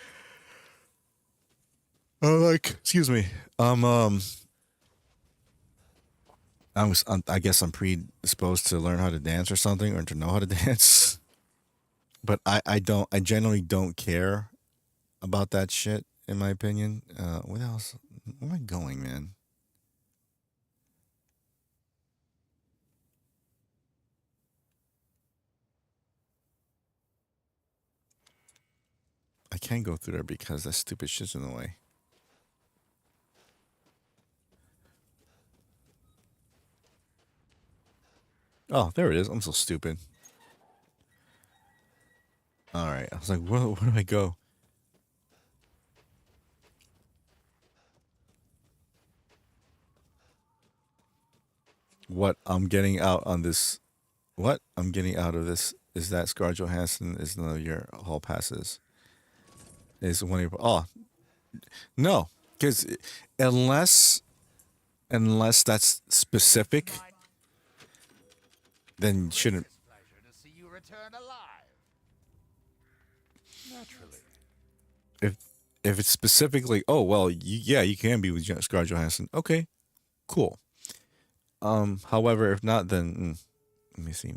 like, excuse me. I'm I guess I'm predisposed to learn how to dance or something, or to know how to dance. But I don't. I generally don't care about that shit. In my opinion. What else? Where am I going, man? I can't go through there because that stupid shit's in the way. Oh, there it is. I'm so stupid. All right. I was like, where do I go? What I'm getting out on this, what I'm getting out of this is that Scarlett Johansson is none of your hall passes. Is one of your, oh no, because unless unless that's specific, then shouldn't. Pleasure to see you return alive. Naturally. If if it's specifically, oh well, yeah, you can be with Scarlett Johansson. Okay, cool. However, if not, then let me see.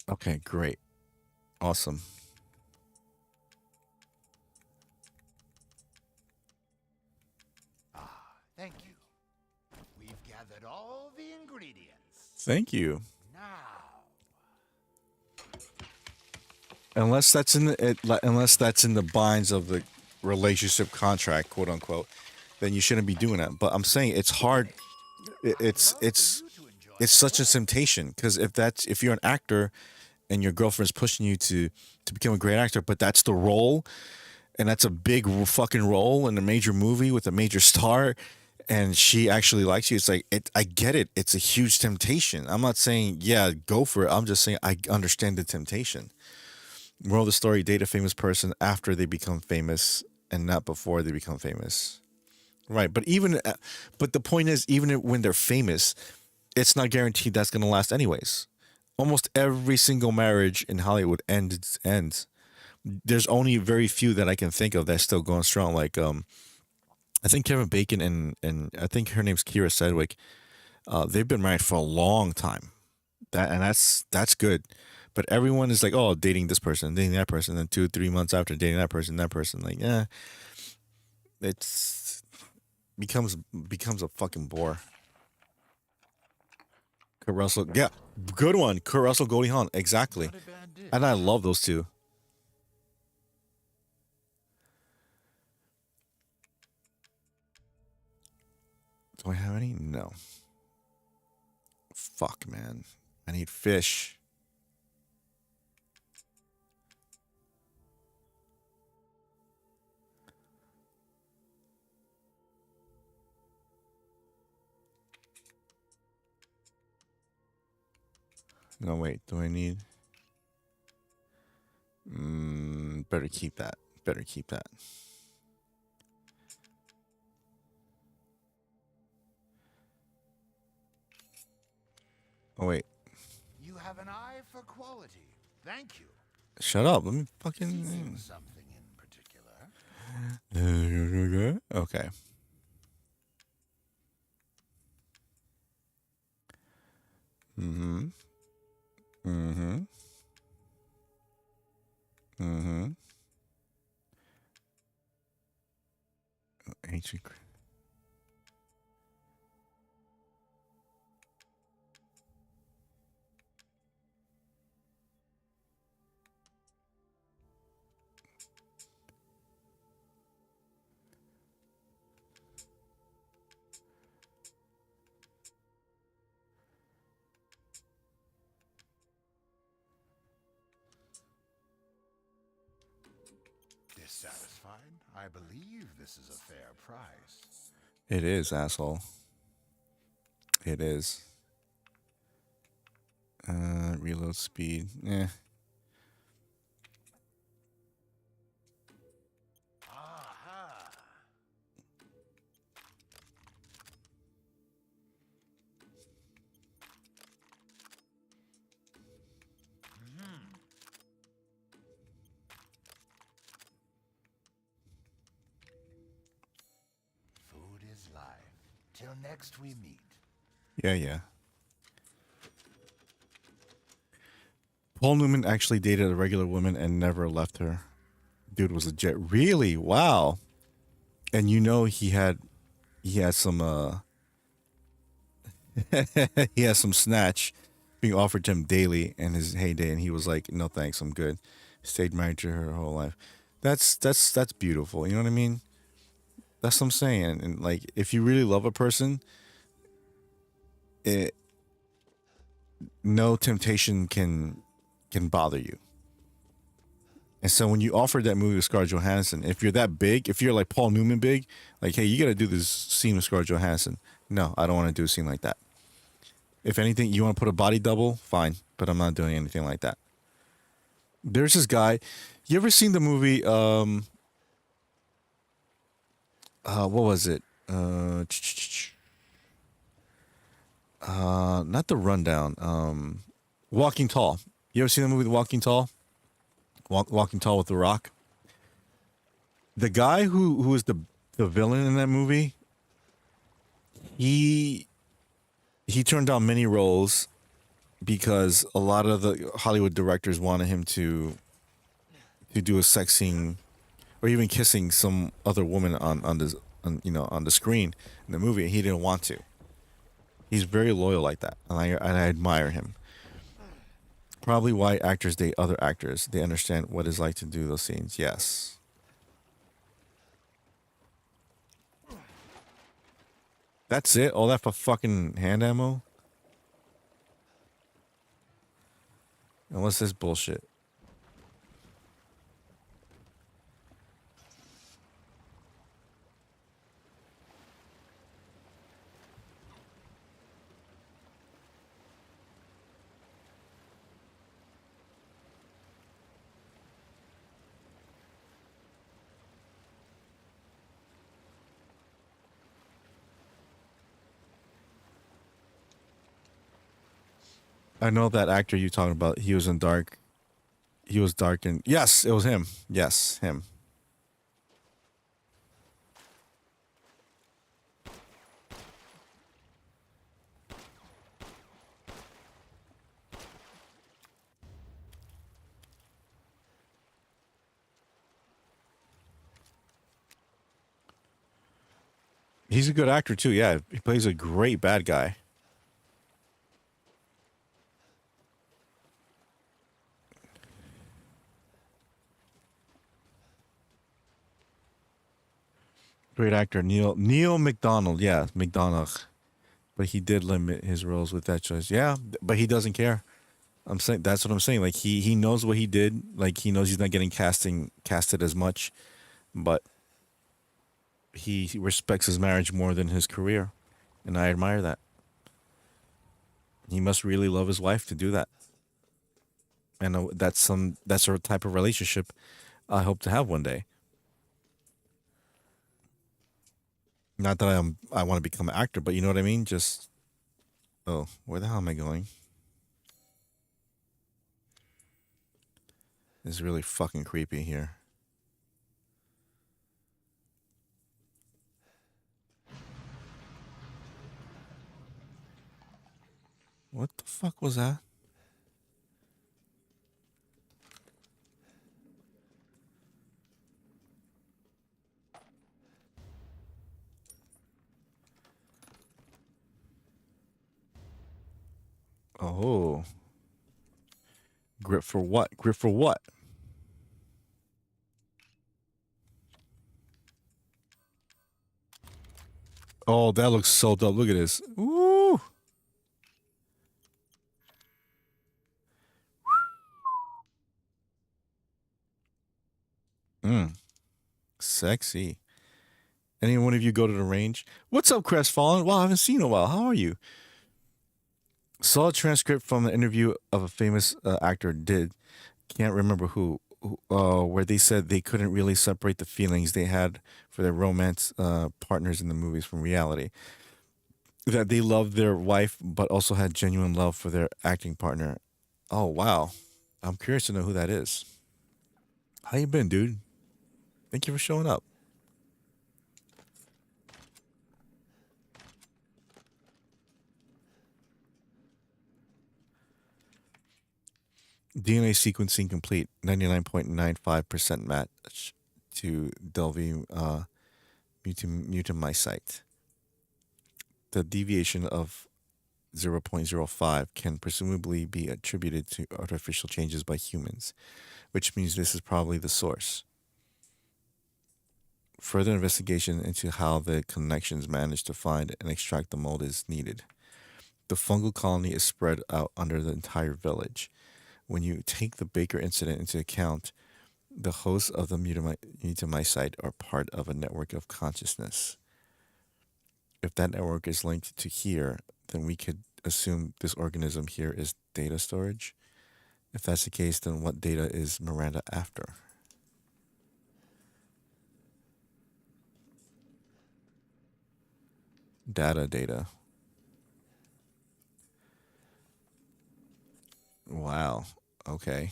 Okay, great, awesome. Thank you. We've gathered all the ingredients. Thank you. Now, Unless that's in unless that's in the binds of the relationship contract, quote unquote, then you shouldn't be doing that. But I'm saying it's hard. It's I'd love for you to enjoy it's it such a well. temptation because if you're an actor and your girlfriend's pushing you to become a great actor, but that's the role, and that's a big fucking role in a major movie with a major star, and she actually likes you, it's like I get it. It's a huge temptation. I'm not saying yeah go for it. I'm just saying I understand the temptation. Moral of the story: date a famous person after they become famous and not before they become famous. Right, but but the point is, even when they're famous, it's not guaranteed that's going to last anyways. Almost every single marriage in Hollywood ends. There's only very few that I can think of that's still going strong. Like I think Kevin Bacon and I think her name's Kira Sedgwick. They've been married for a long time. That's good. But everyone is like, oh, dating this person, dating that person, and 2 3 months after dating that person, like, yeah, it's becomes a fucking bore. Kurt Russell, yeah, good one. Kurt Russell, Goldie Hawn, exactly. Not a bad dish. And I love those two. Do I have any? No. Fuck, man. I need fish. No, wait. Do I need? Better keep that. Better keep that. Oh, wait. You have an eye for quality. Thank you. Shut up. Let me Seeking fucking. something in particular. Okay. Mm-hmm. Mm-hmm. Mm-hmm. Ancient. Dissatisfied? I believe this is a fair price. It is, asshole. It is. Reload speed. Eh. Aha! Food is life. Till next we meet. Yeah, yeah. Paul Newman actually dated a regular woman and never left her. Dude was legit. Really? Wow. And you know he had some he has some snatch being offered to him daily in his heyday, and he was like, "No thanks, I'm good." Stayed married to her whole life. That's beautiful. You know what I mean? That's what I'm saying. And like, if you really love a person, it no temptation can bother you. And so when you offered that movie with Scarlett Johansson, if you're that big, if you're like Paul Newman big, like, hey, you got to do this scene with Scarlett Johansson. No, I don't want to do a scene like that. If anything, you want to put a body double, fine, but I'm not doing anything like that. There's this guy. You ever seen the movie? What was it? Not the rundown. Walking Tall. You ever seen the movie The Walking Tall? Walking Tall with The Rock. The guy who was the villain in that movie, he he turned down many roles because a lot of the Hollywood directors wanted him to do a sex scene or even kissing some other woman on the screen in the movie. He didn't want to. He's very loyal like that, and I admire him. Probably why actors date other actors. They understand what it's like to do those scenes. Yes. That's it? All that for fucking hand ammo? And what's this bullshit? I know that actor you talking about. He was in Dark. He was Dark and yes, it was him. Yes, him. He's a good actor too. Yeah, he plays a great bad guy. Great actor Neil McDonald. Yeah, McDonald. But he did limit his roles with that choice. Yeah, but he doesn't care. I'm saying that's what I'm saying. Like he knows what he did. Like he knows he's not getting casted as much, but he respects his marriage more than his career, and I admire that. He must really love his wife to do that, and that's a type of relationship I hope to have one day. Not that I want to become an actor, but you know what I mean. Just oh, where the hell am I going? It's really fucking creepy here. What the fuck was that? Oh, grip for what? Grip for what? Oh, that looks so dope. Look at this. Ooh. Mm, sexy. Any one of you go to the range? What's up, Crestfallen? Wow, I haven't seen you in a while. How are you? Saw a transcript from an interview of a famous actor did. Can't remember where they said they couldn't really separate the feelings they had for their romance partners in the movies from reality. That they loved their wife, but also had genuine love for their acting partner. Oh wow, I'm curious to know who that is. How you been, dude? Thank you for showing up. DNA sequencing complete. 99.95% match to Delvi mutamycite. The deviation of 0.05 can presumably be attributed to artificial changes by humans, which means this is probably the source. Further investigation into how the connections managed to find and extract the mold is needed. The fungal colony is spread out under the entire village. When you take the Baker incident into account, the hosts of the mutamycite are part of a network of consciousness. If that network is linked to here, then we could assume this organism here is data storage. If that's the case, then what data is Miranda after? Data. Wow. Okay.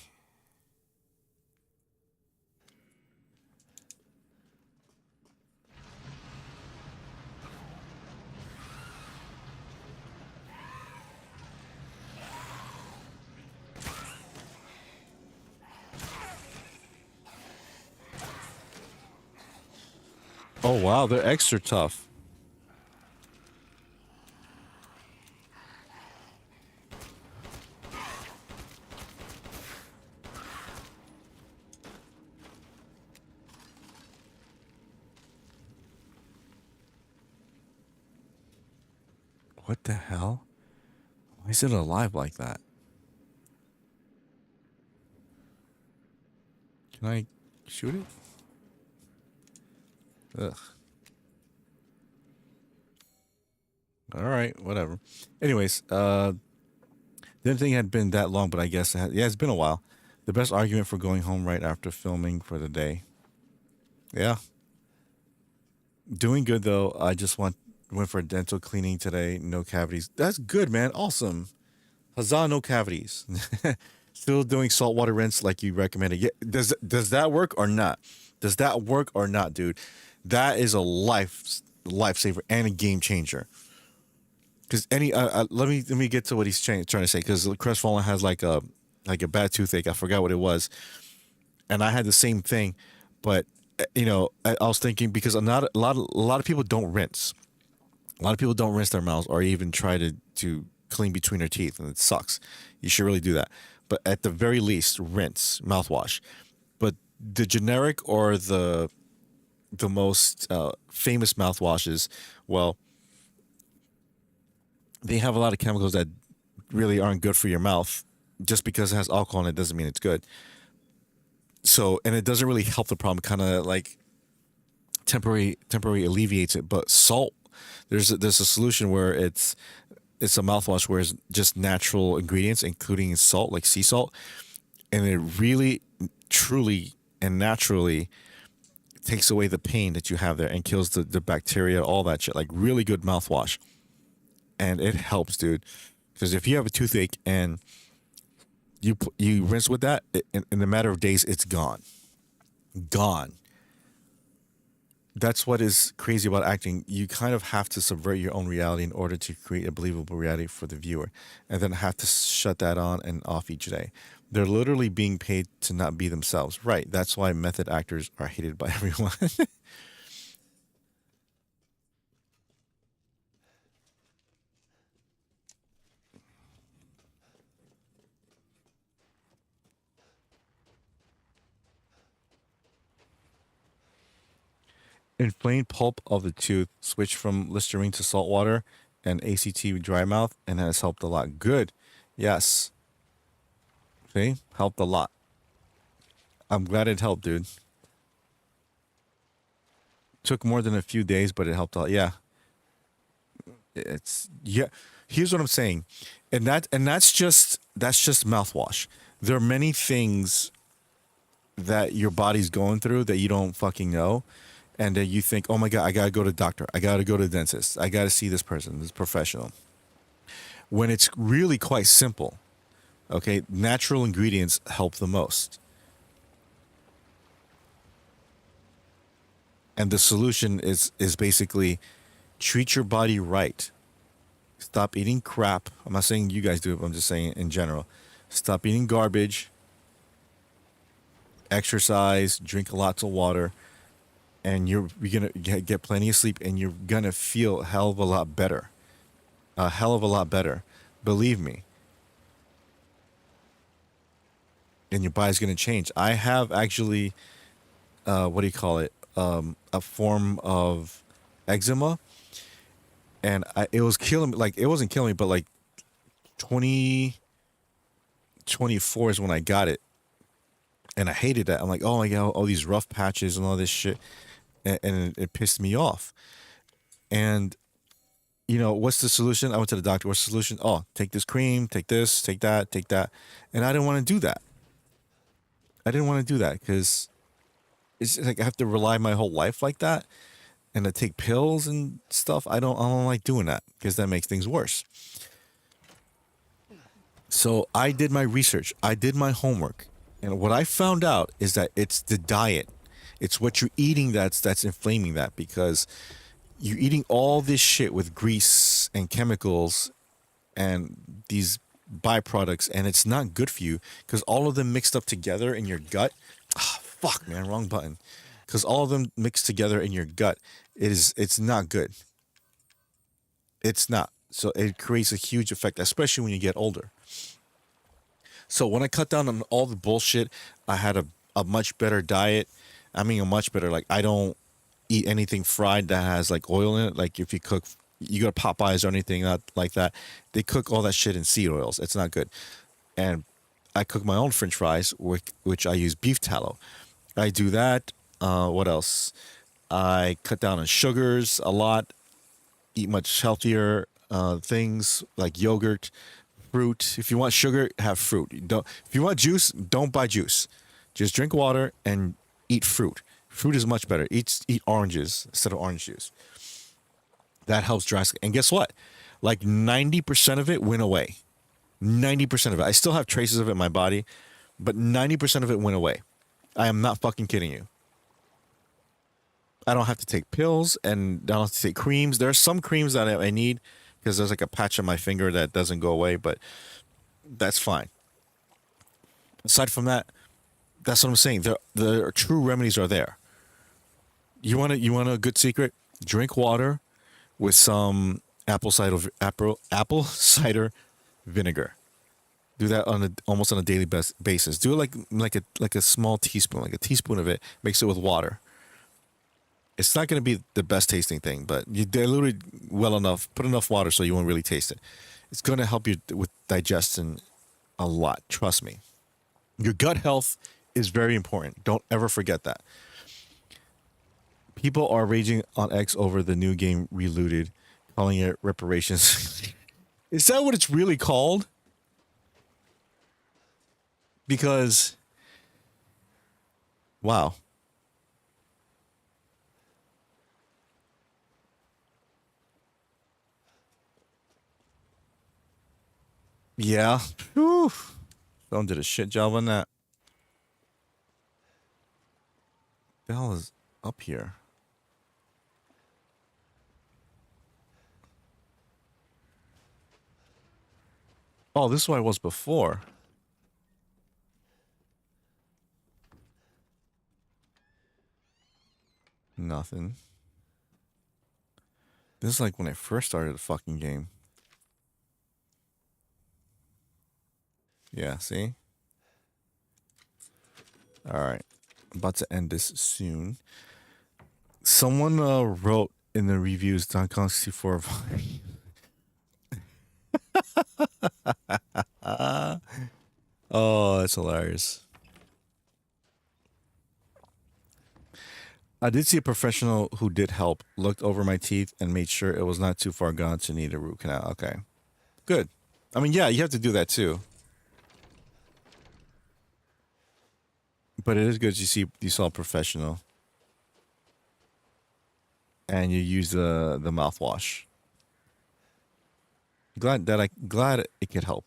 Oh wow, they're extra tough. What the hell? Why is it alive like that? Can I shoot it? Ugh. All right, whatever. Anyways, didn't think it had been that long, but I guess yeah, it's been a while. The best argument for going home right after filming for the day. Yeah, doing good though. I just went for a dental cleaning today. No cavities. That's good, man. Awesome. Huzzah! No cavities. Still doing saltwater rinse like you recommended. Yeah, does that work or not? Does that work or not, dude? That is a lifesaver and a game changer. Because let me get to what he's trying to say. Because Crestfallen has like a bad toothache. I forgot what it was, and I had the same thing. But I was thinking because a lot of people don't rinse. A lot of people don't rinse their mouths or even try to clean between their teeth, and it sucks. You should really do that. But at the very least, rinse mouthwash. But the generic or the most famous mouthwashes, well, they have a lot of chemicals that really aren't good for your mouth. Just because it has alcohol in it doesn't mean it's good. So, and it doesn't really help the problem. Kind of like temporary alleviates it. But salt, there's a solution where it's a mouthwash where it's just natural ingredients, including salt, like sea salt, and it really, truly, and naturally takes away the pain that you have there and kills the bacteria, all that shit. Like really good mouthwash, and it helps, dude. Because if you have a toothache and you rinse with that, in a matter of days, it's gone. That's what is crazy about acting. You kind of have to subvert your own reality in order to create a believable reality for the viewer, and then have to shut that on and off each day. They're literally being paid to not be themselves. Right. That's why method actors are hated by everyone. Inflamed pulp of the tooth, switch from Listerine to salt water and ACT with dry mouth, and has helped a lot. Good. Yes. See? Helped a lot. I'm glad it helped, dude. Took more than a few days, but it helped a lot. Yeah. It's yeah. Here's what I'm saying. And that's just mouthwash. There are many things that your body's going through that you don't fucking know, and that you think, oh my god, I gotta go to the doctor, I gotta go to the dentist, I gotta see this person, this professional. When it's really quite simple, okay, natural ingredients help the most, and the solution is basically treat your body right. Stop eating crap. I'm not saying you guys do it, but I'm just saying in general. Stop eating garbage. Exercise. Drink lots of water, and you're gonna get plenty of sleep, and you're gonna feel a hell of a lot better. A hell of a lot better. Believe me. And your body's gonna change. I have actually, what do you call it? A form of eczema, and it was killing me. Like it wasn't killing me, but like 2024 is when I got it, and I hated that. I'm like, oh my god, all these rough patches and all this shit, and it pissed me off. And what's the solution? I went to the doctor. What's the solution? Oh, take this cream, take this, take that, and I didn't want to do that. I didn't want to do that because it's like I have to rely my whole life like that, and to take pills and stuff. I don't like doing that because that makes things worse. So I did my research. I did my homework. And what I found out is that it's the diet. It's what you're eating that's inflaming that, because you're eating all this shit with grease and chemicals and these byproducts, and it's not good for you because all of them mixed up together in your gut. Ah, fuck, man, wrong button. Because all of them mixed together in your gut, it's not good. It's not. So it creates a huge effect, especially when you get older. So when I cut down on all the bullshit, I had a much better diet. I mean, a much better. Like, I don't eat anything fried that has like oil in it. Like, if you cook, you go to Popeyes or anything not like that, they cook all that shit in seed oils. It's not good. And I cook my own French fries, which I use beef tallow. I do that. What else? I cut down on sugars a lot. Eat much healthier things like yogurt, fruit. If you want sugar, have fruit. You don't. If you want juice, don't buy juice. Just drink water and eat fruit. Fruit is much better. Eat oranges instead of orange juice. That helps drastically. And guess what? Like 90% of it went away. 90% of it. I still have traces of it in my body, but 90% of it went away. I am not fucking kidding you. I don't have to take pills and I don't have to take creams. There are some creams that I need because there's like a patch on my finger that doesn't go away, but that's fine. Aside from that, that's what I'm saying. The true remedies are there. You want a good secret? Drink water with some apple cider vinegar. Do that almost on a daily basis. Do it like a small teaspoon, like a teaspoon of it. Mix it with water. It's not going to be the best tasting thing, but you dilute it well enough. Put enough water so you won't really taste it. It's going to help you with digestion a lot. Trust me. Your gut health is very important. Don't ever forget that. People are raging on X over the new game Reloaded, calling it reparations. Is that what it's really called? Because, wow. Yeah. Whew. Someone did a shit job on that. The hell is up here? Oh, this is what I was before. Nothing. This is like when I first started the fucking game. Yeah, see? Alright. I'm about to end this soon. Someone wrote in the reviews Donkey Kong 64. Oh, that's hilarious. I did see a professional who did help, looked over my teeth, and made sure it was not too far gone to need a root canal. Okay. Good. I mean, yeah, you have to do that too. But it is good you saw a professional. And you use the mouthwash. Glad it could help.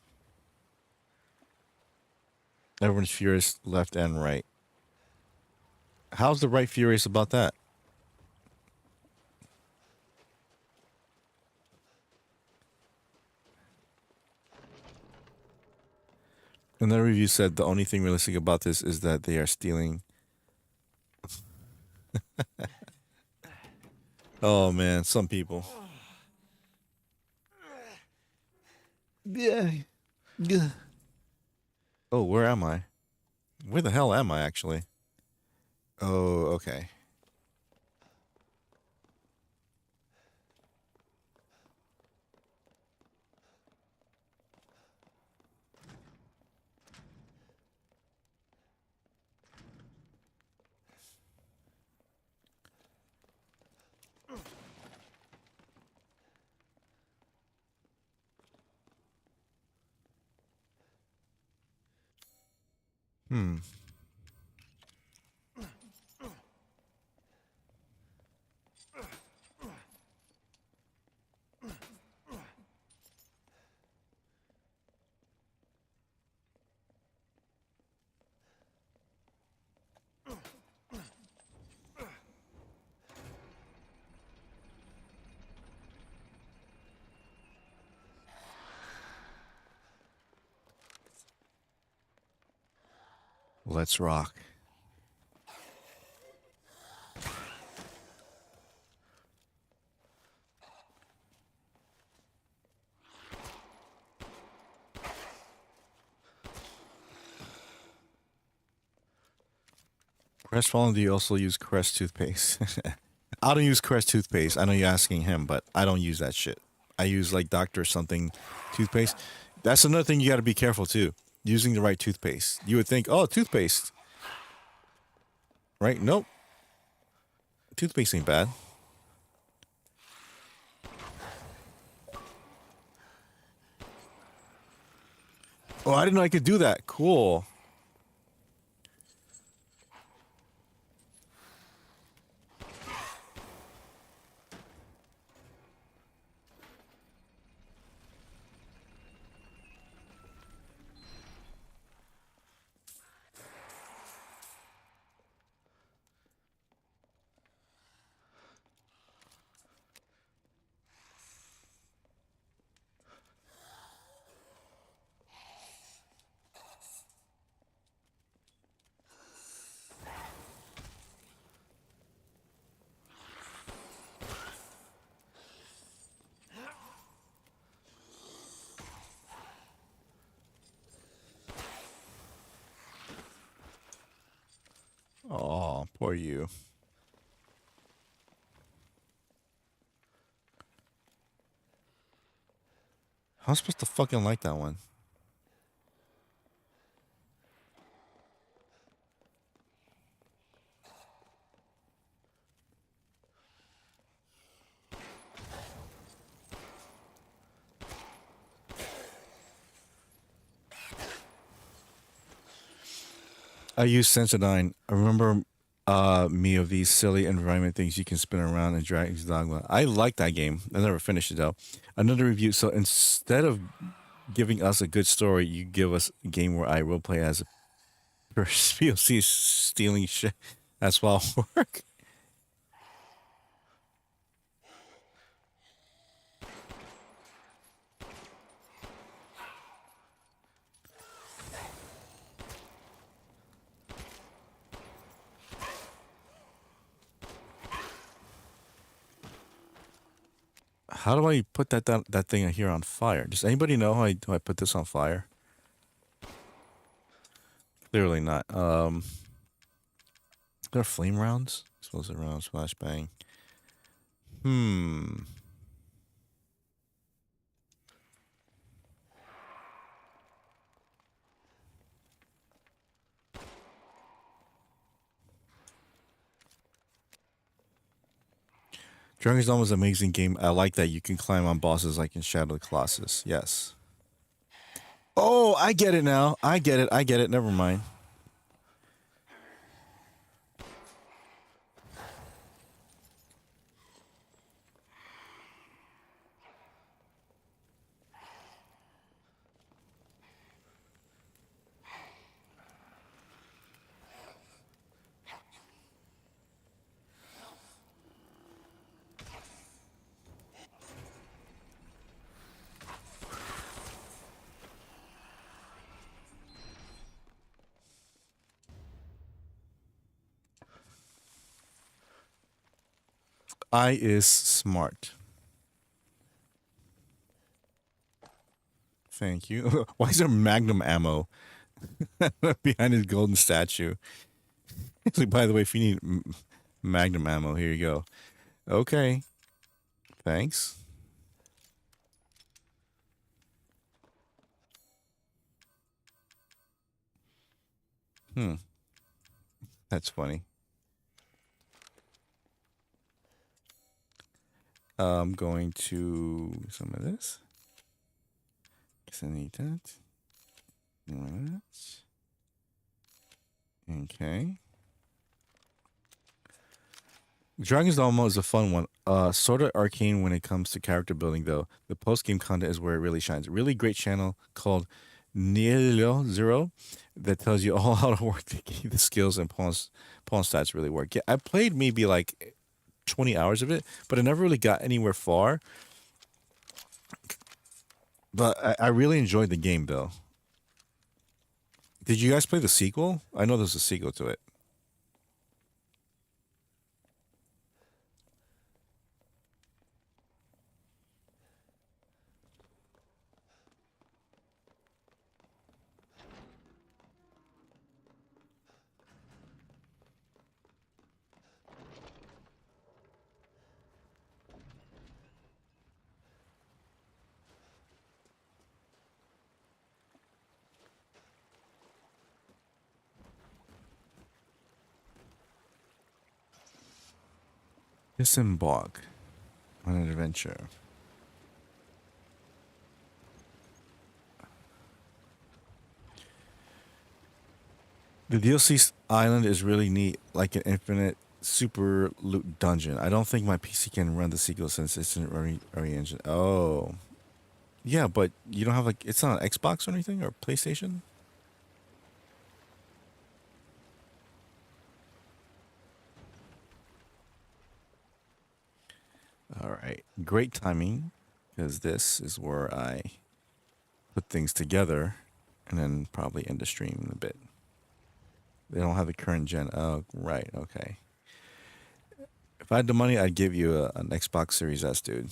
Everyone's furious left and right. How's the right furious about that? Another review said the only thing realistic about this is that they are stealing. Oh man, some people. Yeah. Oh, where am I? Where the hell am I actually? Oh, okay. Hmm. Let's rock. Crestfallen, do you also use Crest toothpaste? I don't use Crest toothpaste. I know you're asking him, but I don't use that shit. I use like Doctor something toothpaste. That's another thing you got to be careful too. Using the right toothpaste. You would think, oh, toothpaste, right? Nope. Toothpaste ain't bad. Oh, I didn't know I could do that. Cool. Oh, poor you. How am I supposed to fucking like that one? I use Sensodyne. I remember me of these silly environment things you can spin around and Dragon's Dogma. I like that game. I never finished it though. Another review. So instead of giving us a good story, you give us a game where I roleplay as a POC stealing shit. That's why I'll work. How do I put that thing here on fire? Does anybody know how I put this on fire? Clearly not. There are flame rounds. Explosive rounds, flashbang. Hmm. Dragon's Dogma is an amazing game. I like that you can climb on bosses like in Shadow of the Colossus. Yes. Oh, I get it now. I get it. I get it. Never mind. I is smart. Thank you. Why is there magnum ammo behind his golden statue? It's like, by the way, if you need magnum ammo, here you go. Okay. Thanks. Hmm. That's funny. I'm going to some of this. Guess I need that. Okay. Dragon's Dogma is a fun one. Sort of arcane when it comes to character building, though. The post game content is where it really shines. Really great channel called Nilo Zero that tells you all how to work the skills and pawn stats really work. Yeah, I played maybe like 20 hours of it, but I never really got anywhere far. But I really enjoyed the game, though. Did you guys play the sequel? I know there's a sequel to it. Disembark on an adventure. The DLC island is really neat, like an infinite super loot dungeon. I don't think my PC can run the sequel since it's an early engine. Oh, yeah, but you don't have like it's not an Xbox or anything or PlayStation. All right, great timing, because this is where I put things together, and then probably end the stream in a bit. They don't have the current gen. Oh, right. Okay. If I had the money, I'd give you an Xbox Series S, dude.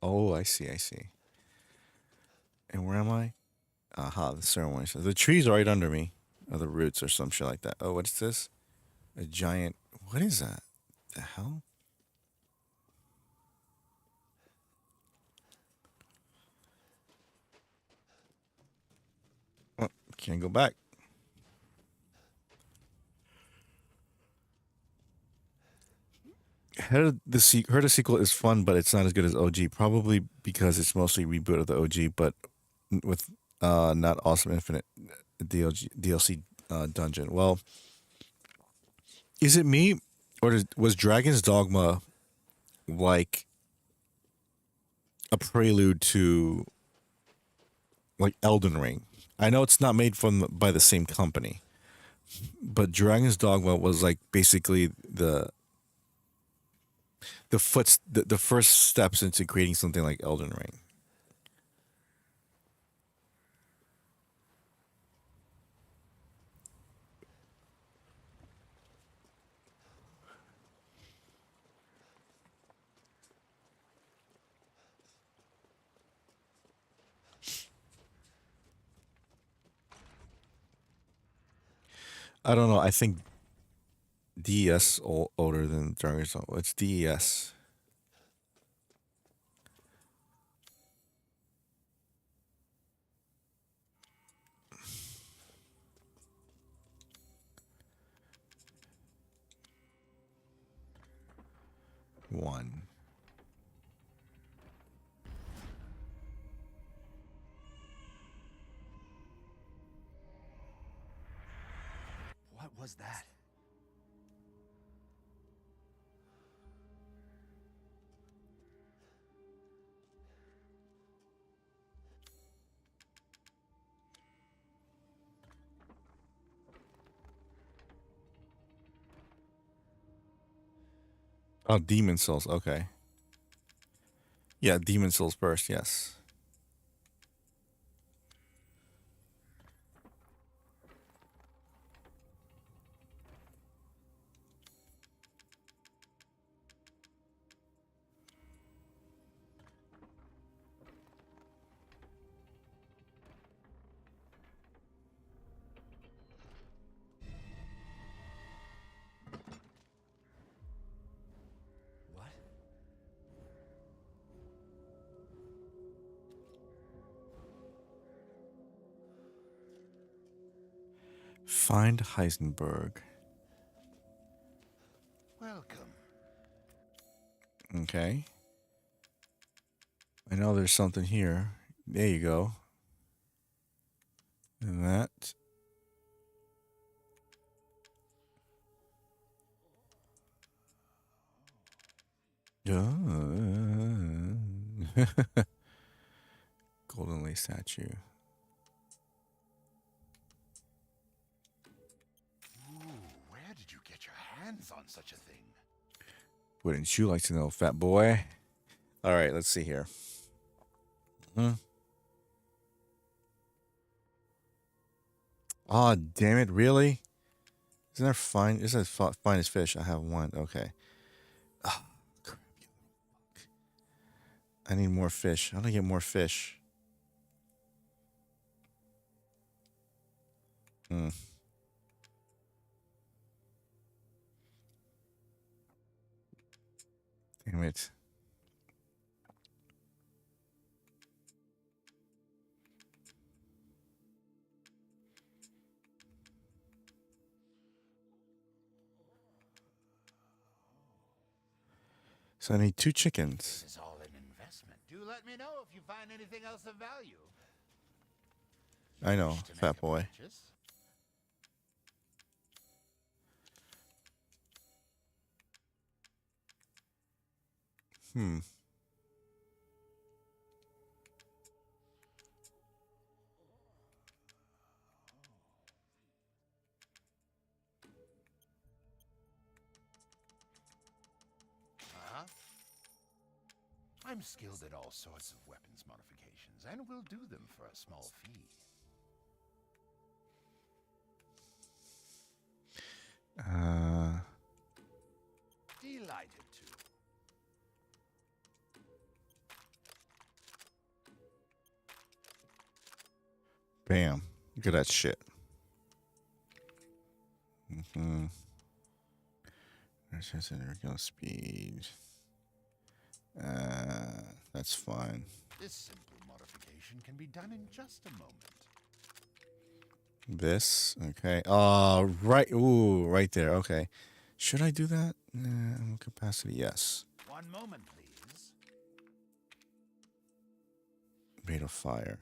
Oh, I see, I see. And where am I? Aha, the ceremony. So the trees are right under me, or the roots, or some shit like that. Oh, what's this? A giant. What is that? The hell? Oh, can't go back. Heard the sequel is fun, but it's not as good as OG. Probably because it's mostly reboot of the OG, but with not awesome infinite DLC dungeon. Well, is it me, or was Dragon's Dogma like a prelude to like Elden Ring? I know it's not made by the same company, but Dragon's Dogma was like basically the first steps into creating something like Elden Ring. I don't know. I think DES older than Dragon's Dogma. It's DES. One. What was that? Oh, Demon Souls. Okay. Yeah, Demon Souls first. Yes. What? Find Heisenberg. Welcome. Okay. I know there's something here. There you go. And that. Golden lace statue. Ooh, where did you get your hands on such a thing? Wouldn't you like to know, fat boy? All right, let's see here. Oh, damn it, really? Isn't there fine? It says finest fish. I have one. Okay. Oh, crap. I need more fish. How do I get more fish? Hmm. Damn it. So I need 2 chickens. This is all an investment. Do let me know if you find anything else of value. I know, Wish to make fat a boy. purchase? Hmm. Uh-huh. I'm skilled at all sorts of weapons modifications, and will do them for a small fee. Delighted to. Bam. Look at that shit. Mm-hmm. There's just an regular speed. That's fine. This simple modification can be done in just a moment. This, okay. Right. Ooh, right there. Okay. Should I do that? Nah, capacity, yes. 1 moment, please. Rate of fire.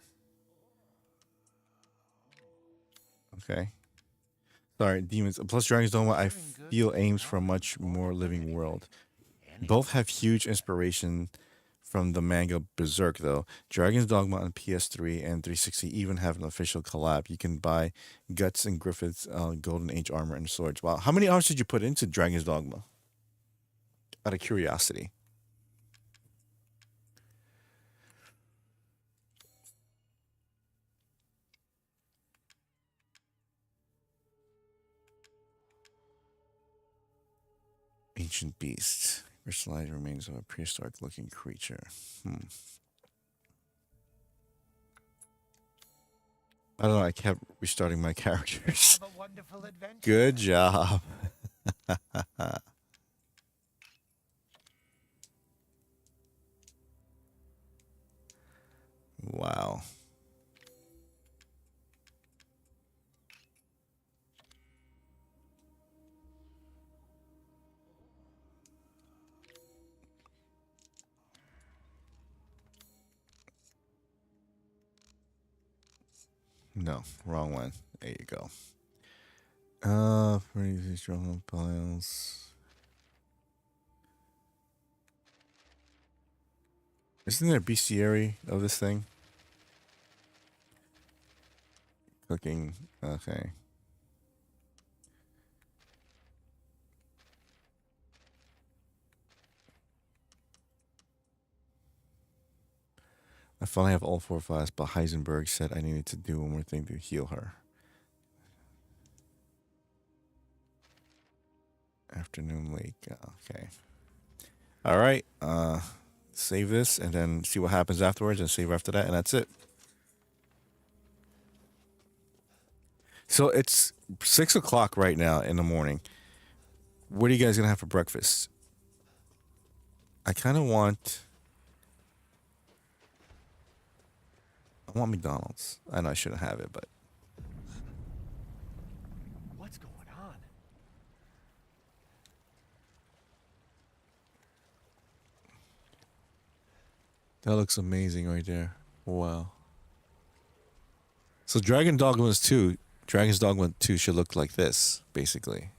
Okay. Sorry, demons. Plus, dragons don't want. I feel aims for a much more living world. Both have huge inspiration from the manga Berserk, though. Dragon's Dogma on PS3 and 360 even have an official collab. You can buy Guts and Griffith's Golden Age armor and swords. Wow. How many hours did you put into Dragon's Dogma? Out of curiosity. Ancient beast. Crystallized remains of a prehistoric looking creature. I don't know. I kept restarting my characters. Have a wonderful adventure. Good job. Wow. No, wrong one. There you go. For these strong piles. Isn't there a bestiary of this thing? Cooking. Okay. I finally have all 4 files, but Heisenberg said I needed to do one more thing to heal her. Afternoon Lake. Okay. All right. Save this and then see what happens afterwards and save after that, and that's it. So it's 6 o'clock right now in the morning. What are you guys gonna have for breakfast? I kind of want. I want McDonald's. I know I shouldn't have it, but What's going on? that looks amazing right there. Wow. So Dragon's Dogma 2 should look like this, basically.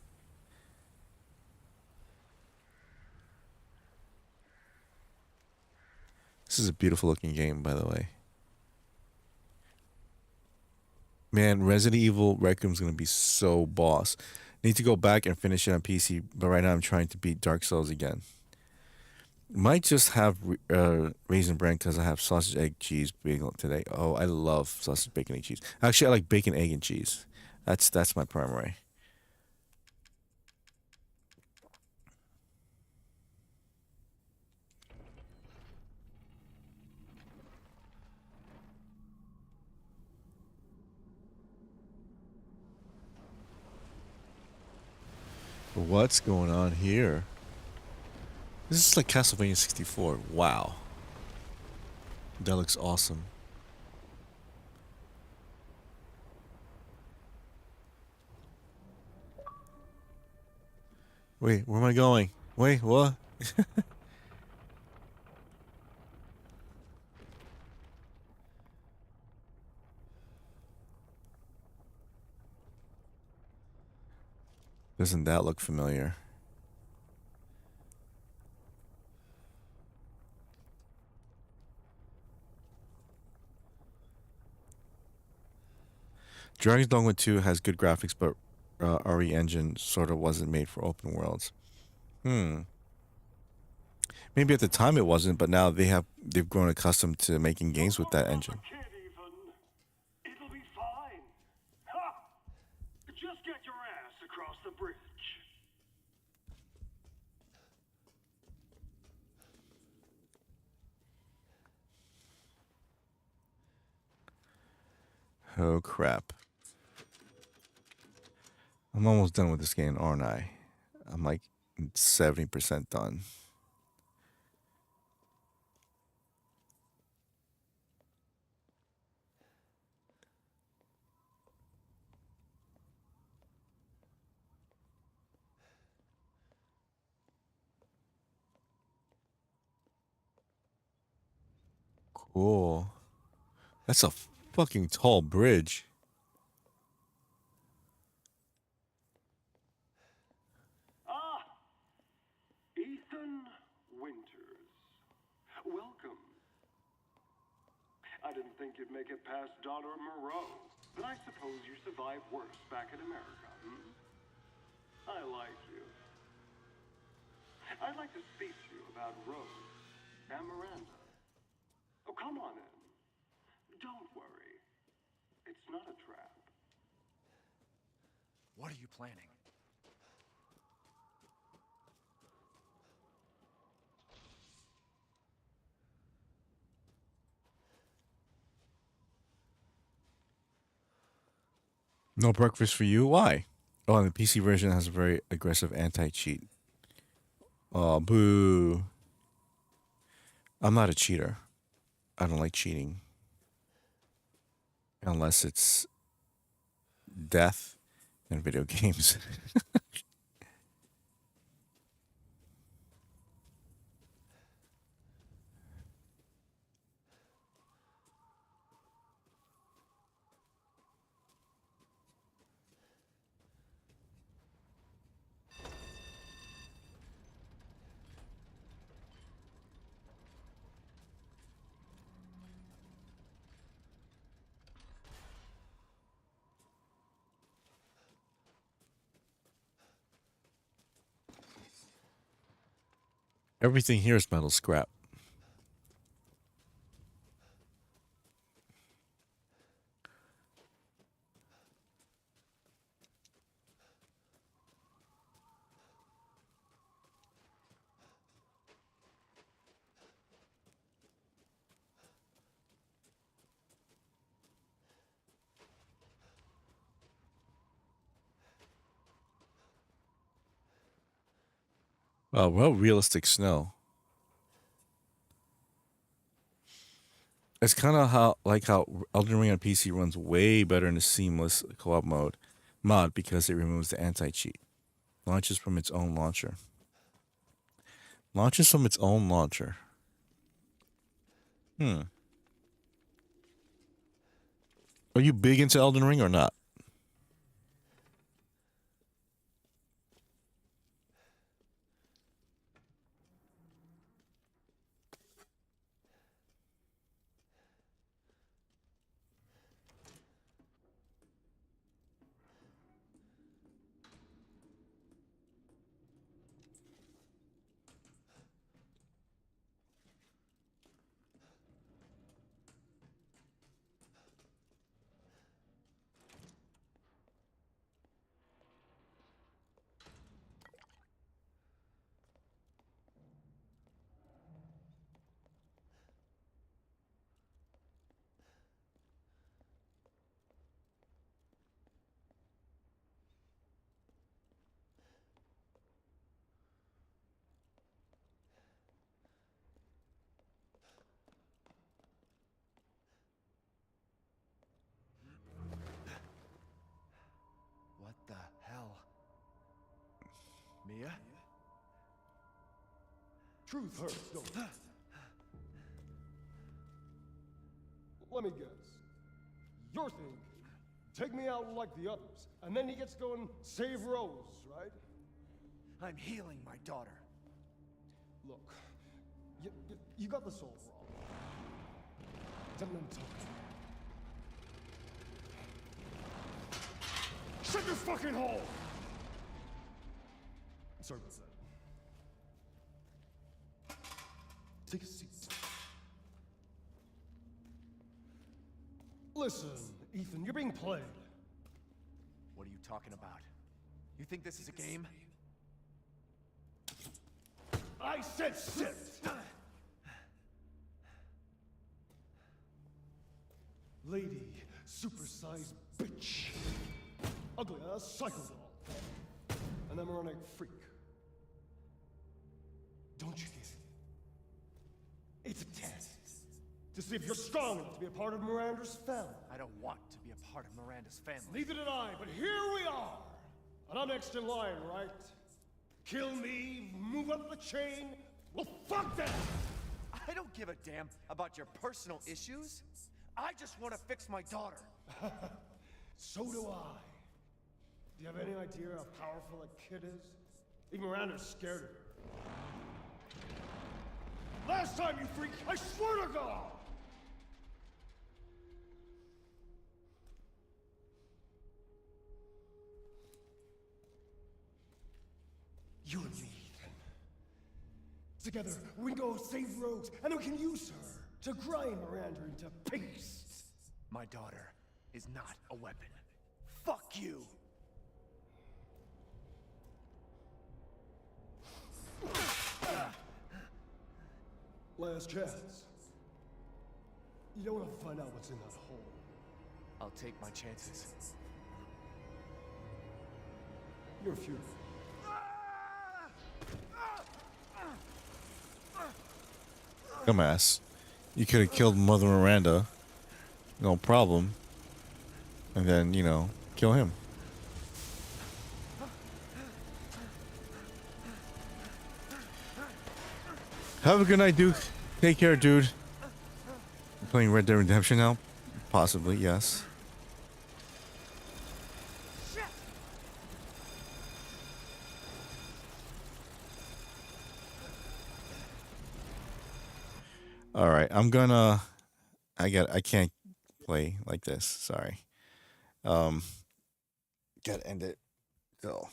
This is a beautiful looking game, by the way. Man, Resident Evil Requiem's gonna be so boss. Need to go back and finish it on PC, but right now I'm trying to beat Dark Souls again. Might just have raisin bran because I have sausage, egg, cheese, bagel today. Oh, I love sausage, bacon, egg, cheese. Actually, I like bacon, egg, and cheese. That's my primary. What's going on here? This is like Castlevania 64. Wow. That looks awesome. Wait, where am I going? Wait, what? Doesn't that look familiar? Dragon's Dogma 2 has good graphics, but RE Engine sort of wasn't made for open worlds. Hmm. Maybe at the time it wasn't, but now they've grown accustomed to making games with that engine. Kid, Ethan. It'll be fine. Ha! Just get your ass across the bridge. Oh crap. I'm almost done with this game, aren't I? I'm like 70% done. Cool. That's a fucking tall bridge. Ah, Ethan Winters. Welcome. I didn't think you'd make it past Daughter of Moreau, but I suppose you survived worse back in America, hmm? I like you. I'd like to speak to you about Rose and Miranda. Oh, come on in. Don't worry. It's not a trap. What are you planning? No breakfast for you? Why? Oh, and the PC version has a very aggressive anti-cheat. Oh, boo. I'm not a cheater. I don't like cheating. Unless it's death in video games. Everything here is metal scrap. Well, realistic snow. It's kind of how Elden Ring on PC runs way better in the seamless co-op mod because it removes the anti-cheat. Launches from its own launcher. Launches from its own launcher. Hmm. Are you big into Elden Ring or not? What the hell? Mia? Truth hurts, don't it? Let me guess. You're thinking, take me out like the others, and then he gets going save Rose, right? I'm healing my daughter. Look, you got the soul wrong. Don't let him talk. Shut your fucking hole! Sorry about that. Take a seat. Listen, Ethan, you're being played. What are you talking about? You think this is a game? I said sit! Lady, supersized bitch. Ugly ass psycho doll. An embryonic freak. Don't you get it? It's a test. To see if you're strong enough to be a part of Miranda's family. I don't want to be a part of Miranda's family. Neither did I, but here we are. And I'm next in line, right? Kill me, move up the chain. Well, fuck that! I don't give a damn about your personal issues. I just want to fix my daughter. So do I. Do you have any idea how powerful that kid is? Even Miranda's scared of her. Last time, you freak, I swear to God! You and me, Ethan. Together, we can go save Rose, and then we can use her to grind Miranda into paste. My daughter is not a weapon. Fuck you! Last chance. You don't want to find out what's in that hole. I'll take my chances. You're futile. Dumbass. You could have killed Mother Miranda. No problem. And then, you know, kill him. Have a good night, Duke. Take care, dude. I'm playing Red Dead Redemption now? Possibly, yes. All right, I'm gonna. I can't play like this. Sorry. Gotta end it. So.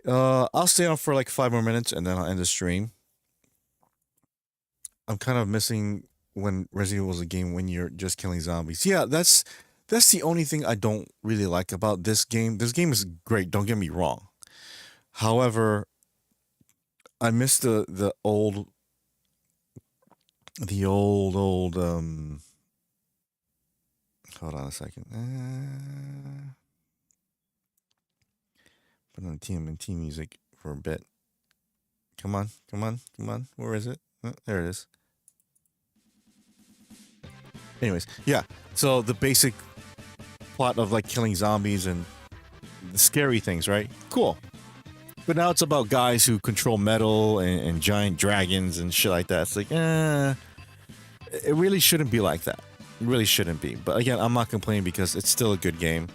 I'll stay on for like 5 more minutes and then I'll end the stream. I'm kind of missing when Resident Evil was a game when you're just killing zombies. Yeah, that's the only thing I don't really like about this game. This game is great, don't get me wrong. However, I miss the old hold on a second. Put on TMNT music for a bit. Come on. Where is it? There it is. Anyways, yeah. So the basic plot of like killing zombies and the scary things, right? Cool. But now it's about guys who control metal and giant dragons and shit like that. It's like, it really shouldn't be like that. It really shouldn't be. But again, I'm not complaining because it's still a good game.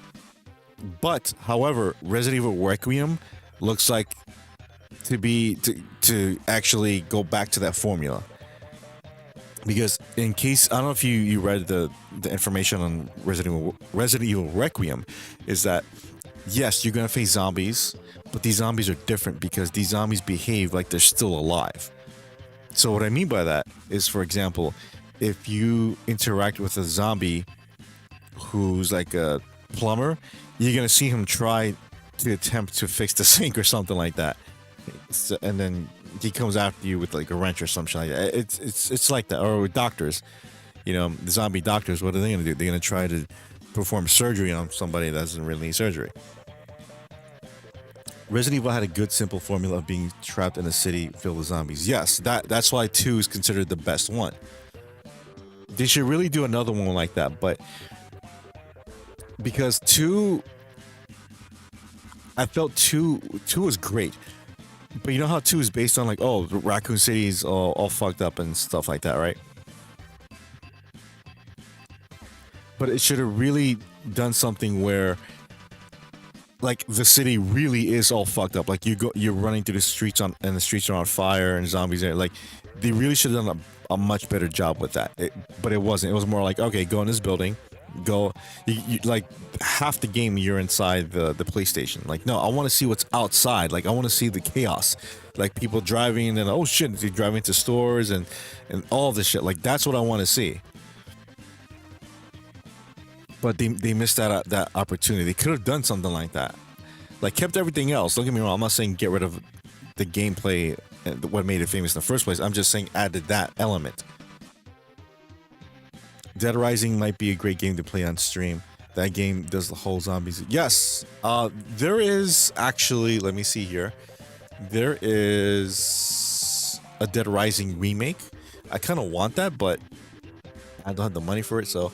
But however, Resident Evil Requiem looks like to actually go back to that formula. Because in case I don't know if you read the information on Resident Evil Requiem, is that yes, you're gonna face zombies, but these zombies are different because these zombies behave like they're still alive. So what I mean by that is, for example, if you interact with a zombie who's like a plumber, you're gonna see him try to attempt to fix the sink or something like that, and then he comes after you with like a wrench or something like that. It's like that. Or with doctors, the zombie doctors, what are they gonna do? They're gonna try to perform surgery on somebody that doesn't really need surgery. Resident Evil had a good, simple formula of being trapped in a city filled with zombies. Yes, that's why 2 is considered the best one. They should really do another one like that, but because 2, I felt 2 was great. But you know how 2 is based on like, oh, Raccoon City is all fucked up and stuff like that, right? But it should have really done something where like the city really is all fucked up. Like you're running through the streets and the streets are on fire and zombies are like, they really should have done a much better job with that. But it wasn't. It was more like, okay, go in this building, go. You like half the game you're inside the police station. Like, no, I want to see what's outside. Like, I want to see the chaos. Like people driving and then, oh shit, they're driving to stores and all this shit. Like that's what I want to see. But they missed that opportunity. They could have done something like that. Like kept everything else. Don't get me wrong. I'm not saying get rid of the gameplay and what made it famous in the first place. I'm just saying added that element. Dead Rising might be a great game to play on stream. That game does the whole zombies. Yes, there is actually. Let me see here. There is a Dead Rising remake. I kind of want that, but I don't have the money for it, so.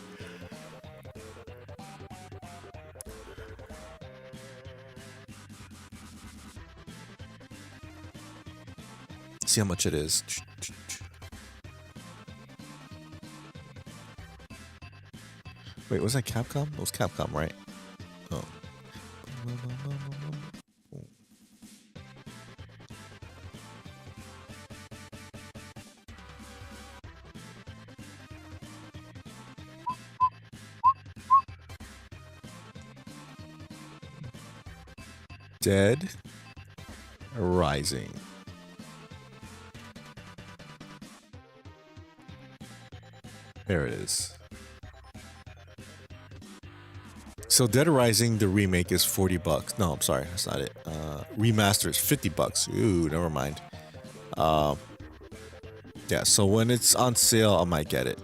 See how much it is. Wait, was that Capcom? It was Capcom, right? Oh. Dead Rising. There it is. So Dead Rising, the remake is $40. No, I'm sorry, that's not it. Remaster is $50. Ooh, never mind. Yeah, so when it's on sale, I might get it.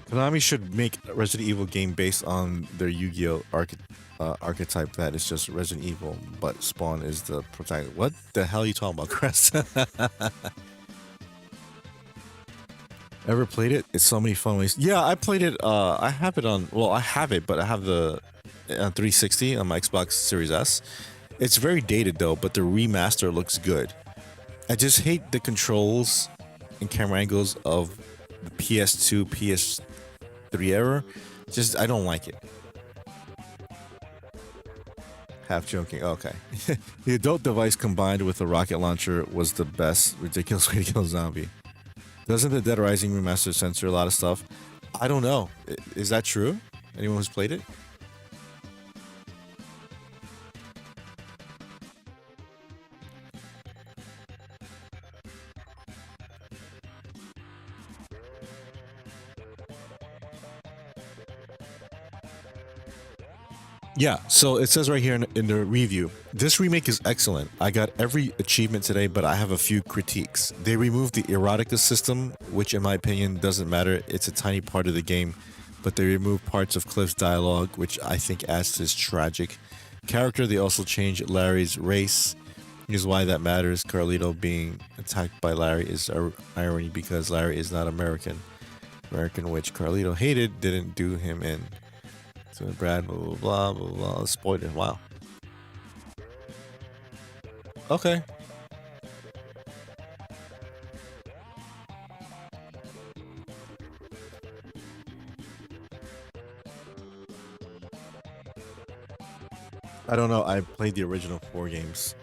Konami should make a Resident Evil game based on their Yu-Gi-Oh archetype that is just Resident Evil, but Spawn is the protagonist. What the hell are you talking about, Chris? Ever played it? It's so many fun ways. Yeah, I played it. I have it on. Well, I have it, but I have the on 360 on my Xbox Series S. It's very dated though, but the remaster looks good. I just hate the controls and camera angles of the PS2, PS3 era. Just I don't like it. Half joking. Okay. The adult device combined with the rocket launcher was the best ridiculous way to kill a zombie. Doesn't the Dead Rising remaster censor a lot of stuff? I don't know. Is that true? Anyone who's played it? Yeah, so it says right here in the review, this remake is excellent. I got every achievement today, but I have a few critiques. They removed the erotica system, which in my opinion doesn't matter. It's a tiny part of the game, but they removed parts of Cliff's dialogue, which I think adds to his tragic character. They also changed Larry's race. Here's why that matters. Carlito being attacked by Larry is irony because Larry is not American. American, which Carlito hated, didn't do him in. So Brad, blah, blah, blah, blah, blah. Spoiler. Wow. Okay. I don't know. I played the original 4 games.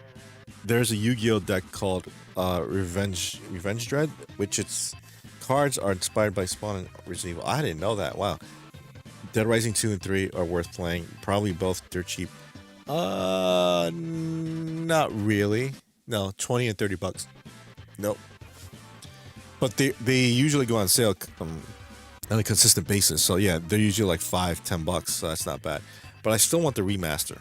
There's a Yu-Gi-Oh deck called Revenge Dread, which its cards are inspired by Spawn and Resident Evil. I didn't know that. Wow. Dead Rising 2 and 3 are worth playing. Probably both dirt cheap. Not really. No, 20 and 30 bucks. Nope. But they usually go on sale on a consistent basis. So yeah, they're usually like $5-10, so that's not bad. But I still want the remaster.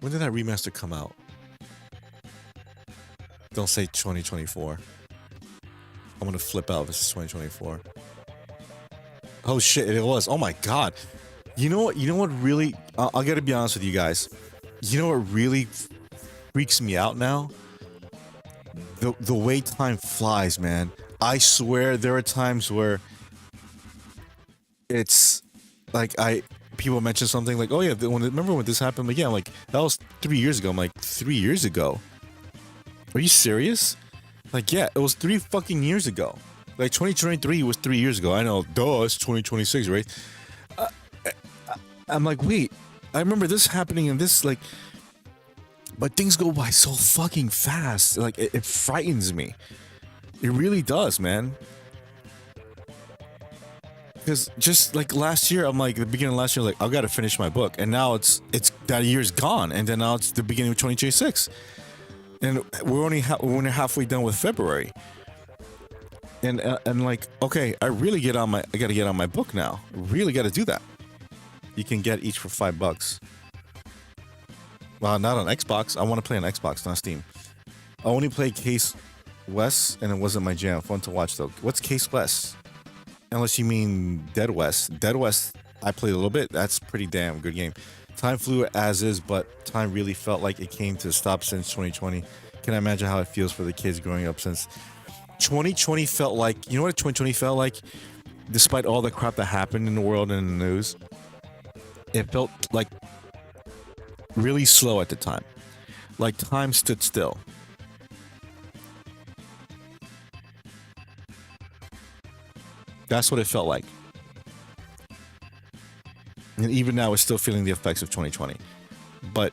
When did that remaster come out? Don't say 2024. I'm gonna flip out if it's 2024. Oh shit, it was. Oh my god. You know what? You know what really? I gotta be honest with you guys. You know what really freaks me out now? The way time flies, man. I swear there are times where it's like people mention something like, oh yeah, remember when this happened? Like, yeah, I'm like, that was 3 years ago. I'm like, 3 years ago? Are you serious? Like, yeah, it was 3 fucking years ago. Like, 2023 was 3 years ago. I know, duh, it's 2026, right? I'm like, wait, I remember this happening and this, like, but things go by so fucking fast. Like, it frightens me. It really does, man. Because just like last year, I'm like, the beginning of last year, like, I've got to finish my book. And now it's that year's gone. And then now it's the beginning of 2026. And we're only halfway done with February. And like, okay, I got to get on my book now. Really got to do that. You can get each for $5. Well, not on Xbox. I want to play on Xbox, not Steam. I only played Case West, and it wasn't my jam. Fun to watch though. What's Case West? Unless you mean Dead West. Dead West, I played a little bit. That's pretty damn good game. Time flew as is, but time really felt like it came to a stop since 2020. Can I imagine how it feels for the kids growing up since 2020 felt like, you know what 2020 felt like? Despite all the crap that happened in the world and in the news, it felt like really slow at the time. Like time stood still. That's what it felt like. And even now, we're still feeling the effects of 2020. But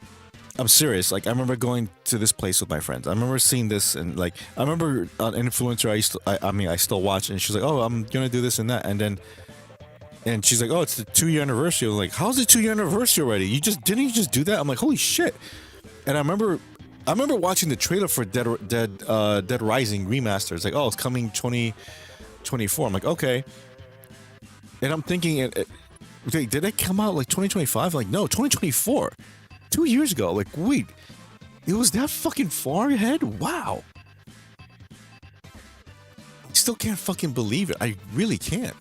I'm serious. Like, I remember going to this place with my friends. I remember seeing this, and like, I remember an influencer I still watch, and she's like, "Oh, I'm gonna do this and that," and she's like, "Oh, it's the 2-year anniversary." I'm like, "How's the 2-year anniversary already? Didn't you just do that?" I'm like, "Holy shit!" And I remember watching the trailer for Dead Rising remaster. It's like, "Oh, it's coming 2024." I'm like, "Okay," and I'm thinking, wait, did it come out like 2025? Like, no, 2024. 2 years ago. Like, wait, it was that fucking far ahead? Wow. I still can't fucking believe it. I really can't.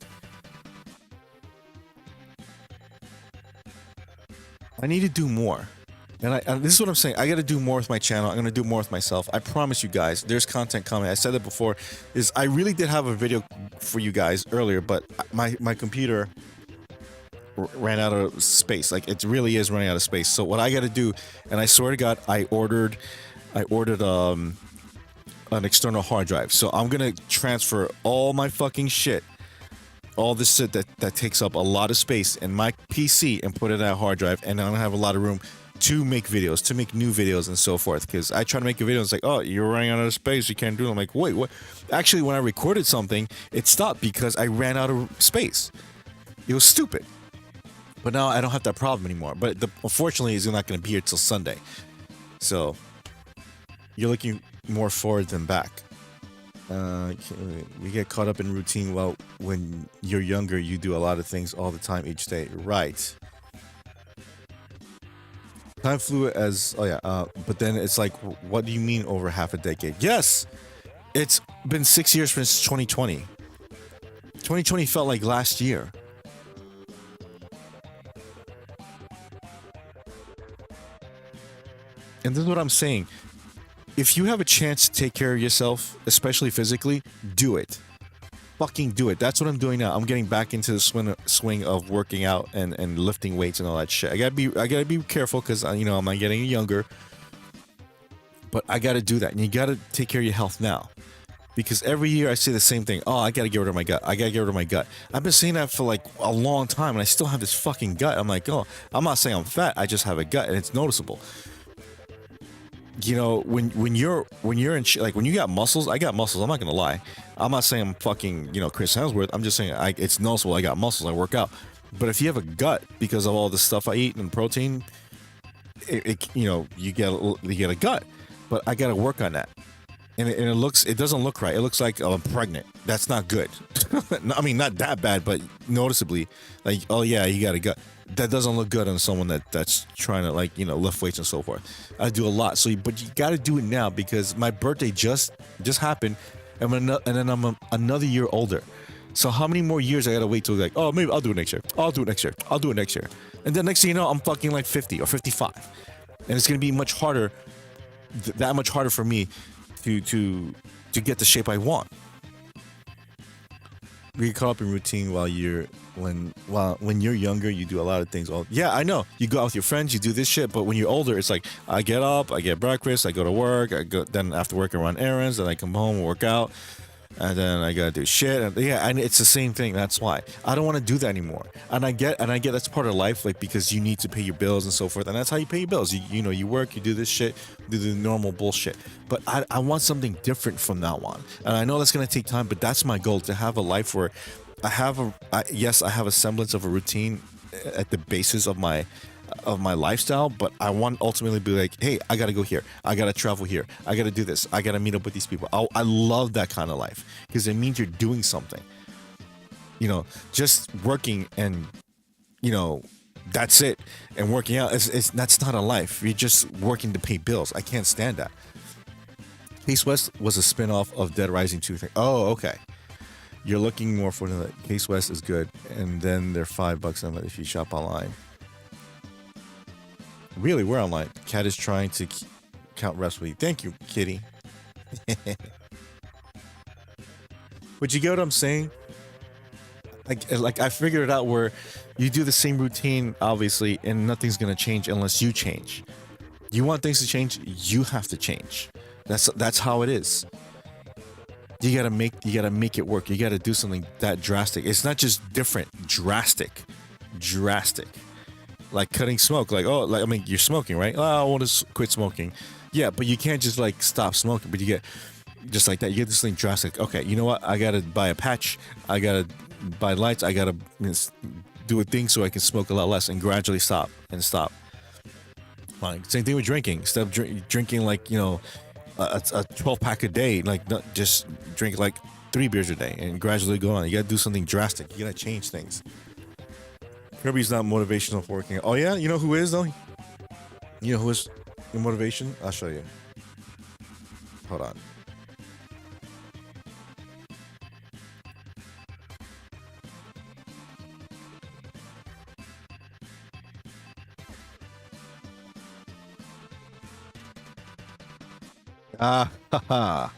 I need to do more. And this is what I'm saying. I got to do more with my channel. I'm going to do more with myself. I promise you guys, there's content coming. I said it before. I really did have a video for you guys earlier, but my computer ran out of space. Like, it really is running out of space. So what I got to do, and I swear to God, I ordered an external hard drive. So I'm gonna transfer all my fucking shit, all this shit that takes up a lot of space in my PC, and put it in a hard drive, and I'm gonna have a lot of room to make videos, to make new videos and so forth. Because I try to make a video, it's like, oh, you're running out of space, you can't do it. I'm like, wait, what? Actually, when I recorded something, it stopped because I ran out of space. It was stupid. But now I don't have that problem anymore. But unfortunately, it's not going to be here till Sunday. So you're looking more forward than back. We get caught up in routine. Well, when you're younger, you do a lot of things all the time, each day. Right. Time flew as... Oh, yeah. But then it's like, what do you mean over half a decade? Yes! It's been 6 years since 2020. 2020 felt like last year. And this is what I'm saying. If you have a chance to take care of yourself, especially physically, do it. Fucking do it. That's what I'm doing now. I'm getting back into the swing of working out and lifting weights and all that shit. I gotta be careful because I'm not getting younger. But I gotta do that. And you gotta take care of your health now. because every year I say the same thing. Oh, I gotta get rid of my gut. I gotta get rid of my gut. I've been saying that for like a long time, and I still have this fucking gut. I'm like, oh, I'm not saying I'm fat. I just have a gut, and it's noticeable. You know, when you're in like when you got muscles, I got muscles. I'm not gonna lie. I'm not saying I'm fucking Chris Hemsworth. I'm just saying it's noticeable. I got muscles. I work out. But if you have a gut because of all the stuff I eat and protein, you get a gut. But I gotta work on that. And it doesn't look right. It looks like I'm pregnant. That's not good. I mean, not that bad, but noticeably, like, oh yeah, you got a gut. That doesn't look good on someone that's trying to lift weights and so forth. I do a lot. But you got to do it now because my birthday just happened, and then I'm another year older. So how many more years I got to wait till like, oh, maybe I'll do it next year. I'll do it next year. I'll do it next year. And then next thing you know, I'm fucking like 50 or 55, and it's gonna be much harder, that much harder for me to get the shape I want. We get caught up in routine when you're younger, you do a lot of things. Yeah, I know. You go out with your friends, you do this shit, but when you're older, it's like I get up, I get breakfast, I go to work, then after work I run errands, then I come home and work out, and then I gotta do shit. And it's the same thing. That's why I don't want to do that anymore. And I get that's part of life, like because you need to pay your bills and so forth, and that's how you pay your bills. You work, you do this shit, do the normal bullshit. But I want something different from now on, and I know that's gonna take time, but that's my goal, to have a life where I have a semblance of a routine at the basis of my lifestyle, but I want ultimately to be like, hey, I gotta go here, I gotta travel here, I gotta do this, I gotta meet up with these people. I love that kind of life because it means you're doing something. Just working and that's it, and working out that's not a life. You're just working to pay bills. I can't stand that. Case West was a spin-off of Dead Rising 2 thing. Oh, okay. You're looking more for the Case West is good, and then they're $5 if you shop online. Really, we're online. Cat is trying to count reps with you. Thank you, kitty. But you get what I'm saying? Like I figured it out where you do the same routine, obviously, and nothing's gonna change unless you change. You want things to change, you have to change. That's how it is. You gotta make it work. You gotta do something that drastic. It's not just different, drastic. Like cutting smoke. You're smoking, right? Oh, I want to quit smoking. Yeah, but you can't just like stop smoking. But you get just like that. You get this thing drastic. Okay, you know what? I gotta buy a patch. I gotta buy lights. I gotta do a thing so I can smoke a lot less and gradually stop. Fine. Same thing with drinking. Instead of drinking like a 12-pack a day, like not just drink like 3 beers a day and gradually go on. You gotta do something drastic. You gotta change things. Kirby's not motivational for working. Oh yeah, you know who is though? You know who is the motivation? I'll show you. Hold on. Ah, haha.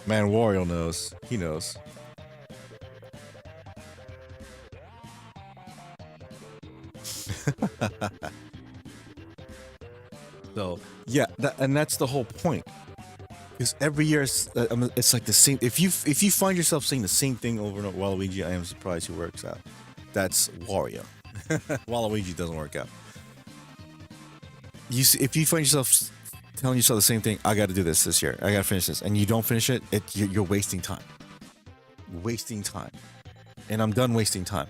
Man, Wario knows. He knows. So yeah, that's the whole point. Because every year it's like the same. If you find yourself saying the same thing over and over, Waluigi, I am surprised who works out. That's Wario. Waluigi doesn't work out. If you find yourself telling yourself the same thing, I got to do this year, I got to finish this, and you don't finish it, you're wasting time. And I'm done wasting time.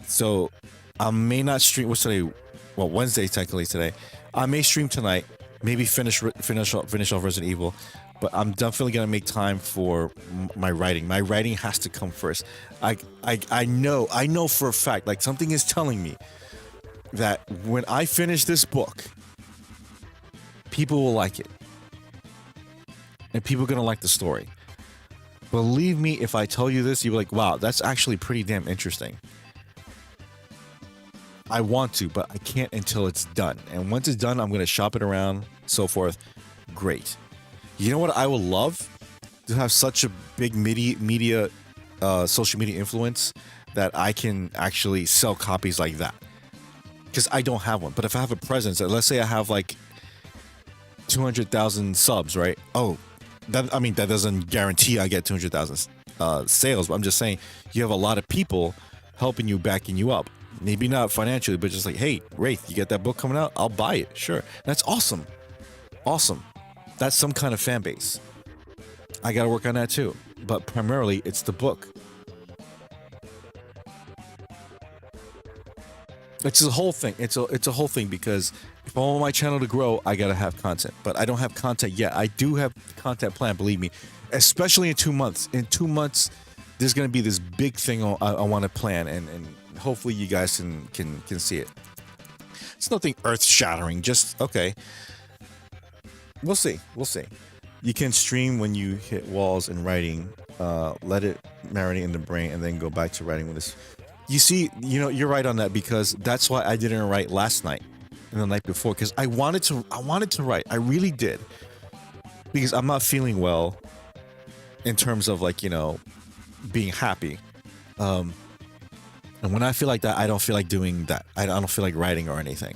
So I may not stream. What's today? Well, Wednesday technically today. I may stream tonight. Maybe finish off Resident Evil. But I'm definitely gonna make time for my writing. My writing has to come first. I know for a fact. Like something is telling me that when I finish this book, people will like it, and people are gonna like the story. Believe me, if I tell you this, you'll be like, "Wow, that's actually pretty damn interesting." I want to, but I can't until it's done. And once it's done, I'm going to shop it around, so forth. Great. You know what I would love? To have such a big media, social media influence that I can actually sell copies like that. Because I don't have one. But if I have a presence, let's say I have like 200,000 subs, right? Oh, that I mean that doesn't guarantee I get 200,000 sales, but I'm just saying you have a lot of people helping you, backing you up. Maybe not financially, but just like, hey, Wraith, you get that book coming out? I'll buy it. Sure, that's awesome, awesome. That's some kind of fan base. I gotta work on that too, but primarily it's the book. It's a whole thing. It's a whole thing because if I want my channel to grow, I gotta have content. But I don't have content yet. I do have content planned, believe me. Especially in 2 months. In 2 months, there's gonna be this big thing I want to plan, and hopefully you guys can see it. It's nothing earth shattering. Just okay. We'll see. We'll see. You can stream when you hit walls in writing. Let it marinate in the brain, and then go back to writing with this. You see, you're right on that, because that's why I didn't write last night and the night before, because I wanted to write. I really did, because I'm not feeling well in terms of like being happy. And when I feel like that, I don't feel like doing that. I don't feel like writing or anything.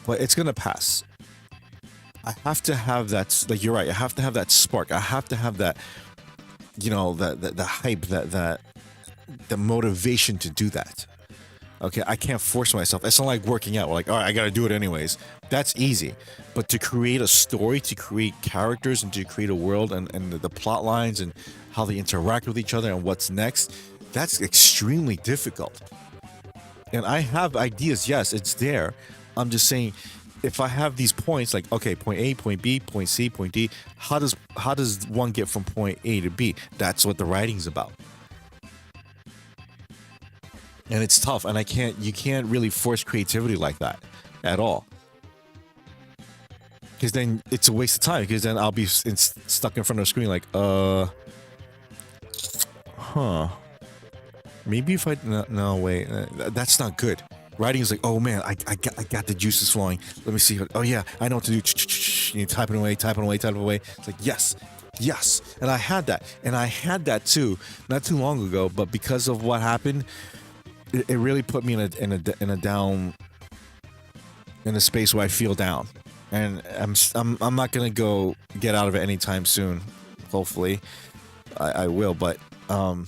But it's gonna pass. I have to have that. Like you're right. I have to have that spark. I have to have that. The hype. That the motivation to do that. Okay, I can't force myself. It's not like working out. We're like, all right, I gotta do it anyways. That's easy. But to create a story, to create characters, and to create a world, and the plot lines and how they interact with each other and what's next, that's extremely difficult. And I have ideas. Yes, it's there. I'm just saying, if I have these points, like, okay, point A, point B, point C, point D, how does one get from point A to B? That's what the writing's about. And it's tough, and you can't really force creativity like that at all. Because then it's a waste of time, because then I'll be stuck in front of the screen like, maybe if I, no, wait, that's not good. Writing is like, oh man, I got the juices flowing. Let me see. Oh yeah, I know what to do. You type it away. It's like, yes. And I had that too, not too long ago, but because of what happened, it really put me in a down, in a space where I feel down, and I'm not gonna go get out of it anytime soon. Hopefully, I will, but I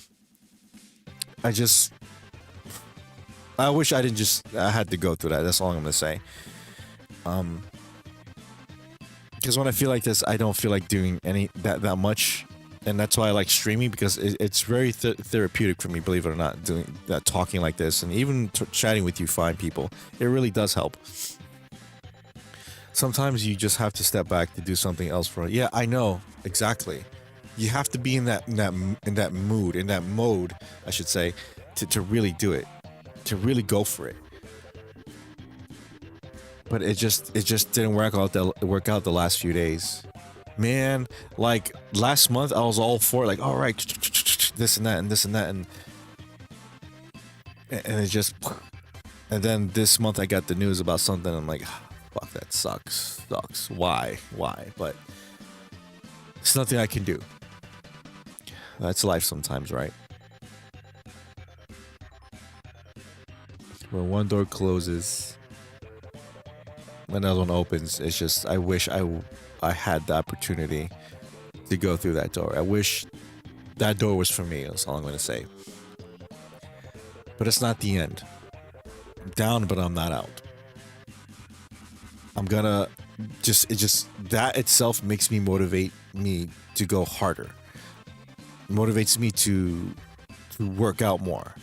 wish I had to go through that. That's all I'm gonna say. Because when I feel like this, I don't feel like doing that much. And that's why I like streaming, because it's very therapeutic for me, believe it or not, doing that, talking like this, and even chatting with you fine people. It really does help. Sometimes you just have to step back to do something else for it. Yeah, I know, exactly. You have to be in that mode, I should say, to really do it, to really go for it. But it just didn't work out the last few days. Man, like last month I was all for it, like, all right, this and that and it just, and then this month I got the news about something. I'm like, fuck, that sucks. Why? But it's nothing I can do. That's life sometimes, right? When one door closes, another one opens. It's just, I wish I had the opportunity to go through that door. I wish that door was for me. That's all I'm going to say. But it's not the end. I'm down, but I'm not out. I'm gonna that itself makes me motivate me to go harder. Motivates me to work out more.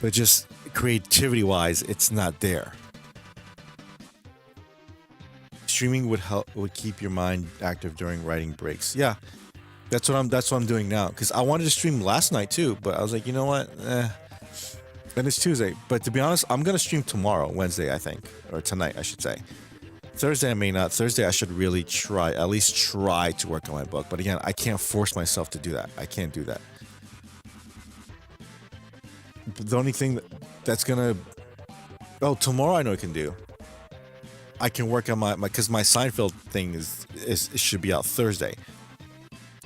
But just creativity wise, it's not there. Streaming would keep your mind active during writing breaks. Yeah, that's what I'm doing now. Because I wanted to stream last night too, but I was like, you know what? And it's Tuesday. But to be honest, I'm gonna stream tomorrow, Wednesday, I think, or tonight, I should say. Thursday I may not. Thursday I should really at least try to work on my book. But again, I can't force myself to do that. I can't do that. The only thing that's gonna, tomorrow I know I can do. I can work on my because my Seinfeld thing it should be out Thursday,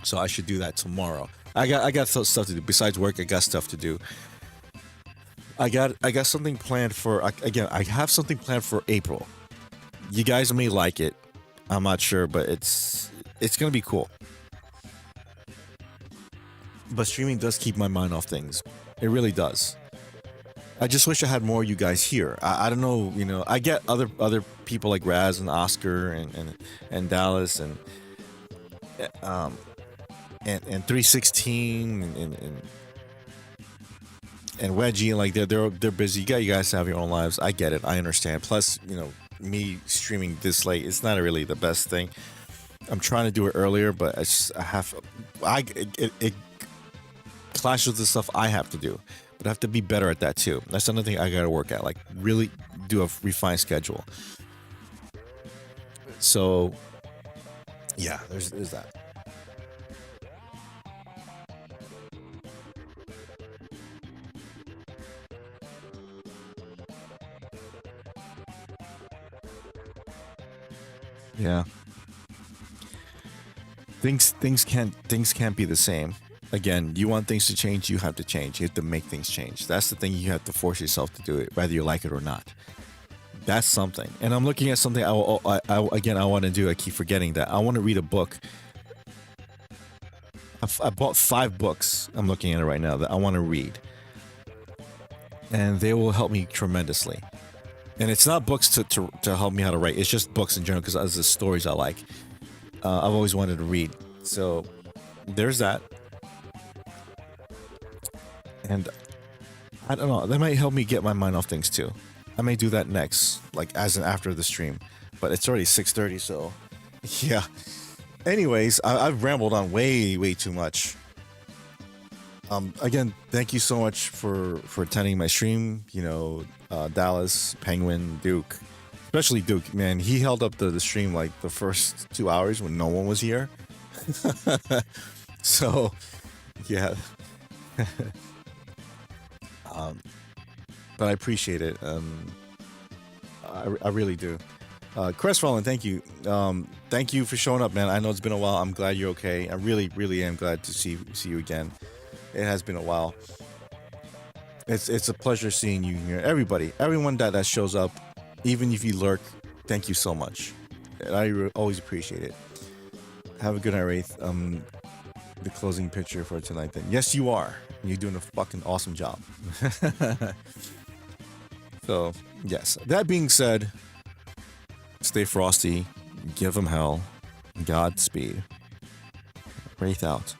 so I should do that tomorrow. I got stuff to do besides work. I got stuff to do. I got something planned for, again, I have something planned for April. You guys may like it. I'm not sure, but it's gonna be cool. But streaming does keep my mind off things. It really does. I just wish I had more of you guys here. I don't know, you know. I get other people like Raz and Oscar and Dallas um and 316 and Wedgie, and like they're busy. You guys have your own lives. I get it. I understand. Plus, you know, me streaming this late, it's not really the best thing. I'm trying to do it earlier, but it clashes with the stuff I have to do. But I have to be better at that too. That's another thing I gotta work at. Like really do a refined schedule. So yeah, there's that. Yeah. Things can't be the same. Again, you want things to change, you have to change. You have to make things change. That's the thing, you have to force yourself to do it, whether you like it or not. That's something. And I'm looking at something I want to do. I keep forgetting that. I want to read a book. I bought 5 books. I'm looking at it right now that I want to read. And they will help me tremendously. And it's not books to help me how to write. It's just books in general because that's the stories I like. I've always wanted to read. So there's that. And I don't know. That might help me get my mind off things too. I may do that next, like after the stream. But it's already 6:30, so yeah. Anyways, I've rambled on way too much. Again, thank you so much for attending my stream. You know, Dallas, Penguin, Duke, especially Duke. Man, he held up the stream like the first 2 hours when no one was here. So, yeah. But I appreciate it. I really do. Crestfallen, thank you. Thank you for showing up, man. I know it's been a while. I'm glad you're okay. I really am glad to see you again. It has been a while. It's a pleasure seeing you here. Everyone that shows up, even if you lurk, thank you so much. I always appreciate it. Have a good night, Wraith. The closing picture for tonight then. Yes, you are. You're doing a fucking awesome job. So, yes. That being said, stay frosty. Give them hell. Godspeed. Wraith out.